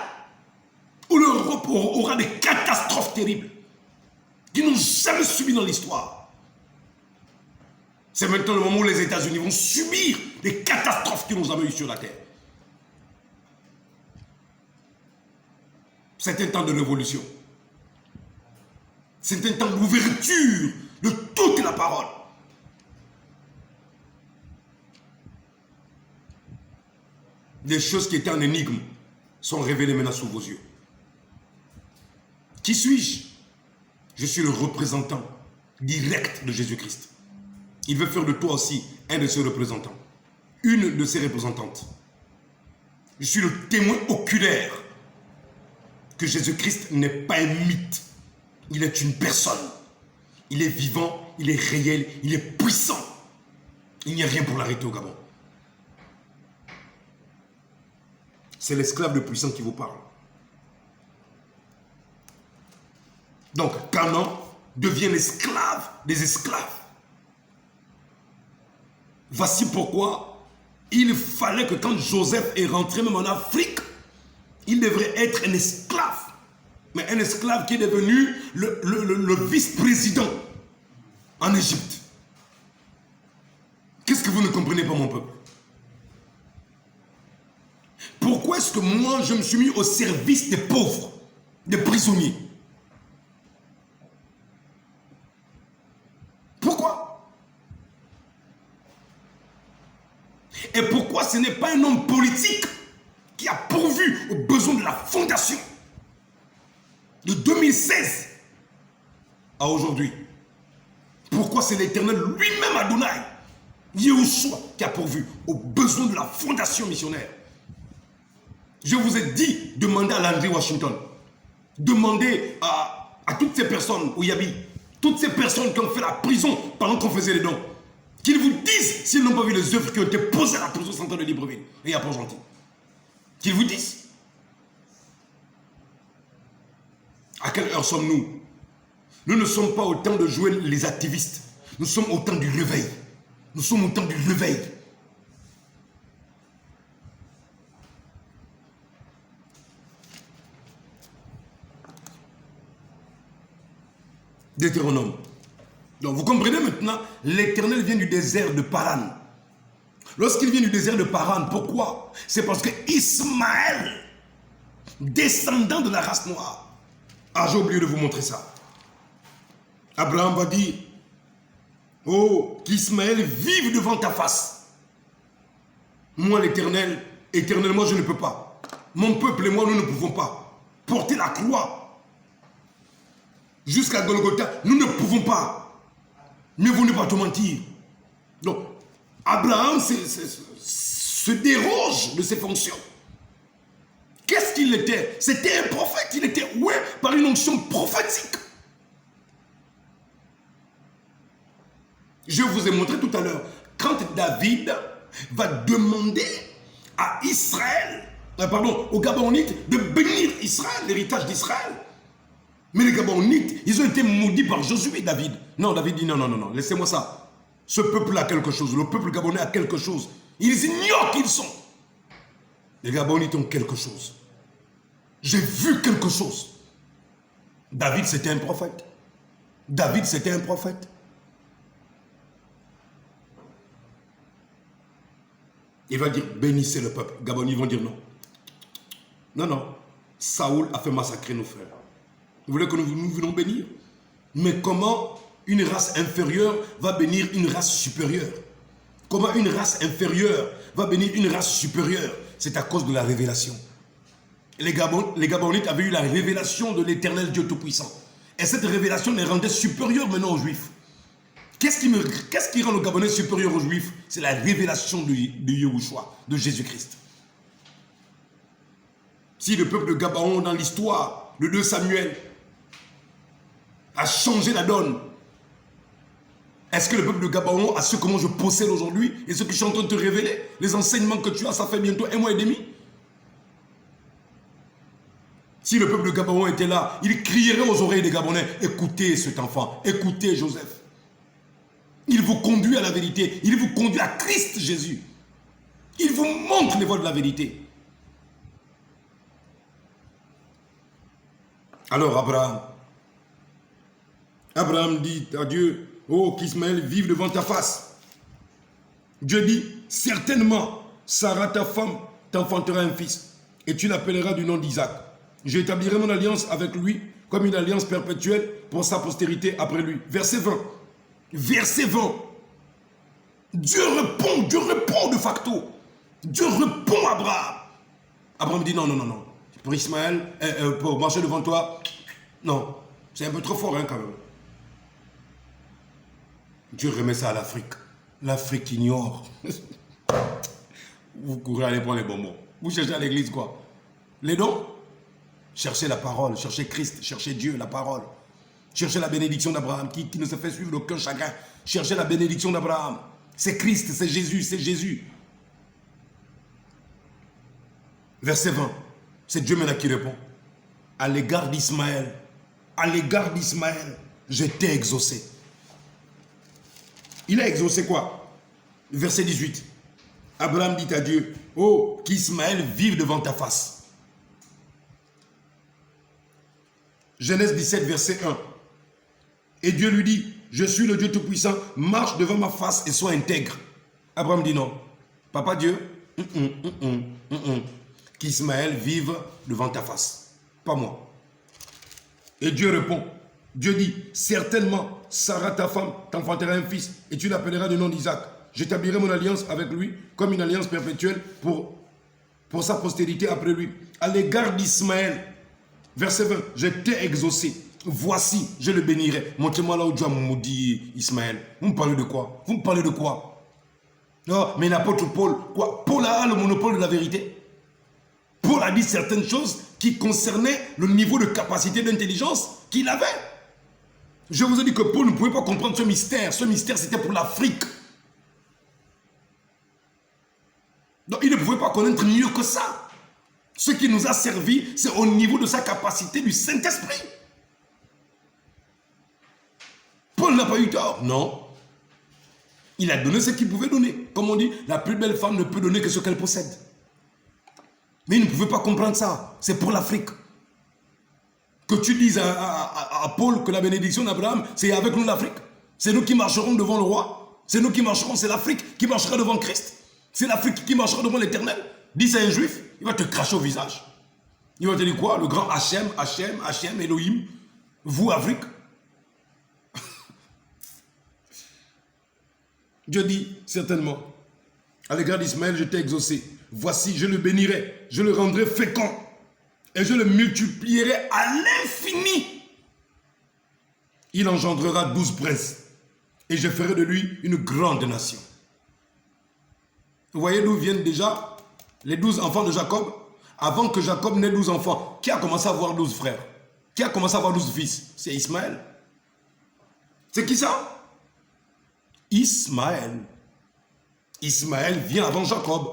où l'Europe aura des catastrophes terribles qui n'ont jamais subi dans l'histoire. C'est maintenant le moment où les États-Unis vont subir des catastrophes qu'ils n'ont jamais eues sur la Terre. C'est un temps de révolution. C'est un temps d'ouverture de toute la parole. Les choses qui étaient en énigme sont révélées maintenant sous vos yeux. Qui suis-je? Je suis le représentant direct de Jésus-Christ. Il veut faire de toi aussi un de ses représentants. Une de ses représentantes. Je suis le témoin oculaire que Jésus-Christ n'est pas un mythe. Il est une personne. Il est vivant, il est réel, il est puissant. Il n'y a rien pour l'arrêter au Gabon. C'est l'esclave le puissant qui vous parle. Donc, Canaan devient l'esclave des esclaves. Voici pourquoi il fallait que quand Joseph est rentré même en Afrique, il devrait être un esclave. Mais un esclave qui est devenu le vice-président en Égypte. Qu'est-ce que vous ne comprenez pas, mon peuple? Pourquoi est-ce que moi, je me suis mis au service des pauvres? des prisonniers. Pourquoi? Et pourquoi ce n'est pas un homme politique qui a pourvu aux besoins de la fondation de 2016 à aujourd'hui? Pourquoi c'est l'Éternel lui-même, Adonai, Yahushua, qui a pourvu aux besoins de la fondation missionnaire? Je vous ai dit, demandez à Landry Washington, demandez à toutes ces personnes au Yabi, toutes ces personnes qui ont fait la prison pendant qu'on faisait les dons, qu'ils vous disent s'ils n'ont pas vu les œuvres qui ont été posées à la prison centrale de Libreville et à Port-Gentil. Qu'ils vous disent. À quelle heure sommes-nous? Nous ne sommes pas au temps de jouer les activistes. Nous sommes au temps du réveil. Nous sommes au temps du réveil. Deutéronome. Donc vous comprenez maintenant, l'Éternel vient du désert de Paran. Lorsqu'il vient du désert de Paran, pourquoi? C'est parce que Ismaël, descendant de la race noire, j'ai oublié de vous montrer ça. Abraham va dire, oh, qu'Ismaël vive devant ta face. Moi l'Éternel, éternellement je ne peux pas. Mon peuple et moi, nous ne pouvons pas porter la croix jusqu'à Golgotha, nous ne pouvons pas. Mais vous ne pas te mentir. Donc, Abraham se déroge de ses fonctions. Qu'est-ce qu'il était? C'était un prophète. Il était ouais par une onction prophétique. Je vous ai montré tout à l'heure, quand David va demander à Israël, aux Gabonites de bénir Israël, l'héritage d'Israël. Mais les Gabonites, ils ont été maudits par Josué et David. Non, David dit non, non, non, non, laissez-moi ça. Ce peuple a quelque chose, le peuple gabonais a quelque chose. Ils ignorent qui ils sont. Les Gabonites ont quelque chose. J'ai vu quelque chose. David, c'était un prophète. David, c'était un prophète. Il va dire, bénissez le peuple. Gabonais vont dire non. Non, non. Saoul a fait massacrer nos frères. Vous voulez que nous voulons bénir? Mais comment une race inférieure va bénir une race supérieure? Comment une race inférieure va bénir une race supérieure? C'est à cause de la révélation. Les Gabonites avaient eu la révélation de l'Éternel Dieu Tout-Puissant. Et cette révélation les rendait supérieurs maintenant aux Juifs. Qu'est-ce qui rend le Gabonais supérieur aux Juifs? C'est la révélation de Yahushua, de Jésus-Christ. Si le peuple de Gabaon dans l'histoire de 2 Samuel a changé la donne, est-ce que le peuple de Gabaon a su comment je possède aujourd'hui et ce que je suis en train de te révéler? Les enseignements que tu as, ça fait bientôt 1 mois et demi. Si le peuple de Gabaon était là, il crierait aux oreilles des Gabonais, écoutez cet enfant, écoutez Joseph. Il vous conduit à la vérité, il vous conduit à Christ Jésus. Il vous montre les voies de la vérité. Alors Abraham dit à Dieu, oh qu'Ismaël vive devant ta face. Dieu dit, certainement, Sarah ta femme t'enfantera un fils, et tu l'appelleras du nom d'Isaac. J'établirai mon alliance avec lui comme une alliance perpétuelle pour sa postérité après lui. Verset 20. Verset 20. Dieu répond de facto. Dieu répond à Abraham. Abraham dit non, non, non, non. Pour Ismaël, pour marcher devant toi, non. C'est un peu trop fort hein, quand même. Dieu remet ça à l'Afrique. L'Afrique ignore. Vous courez aller prendre les bonbons. Vous cherchez à l'église quoi? Les dons? Cherchez la parole, cherchez Christ, cherchez Dieu, la parole. Cherchez la bénédiction d'Abraham qui ne se fait suivre d'aucun chagrin. Cherchez la bénédiction d'Abraham. C'est Christ, c'est Jésus, c'est Jésus. Verset 20. C'est Dieu maintenant qui répond. À l'égard d'Ismaël, je t'ai exaucé. Il a exaucé quoi? Verset 18. Abraham dit à Dieu, oh, qu'Ismaël vive devant ta face. Genèse 17, verset 1. Et Dieu lui dit, je suis le Dieu Tout-Puissant, marche devant ma face et sois intègre. Abraham dit non. Papa Dieu, qu'Ismaël vive devant ta face. Pas moi. Et Dieu répond. Dieu dit, certainement, Sarah, ta femme, t'enfantera un fils, et tu l'appelleras du nom d'Isaac. J'établirai mon alliance avec lui comme une alliance perpétuelle pour sa postérité après lui. À l'égard d'Ismaël, verset 20, je t'ai exaucé. Voici, je le bénirai. Montrez-moi là où Dieu a maudit Ismaël. Vous me parlez de quoi? Vous me parlez de quoi? Oh, mais l'apôtre Paul, quoi? Paul a le monopole de la vérité. Paul a dit certaines choses qui concernaient le niveau de capacité d'intelligence qu'il avait. Je vous ai dit que Paul ne pouvait pas comprendre ce mystère. Ce mystère, c'était pour l'Afrique. Donc, il ne pouvait pas connaître mieux que ça. Ce qui nous a servi, c'est au niveau de sa capacité du Saint-Esprit. Paul n'a pas eu tort, non. Il a donné ce qu'il pouvait donner. Comme on dit, la plus belle femme ne peut donner que ce qu'elle possède. Mais il ne pouvait pas comprendre ça. C'est pour l'Afrique. Que tu dises à Paul que la bénédiction d'Abraham, c'est avec nous l'Afrique. C'est nous qui marcherons devant le roi. C'est nous qui marcherons, c'est l'Afrique qui marchera devant Christ. C'est l'Afrique qui marchera devant l'Éternel. Dis à un juif, il va te cracher au visage. Il va te dire quoi? Le grand Hachem, Elohim, vous Afrique. Dieu dit certainement, à l'égard d'Ismaël, je t'ai exaucé. Voici, je le bénirai, je le rendrai fécond et je le multiplierai à l'infini. Il engendrera 12 princes et je ferai de lui une grande nation. Vous voyez d'où viennent déjà les 12 enfants de Jacob? Avant que Jacob n'ait 12 enfants, qui a commencé à avoir 12 frères? Qui a commencé à avoir 12 fils? C'est Ismaël. C'est qui ça? Ismaël. Ismaël vient avant Jacob.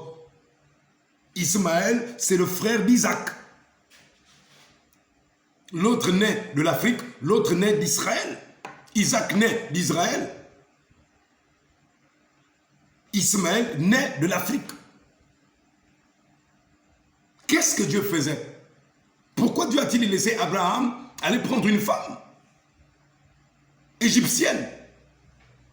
Ismaël, c'est le frère d'Isaac. L'autre naît de l'Afrique, l'autre naît d'Israël. Isaac naît d'Israël. Ismaël naît de l'Afrique. Qu'est-ce que Dieu faisait? Pourquoi Dieu a-t-il laissé Abraham aller prendre une femme égyptienne?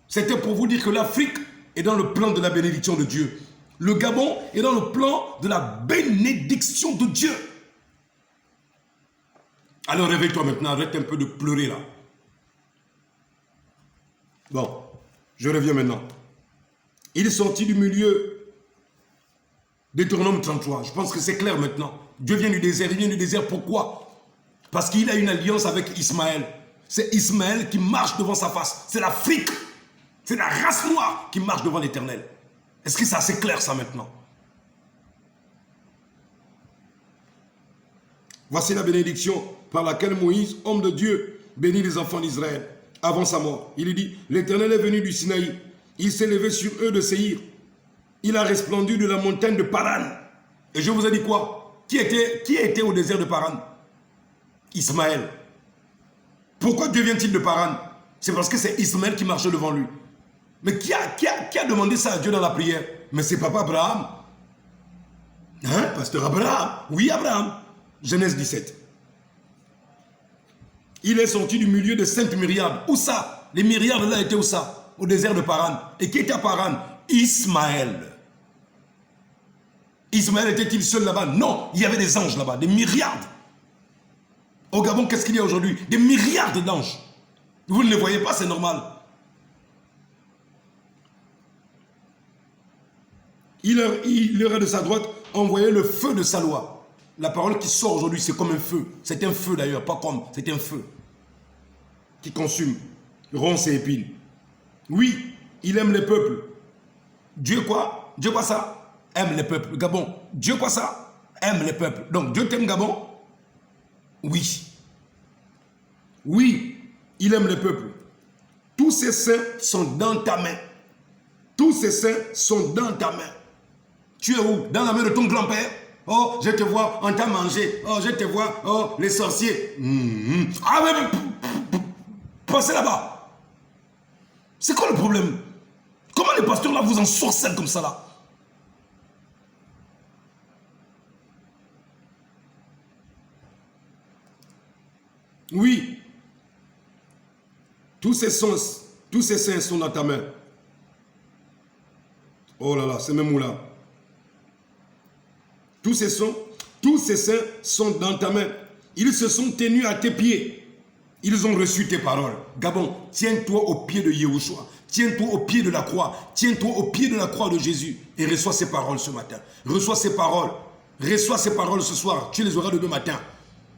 C'était pour vous dire que l'Afrique est dans le plan de la bénédiction de Dieu. Le Gabon est dans le plan de la bénédiction de Dieu. Alors réveille-toi maintenant, arrête un peu de pleurer là. Bon, je reviens maintenant. Il est sorti du milieu Deutéronome 33. Je pense que c'est clair maintenant. Dieu vient du désert. Il vient du désert pourquoi? Parce qu'il a une alliance avec Ismaël. C'est Ismaël qui marche devant sa face. C'est l'Afrique. C'est la race noire qui marche devant l'Éternel. Est-ce que c'est assez clair ça maintenant? Voici la bénédiction par laquelle Moïse, homme de Dieu, bénit les enfants d'Israël avant sa mort. Il dit, l'Éternel est venu du Sinaï. Il s'est levé sur eux de Séhir. Il a resplendu de la montagne de Paran. Et je vous ai dit quoi? Qui était au désert de Paran? Ismaël. Pourquoi Dieu vient-il de Paran? C'est parce que c'est Ismaël qui marchait devant lui. Mais qui a demandé ça à Dieu dans la prière? Mais c'est papa Abraham. Hein, pasteur Abraham? Oui, Abraham. Genèse 17. Il est sorti du milieu de Sainte Myriade. Où ça? Les myriades là étaient où ça? Au désert de Paran. Et qui était à Paran? Ismaël. Ismaël était-il seul là-bas? Non, il y avait des anges là-bas, des myriades. Au Gabon, qu'est-ce qu'il y a aujourd'hui? Des myriades d'anges. Vous ne les voyez pas, c'est normal. Il leur a de sa droite envoyé le feu de sa loi. La parole qui sort aujourd'hui, c'est comme un feu. C'est un feu d'ailleurs, pas comme, c'est un feu qui consume, ronce et épine. Oui, il aime les peuples. Dieu quoi? Dieu quoi ça? Aime les peuples. Gabon, Dieu quoi ça? Aime les peuples. Donc Dieu t'aime Gabon? Oui. Oui, il aime les peuples. Tous ces saints sont dans ta main. Tous ces saints sont dans ta main. Tu es où? Dans la main de ton grand-père? Oh, je te vois, on t'a mangé. Oh, je te vois, oh, les sorciers. Ah, mais passez là-bas. C'est quoi le problème? Comment les pasteurs là vous ensorcellent comme ça là? Oui. Tous ces saints sont dans ta main. Oh là là, c'est même où là? Tous ces saints sont dans ta main. Ils se sont tenus à tes pieds. Ils ont reçu tes paroles. Gabon, tiens-toi au pied de Yahushua. Tiens-toi au pied de la croix. Tiens-toi au pied de la croix de Jésus. Et reçois ces paroles ce matin. Reçois ces paroles. Reçois ces paroles ce soir. Tu les auras demain matin.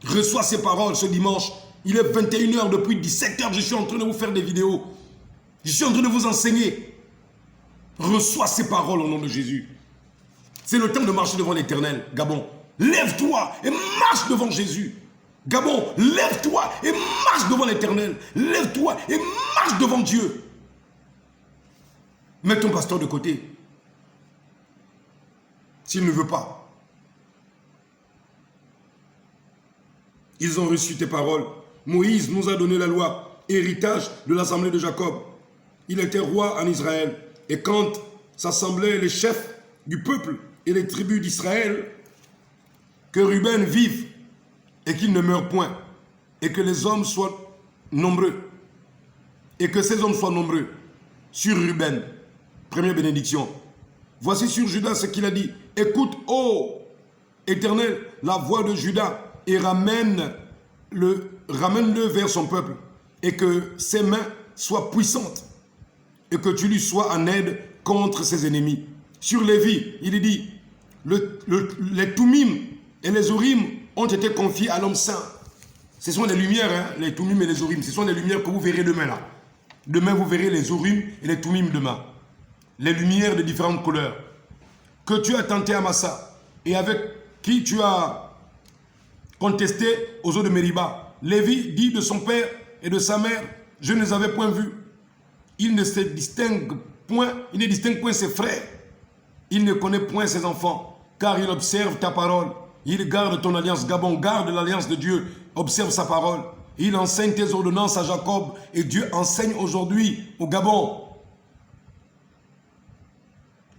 Reçois ces paroles ce dimanche. Il est 21h, depuis 17h, je suis en train de vous faire des vidéos. Je suis en train de vous enseigner. Reçois ces paroles au nom de Jésus. C'est le temps de marcher devant l'Éternel. Gabon, lève-toi et marche devant Jésus. Gabon, lève-toi et marche devant l'Éternel. Lève-toi et marche devant Dieu. Mets ton pasteur de côté. S'il ne veut pas. Ils ont reçu tes paroles. Moïse nous a donné la loi, héritage de l'assemblée de Jacob. Il était roi en Israël. Et quand s'assemblaient les chefs du peuple et les tribus d'Israël, que Ruben vive et qu'il ne meure point, et que les hommes soient nombreux, et que ces hommes soient nombreux, sur Ruben, première bénédiction. Voici sur Judas ce qu'il a dit. Écoute, ô Éternel, la voix de Judas, et ramène-le vers son peuple, et que ses mains soient puissantes, et que tu lui sois en aide contre ses ennemis. Sur Lévi, il est dit, les Toumim et les Urim ont été confiés à l'homme saint. Ce sont les lumières, hein, les Toumim et les Urim. Ce sont les lumières que vous verrez demain là. Demain, vous verrez les Urim et les Toumim demain. Les lumières de différentes couleurs. Que tu as tenté à Massa et avec qui tu as contesté aux eaux de Mériba. Lévi dit de son père et de sa mère, je ne les avais point vus. Il ne se distingue point, il ne distingue point ses frères. Il ne connaît point ses enfants, car il observe ta parole. Il garde ton alliance. Gabon, garde l'alliance de Dieu. Observe sa parole. Il enseigne tes ordonnances à Jacob. Et Dieu enseigne aujourd'hui au Gabon.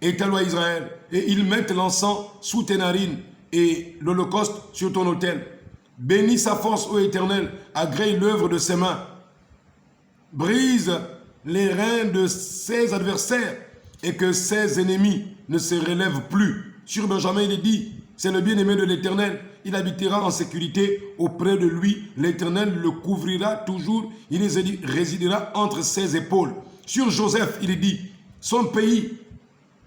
Et ta loi Israël. Et ils mettent l'encens sous tes narines et l'holocauste sur ton autel. Bénis sa force, ô Éternel. Agrée l'œuvre de ses mains. Brise les reins de ses adversaires et que ses ennemis ne se relèvent plus. Sur Benjamin, il est dit, c'est le bien-aimé de l'Éternel. Il habitera en sécurité auprès de lui. L'Éternel le couvrira toujours. Il résidera entre ses épaules. Sur Joseph, il est dit, son pays.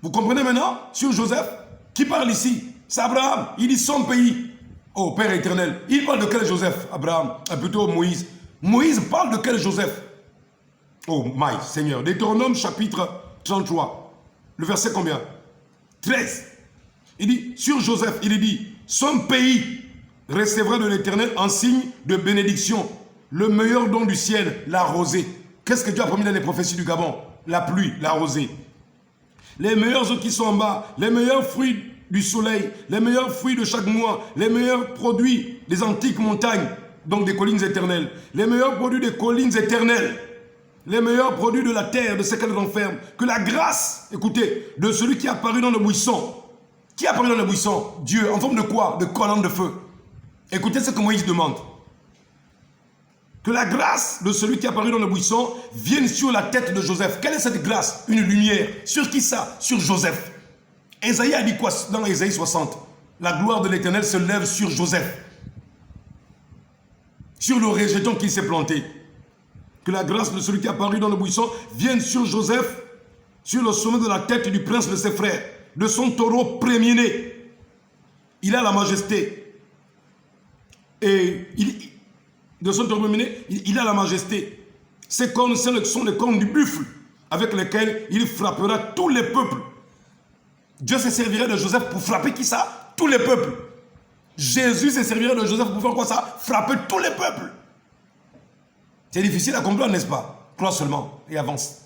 Vous comprenez maintenant? Sur Joseph, qui parle ici? C'est Abraham. Il dit son pays. Oh, Père éternel. Il parle de quel Joseph? Abraham. Plutôt Moïse. Moïse parle de quel Joseph? Oh, my Seigneur. Deutéronome chapitre 33. Le verset combien? 13. Il dit, sur Joseph, il est dit, son pays recevra de l'Éternel en signe de bénédiction. Le meilleur don du ciel, la rosée. Qu'est-ce que Dieu a promis dans les prophéties du Gabon? La pluie, la rosée. Les meilleurs eaux qui sont en bas, les meilleurs fruits du soleil, les meilleurs fruits de chaque mois, les meilleurs produits des antiques montagnes, donc des collines éternelles, les meilleurs produits des collines éternelles, les meilleurs produits de la terre, de ce qu'elle renferme. Que la grâce, écoutez, de celui qui est apparu dans le buisson. Qui est apparu dans le buisson? Dieu, en forme de quoi? De colonne de feu. Écoutez ce que Moïse demande. Que la grâce de celui qui est apparu dans le buisson vienne sur la tête de Joseph. Quelle est cette grâce? Une lumière. Sur qui ça? Sur Joseph. Ésaïe a dit quoi dans Ésaïe 60? La gloire de l'Éternel se lève sur Joseph. Sur le rejeton qui s'est planté. Que la grâce de celui qui est apparu dans le buisson vienne sur Joseph, sur le sommet de la tête du prince de ses frères, de son taureau premier-né. Il a la majesté. Et de son taureau premier-né, il a la majesté. Ces cornes sont les cornes du buffle, avec lesquels il frappera tous les peuples. Dieu se servira de Joseph pour frapper qui ça? Tous les peuples. Jésus se servira de Joseph pour faire quoi ça? Frapper tous les peuples. C'est difficile à comprendre, n'est-ce pas? Crois seulement et avance.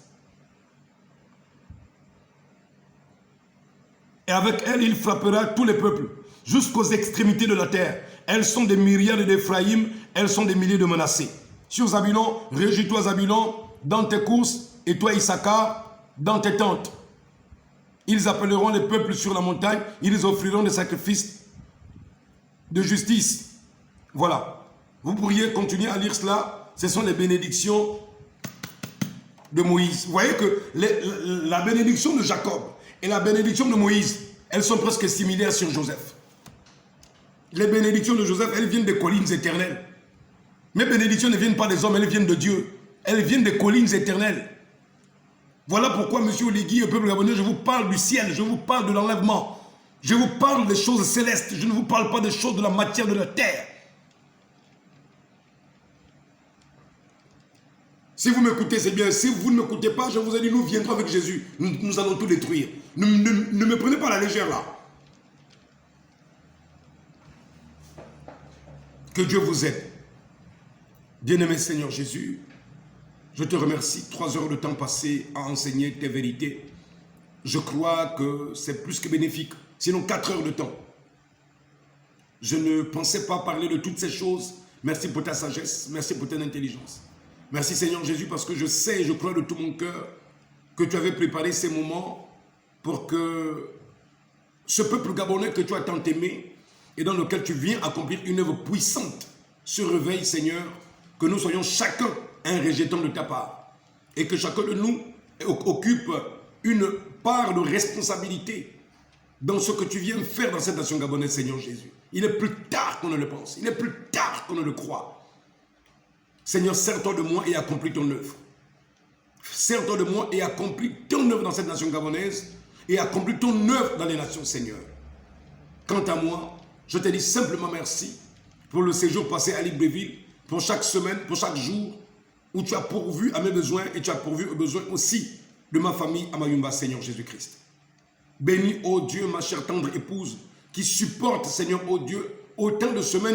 Et avec elle, il frappera tous les peuples, jusqu'aux extrémités de la terre. Elles sont des myriades d'Éphraïm, elles sont des milliers de menacés. Sur Zabulon, réjouis-toi Zabulon, dans tes courses, et toi Issachar, dans tes tentes. Ils appelleront les peuples sur la montagne, ils offriront des sacrifices de justice. Voilà. Vous pourriez continuer à lire cela. Ce sont les bénédictions de Moïse. Vous voyez que la bénédiction de Jacob et la bénédiction de Moïse, elles sont presque similaires sur Joseph. Les bénédictions de Joseph, elles viennent des collines éternelles. Mes bénédictions ne viennent pas des hommes, elles viennent de Dieu. Elles viennent des collines éternelles. Voilà pourquoi, monsieur Oligui et peuple gabonais, je vous parle du ciel, je vous parle de l'enlèvement. Je vous parle des choses célestes, je ne vous parle pas des choses de la matière de la terre. Si vous m'écoutez, c'est bien. Si vous ne m'écoutez pas, je vous ai dit, nous viendrons avec Jésus. Nous allons tout détruire. Ne me prenez pas à la légère là. Que Dieu vous aide. Bien-aimé Seigneur Jésus, je te remercie. 3 heures de temps passé à enseigner tes vérités. Je crois que c'est plus que bénéfique. Sinon 4 heures de temps. Je ne pensais pas parler de toutes ces choses. Merci pour ta sagesse. Merci pour ton intelligence. Merci Seigneur Jésus parce que je sais et je crois de tout mon cœur que tu avais préparé ces moments pour que ce peuple gabonais que tu as tant aimé et dans lequel tu viens accomplir une œuvre puissante se réveille Seigneur, que nous soyons chacun un rejetant de ta part et que chacun de nous occupe une part de responsabilité dans ce que tu viens faire dans cette nation gabonaise Seigneur Jésus. Il est plus tard qu'on ne le pense, il est plus tard qu'on ne le croit. Seigneur, sers-toi de moi et accomplis ton œuvre. Sers-toi de moi et accomplis ton œuvre dans cette nation gabonaise et accomplis ton œuvre dans les nations, Seigneur. Quant à moi, je te dis simplement merci pour le séjour passé à Libreville, pour chaque semaine, pour chaque jour où tu as pourvu à mes besoins et tu as pourvu aux besoins aussi de ma famille à Mayumba, Seigneur Jésus-Christ. Bénis, ô Dieu, ma chère tendre épouse, qui supporte, Seigneur, ô Dieu, autant de semaines